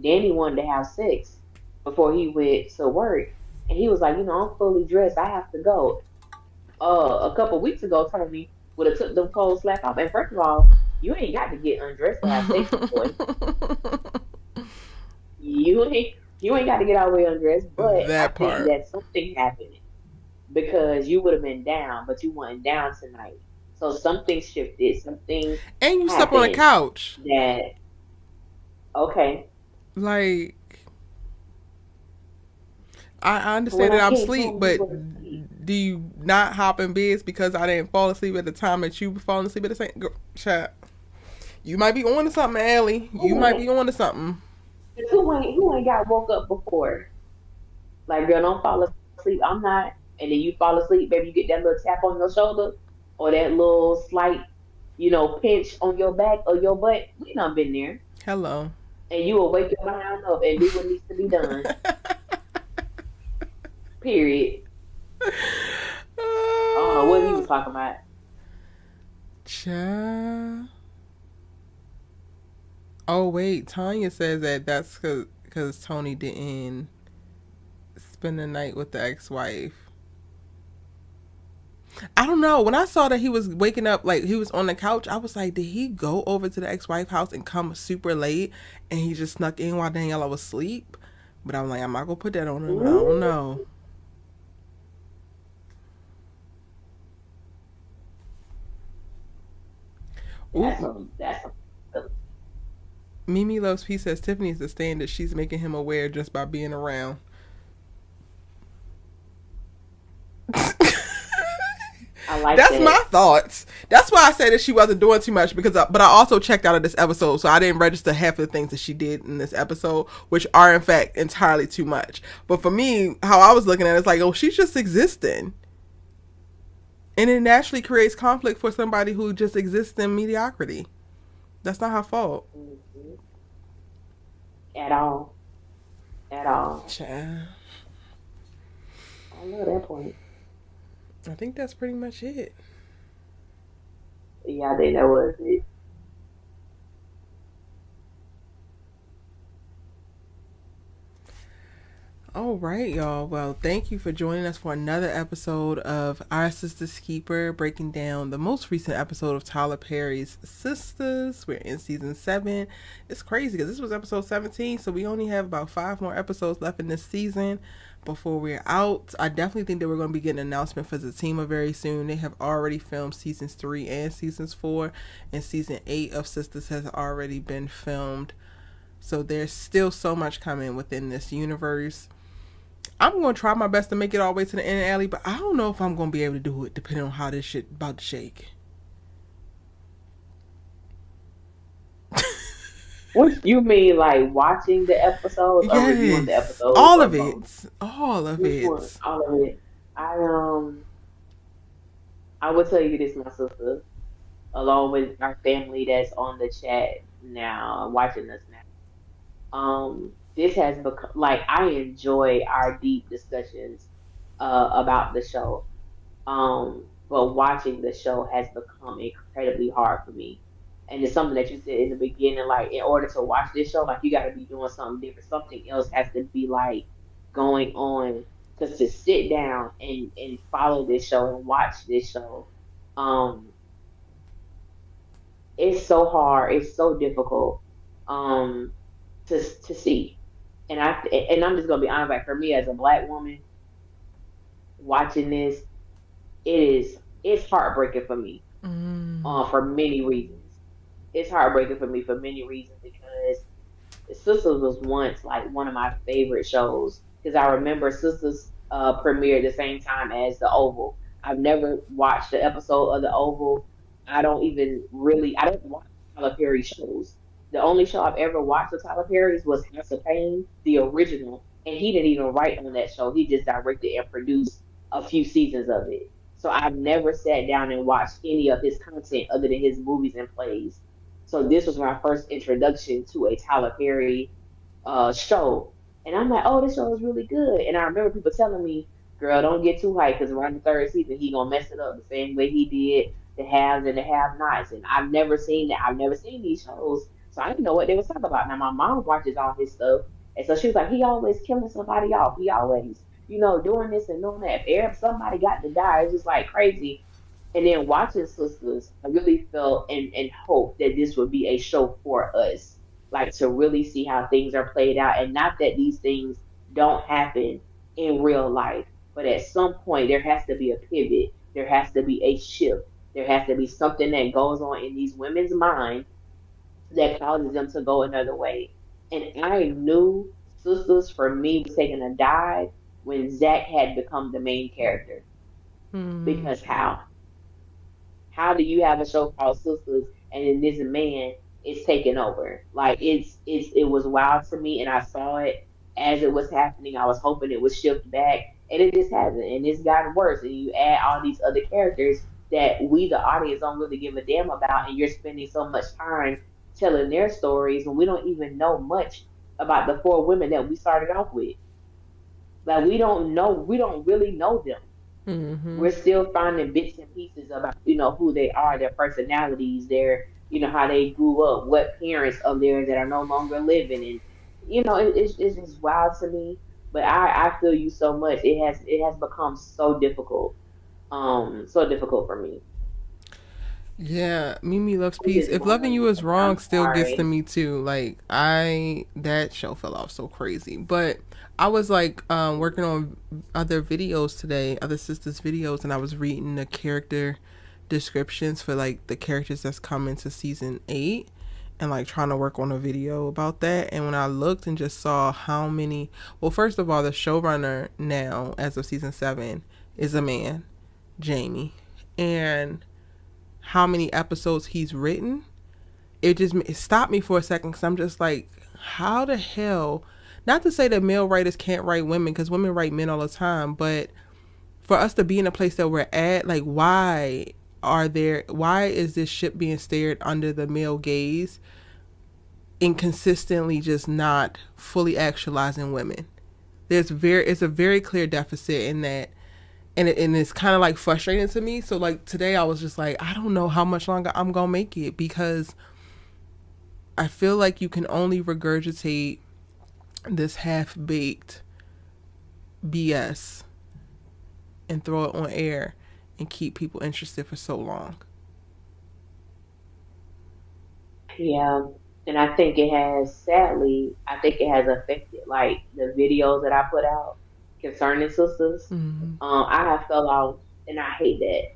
Danny wanted to have sex before he went to work, and he was like, I'm fully dressed. I have to go. A couple weeks ago, Tony would have took them clothes slack off. And first of all, you ain't got to get undressed to have sex, boy. You ain't got to get all the way undressed. But I That think part. that something happened because you would have been down, but you weren't down tonight. So something shifted. Something And you slept on a happened couch. that okay. Like, I When understand I that I'm came asleep, home, you but were asleep. do you not hop in beds because I didn't fall asleep at the time that you were falling asleep at the same chat? You might be on to something, Allie. You Who might ain't be on to something. who ain't got woke up before? Like, girl, don't fall asleep. I'm not. And then you fall asleep, baby. You get that little tap on your shoulder or that little slight, pinch on your back or your butt. We done been there. Hello. And you will wake your behind up and do what needs to be done. Period. I don't know what he was talking about. Cha. Oh wait, Tanya says that that's because Tony didn't spend the night with the ex-wife. I don't know. When I saw that he was waking up, like he was on the couch, I was like, did he go over to the ex-wife house and come super late, and he just snuck in while Daniela was asleep? But I'm like, I'm not gonna put that on him. I don't Ooh, know. that's Ooh, a Mimi Loves Peace says Tiffany's the standard. She's making him aware just by being around. I like That's that. my thoughts. That's why I said that she wasn't doing too much but I also checked out of this episode, so I didn't register half of the things that she did in this episode, which are in fact entirely too much. But for me, how I was looking at it, it's like, oh, she's just existing, and it naturally creates conflict for somebody who just exists in mediocrity. That's not her fault. Hmm. At all. At all. Child. I love that point. I think that's pretty much it. Yeah, I think that was it. All right, y'all. Well, thank you for joining us for another episode of Our Sisters Keeper, breaking down the most recent episode of Tyler Perry's Sistas. We're in season 7. It's crazy because this was episode 17, so we only have about 5 more episodes left in this season before we're out. I definitely think that we're going to be getting an announcement for Zatima very soon. They have already filmed seasons 3 and seasons 4, and season 8 of Sistas has already been filmed. So there's still so much coming within this universe. I'm gonna try my best to make it all the way to the end, Alley, but I don't know if I'm gonna be able to do it depending on how this shit about to shake. What you mean, like watching the episodes or reviewing the Yes, episodes all or of both? it, all of Which one? it. All of it. I I will tell you this, my sister, along with our family that's on the chat now, watching us now. This has become like I enjoy our deep discussions about the show. But watching the show has become incredibly hard for me. And it's something that you said in the beginning, like in order to watch this show, like you got to be doing something different. Something else has to be like going on. Because to sit down and follow this show and watch this show, um, it's so hard. It's so difficult, um, to see. And I'm just gonna be honest. Like for me as a black woman. watching this, it's heartbreaking for me. For many reasons. It's heartbreaking for me for many reasons because Sistas was once like one of my favorite shows because I remember Sistas premiered the same time as The Oval. I've never watched the episode of The Oval. I don't watch Tyler Perry shows. The only show I've ever watched of Tyler Perry's was House of Pain, the original, and he didn't even write on that show. He just directed and produced a few seasons of it. So I've never sat down and watched any of his content other than his movies and plays. So this was my first introduction to a Tyler Perry show. And I'm like, oh, this show is really good. And I remember people telling me, girl, don't get too hyped because around the third season, he going to mess it up the same way he did the haves and the have nots. And I've never seen that. I've never seen these shows. So I didn't know what they was talking about. Now, my mom watches all his stuff. And so she was like, he always killing somebody off. He always, doing this and doing that. If somebody got to die, it's just like crazy. And then watching Sisters, I really felt and hoped that this would be a show for us, like to really see how things are played out, and not that these things don't happen in real life, but at some point there has to be a pivot, there has to be a shift, there has to be something that goes on in these women's mind that causes them to go another way. And I knew Sisters for me was taking a dive when Zach had become the main character. Mm-hmm. Because how do you have a show called Sisters and then this man is taking over? Like it was wild to me, and I saw it as it was happening. I was hoping it would shift back, and it just hasn't, and it's gotten worse. And you add all these other characters that we, the audience, don't really give a damn about, and you're spending so much time telling their stories when we don't even know much about the four women that we started off with. Like we don't really know them. Mm-hmm. We're still finding bits and pieces about who they are, their personalities, their how they grew up, what parents of theirs that are no longer living, and it's just wild to me. But I feel you so much. It has become so difficult for me. Yeah, Mimi Loves Which Peace. is If Loving why You Is I'm Wrong still gets to sorry. me too. Like that show fell off so crazy. But I was like working on other videos today, other sisters videos, and I was reading the character descriptions for like the characters that's coming to season 8, and like trying to work on a video about that. And when I looked and just saw how many, well, first of all, the showrunner now as of season 7 is a man, Jamie, and how many episodes he's written, it stopped me for a second because I'm just like, how the hell? Not to say that male writers can't write women, because women write men all the time, but for us to be in a place that we're at, like, why is this ship being steered under the male gaze and consistently just not fully actualizing women? It's a very clear deficit in that, and it's kind of like frustrating to me. So like today I was just like, I don't know how much longer I'm gonna make it, because I feel like you can only regurgitate this half-baked BS and throw it on air and keep people interested for so long. Yeah, and I think it has affected like the videos that I put out concerning sisters. Mm-hmm. I have fell out, and I hate that.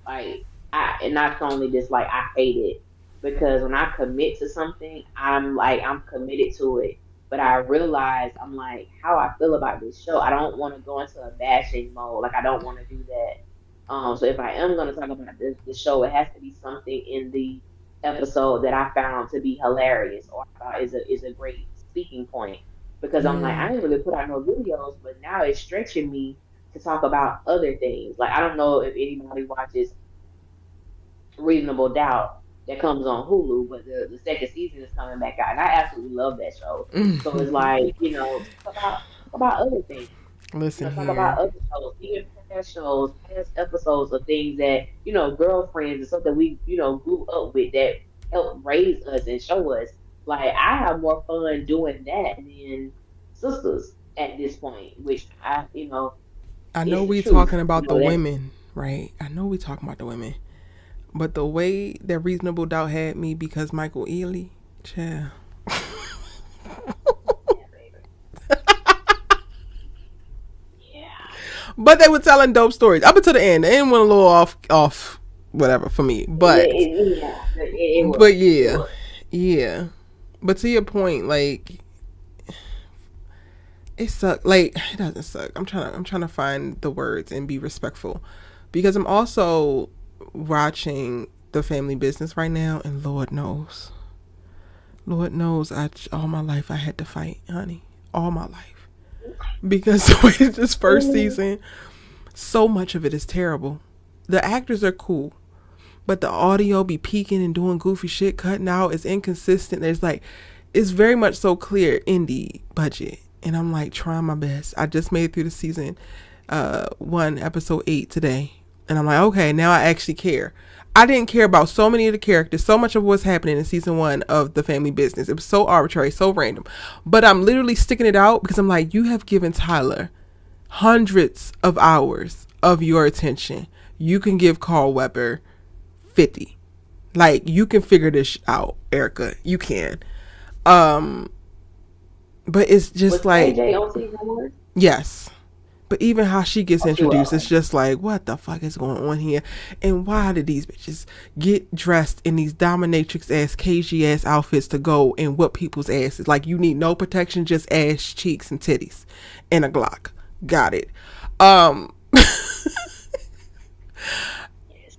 Like and not only just like I hate it because when I commit to something, I'm committed to it. But I realize I'm like how I feel about this show. I don't want to go into a bashing mode. Like I don't want to do that. So if I am going to talk about the show, it has to be something in the episode that I found to be hilarious or I thought is a great speaking point. Because I'm like I Mm. didn't really put out no videos, but now it's stretching me to talk about other things. Like I don't know if anybody watches Reasonable Doubt that comes on Hulu, but the second season is coming back out, and I absolutely love that show. So it's like talk about other things. Listen Talk about here. other shows, even past shows, past episodes of things that girlfriends and something we grew up with that helped raise us and show us. Like I have more fun doing that than sisters at this point, which I know it's the we truth. talking about the That women, right? I know we talking about the women. But the way that Reasonable Doubt had me, because Michael Ealy, child. yeah, baby. Yeah. But they were telling dope stories up until the end. The end went a little off, whatever for me. Yeah, it was. But It yeah, was. yeah. But to your point, like it sucked. Like it doesn't suck. I'm trying to find the words and be respectful, because I'm also watching the family business right now, and Lord knows, all my life I had to fight, honey, all my life, because this first Mhm. season, so much of it is terrible. The actors are cool, but the audio be peaking and doing goofy shit, cutting out, is inconsistent. There's like, it's very much so clear indie budget, and I'm like trying my best. I just made it through the season, 1 episode 8 today, and I'm like, okay, now I actually care. I didn't care about so many of the characters, so much of what's happening in season 1 of the family business. It was so arbitrary, so random, but I'm literally sticking it out because I'm like, you have given Tyler hundreds of hours of your attention. You can give Carl Weber 50. Like, you can figure this out, Erica. You can. Um, but it's just Was like, KJ on season one? yes. But even how she gets Oh, she introduced, was. it's just like, what the fuck is going on here? And why did these bitches get dressed in these dominatrix ass, cagey ass outfits to go and whip people's asses? Like, you need no protection, just ass, cheeks, and titties, and a Glock. Got it. Um, Yes.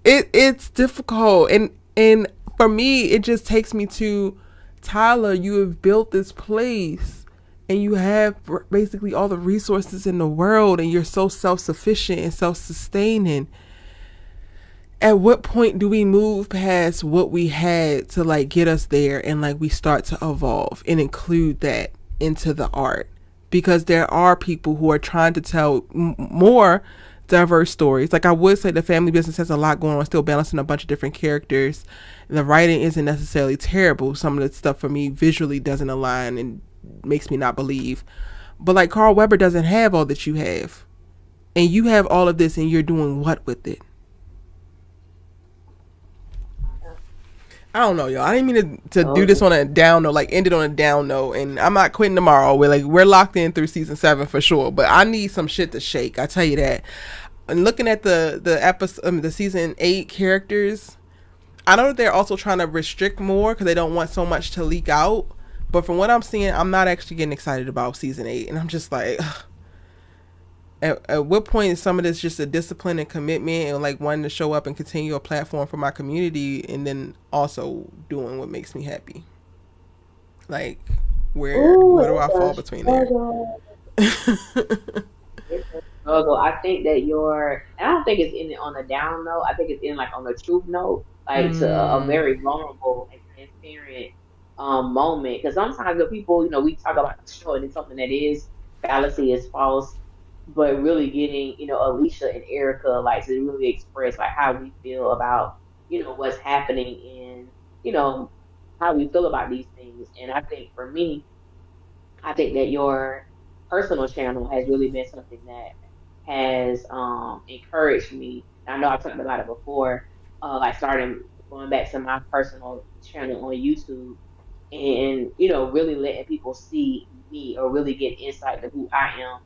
it's difficult, and for me it just takes me to, Tyler, you have built this place and you have basically all the resources in the world, and you're so self-sufficient and self-sustaining. At what point do we move past what we had to like get us there, and like we start to evolve and include that into the art? Because there are people who are trying to tell more diverse stories. Like, I would say the family business has a lot going on, still balancing a bunch of different characters. The writing isn't necessarily terrible. Some of the stuff for me visually doesn't align and makes me not believe. But like, Carl Weber doesn't have all that you have, and you have all of this, and you're doing what with it? Yeah. I don't know, y'all. I didn't mean to do this So on a down note, like end it on a down note. And I'm not quitting tomorrow. We're locked in through season 7 for sure. But I need some shit to shake. I tell you that. And looking at the episode, the season 8 characters, I know that they're also trying to restrict more because they don't want so much to leak out. But from what I'm seeing, I'm not actually getting excited about season 8, and I'm just like, ugh. At what point is some of this just a discipline and commitment, and like wanting to show up and continue a platform for my community, and then also doing what makes me happy? Like, ooh, where do I it's fall a between there? struggle. It's a struggle. I think that and I don't think it's in it on a down note. I think it's in like on a truth note, like to a mm, very vulnerable and transparent moment. Because sometimes the people, we talk about the show and it's something that is fallacy, is false, but really getting, Alicia and Erica like to really express like how we feel about, what's happening in, you know, how we feel about these things. And I think for me, I think that your personal channel has really been something that has encouraged me. I know I've talked about it before, like starting going back to my personal channel on YouTube and really letting people see me or really get insight to who I am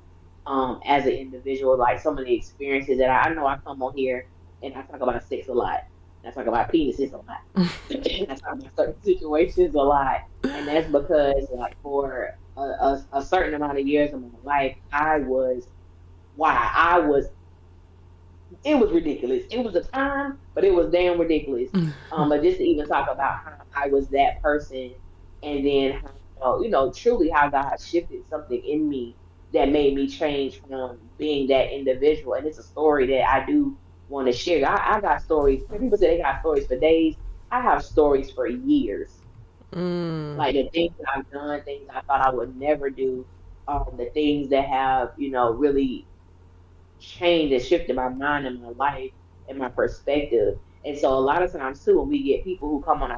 as an individual. Like some of the experiences that I know, I come on here and I talk about sex a lot. I talk about penises a lot. I talk about certain situations a lot, and that's because like for a certain amount of years of my life, I was it was ridiculous. It was a time, but it was damn ridiculous. But just to even talk about how I was that person, and then how truly how God shifted something in me that made me change from being that individual. And it's a story that I do want to share. I got stories. People say they got stories for days. I have stories for years. mm, Like the things that I've done, things I thought I would never do, the things that have, really changed and shifted my mind and my life and my perspective. And so a lot of times too, when we get people who come on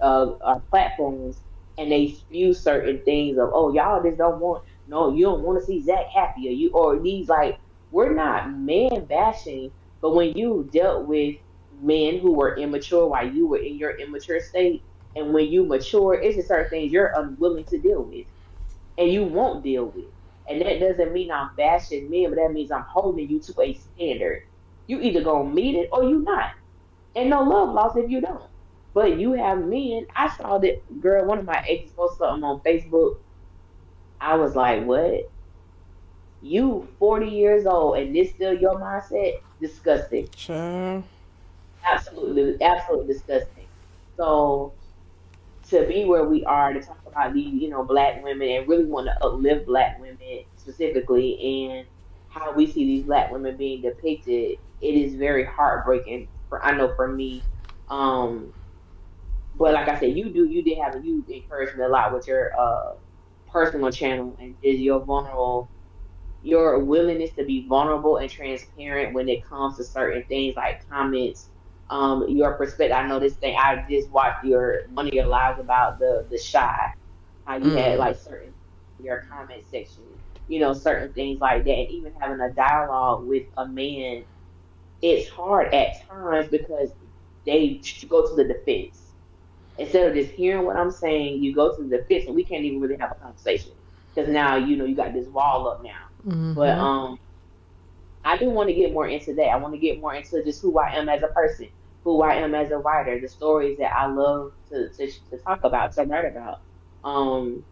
our platforms and they spew certain things of, oh, y'all just don't want, no, you don't want to see Zach happy, or these like, we're not man bashing, but when you dealt with men who were immature while you were in your immature state, and when you mature, it's just certain things you're unwilling to deal with and you won't deal with. And that doesn't mean I'm bashing men, but that means I'm holding you to a standard. You either gonna meet it or you not. And no love lost if you don't. But you have men. I saw that girl, one of my exes posted something on Facebook. I was like, what? You 40 years old and this still your mindset? Disgusting. Sure. Absolutely, absolutely disgusting. So to be where we are to talk about these, black women and really want to uplift black women specifically and how we see these black women being depicted, it is very heartbreaking for I know for me. Um, but like I said, you encouraged me a lot with your personal channel and is your willingness to be vulnerable and transparent when it comes to certain things like comments, your perspective. I know this thing. I just watched your one of your lives about the shy, how you had Mm. like certain your comment section, certain things like that, and even having a dialogue with a man. It's hard at times because they go to the defense instead of just hearing what I'm saying. You go to the defense, and we can't even really have a conversation because now you got this wall up now. But Mm-hmm. I do want to get more into that. I want to get more into just who I am as a person, who I am as a writer, the stories that I love to talk about, to write about. Um,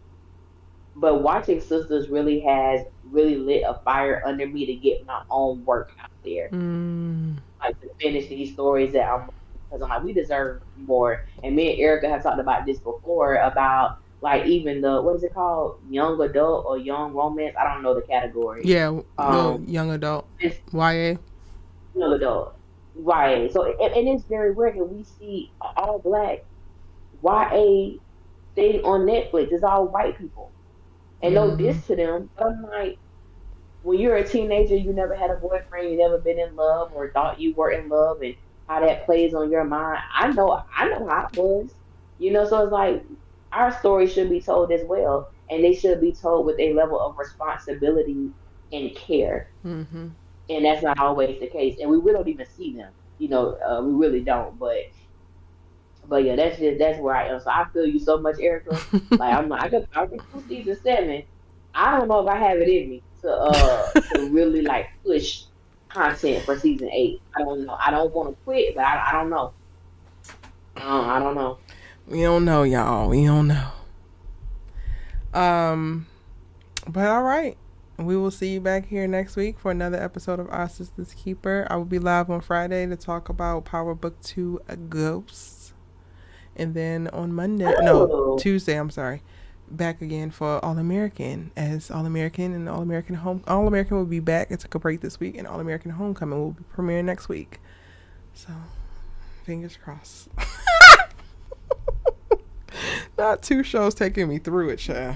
but watching Sisters really has really lit a fire under me to get my own work out there, Mm. like to finish these stories that I'm because I'm like we deserve more. And me and Erica have talked about this before about like even the what is it called, young adult or young romance. I don't know the category. Yeah, the Um, young adult. it's YA. young adult, right? So and it's very rare that we see all black YA thing on Netflix. It's all white people, and no Mm-hmm. diss to them. But I'm like, when you're a teenager, you never had a boyfriend, you never been in love or thought you were in love, and how that plays on your mind. I know how it was, So it's like our story should be told as well, and they should be told with a level of responsibility and care, Mm-hmm. and that's not always the case, and we really don't even see them, we really don't, but yeah, that's where I am. So I feel you so much, Erica. Like I could do season 7. I don't know if I have it in me to really like push content for season 8. I don't know. I don't want to quit, but I don't know. I don't know. We don't know, y'all. We don't know. Um, but all right. We will see you back here next week for another episode of Our Sister's Keeper. I will be live on Friday to talk about Power Book 2 Ghosts. And then on Oh, Tuesday, I'm sorry, back again for All American, as All American and All American All American will be back. It took a break this week, and All American Homecoming will be premiering next week. So, fingers crossed. Not 2 shows taking me through it, child.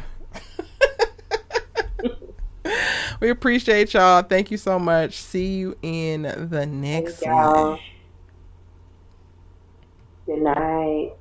We appreciate y'all. Thank you so much. See you in the thank next one. y'all. Good night.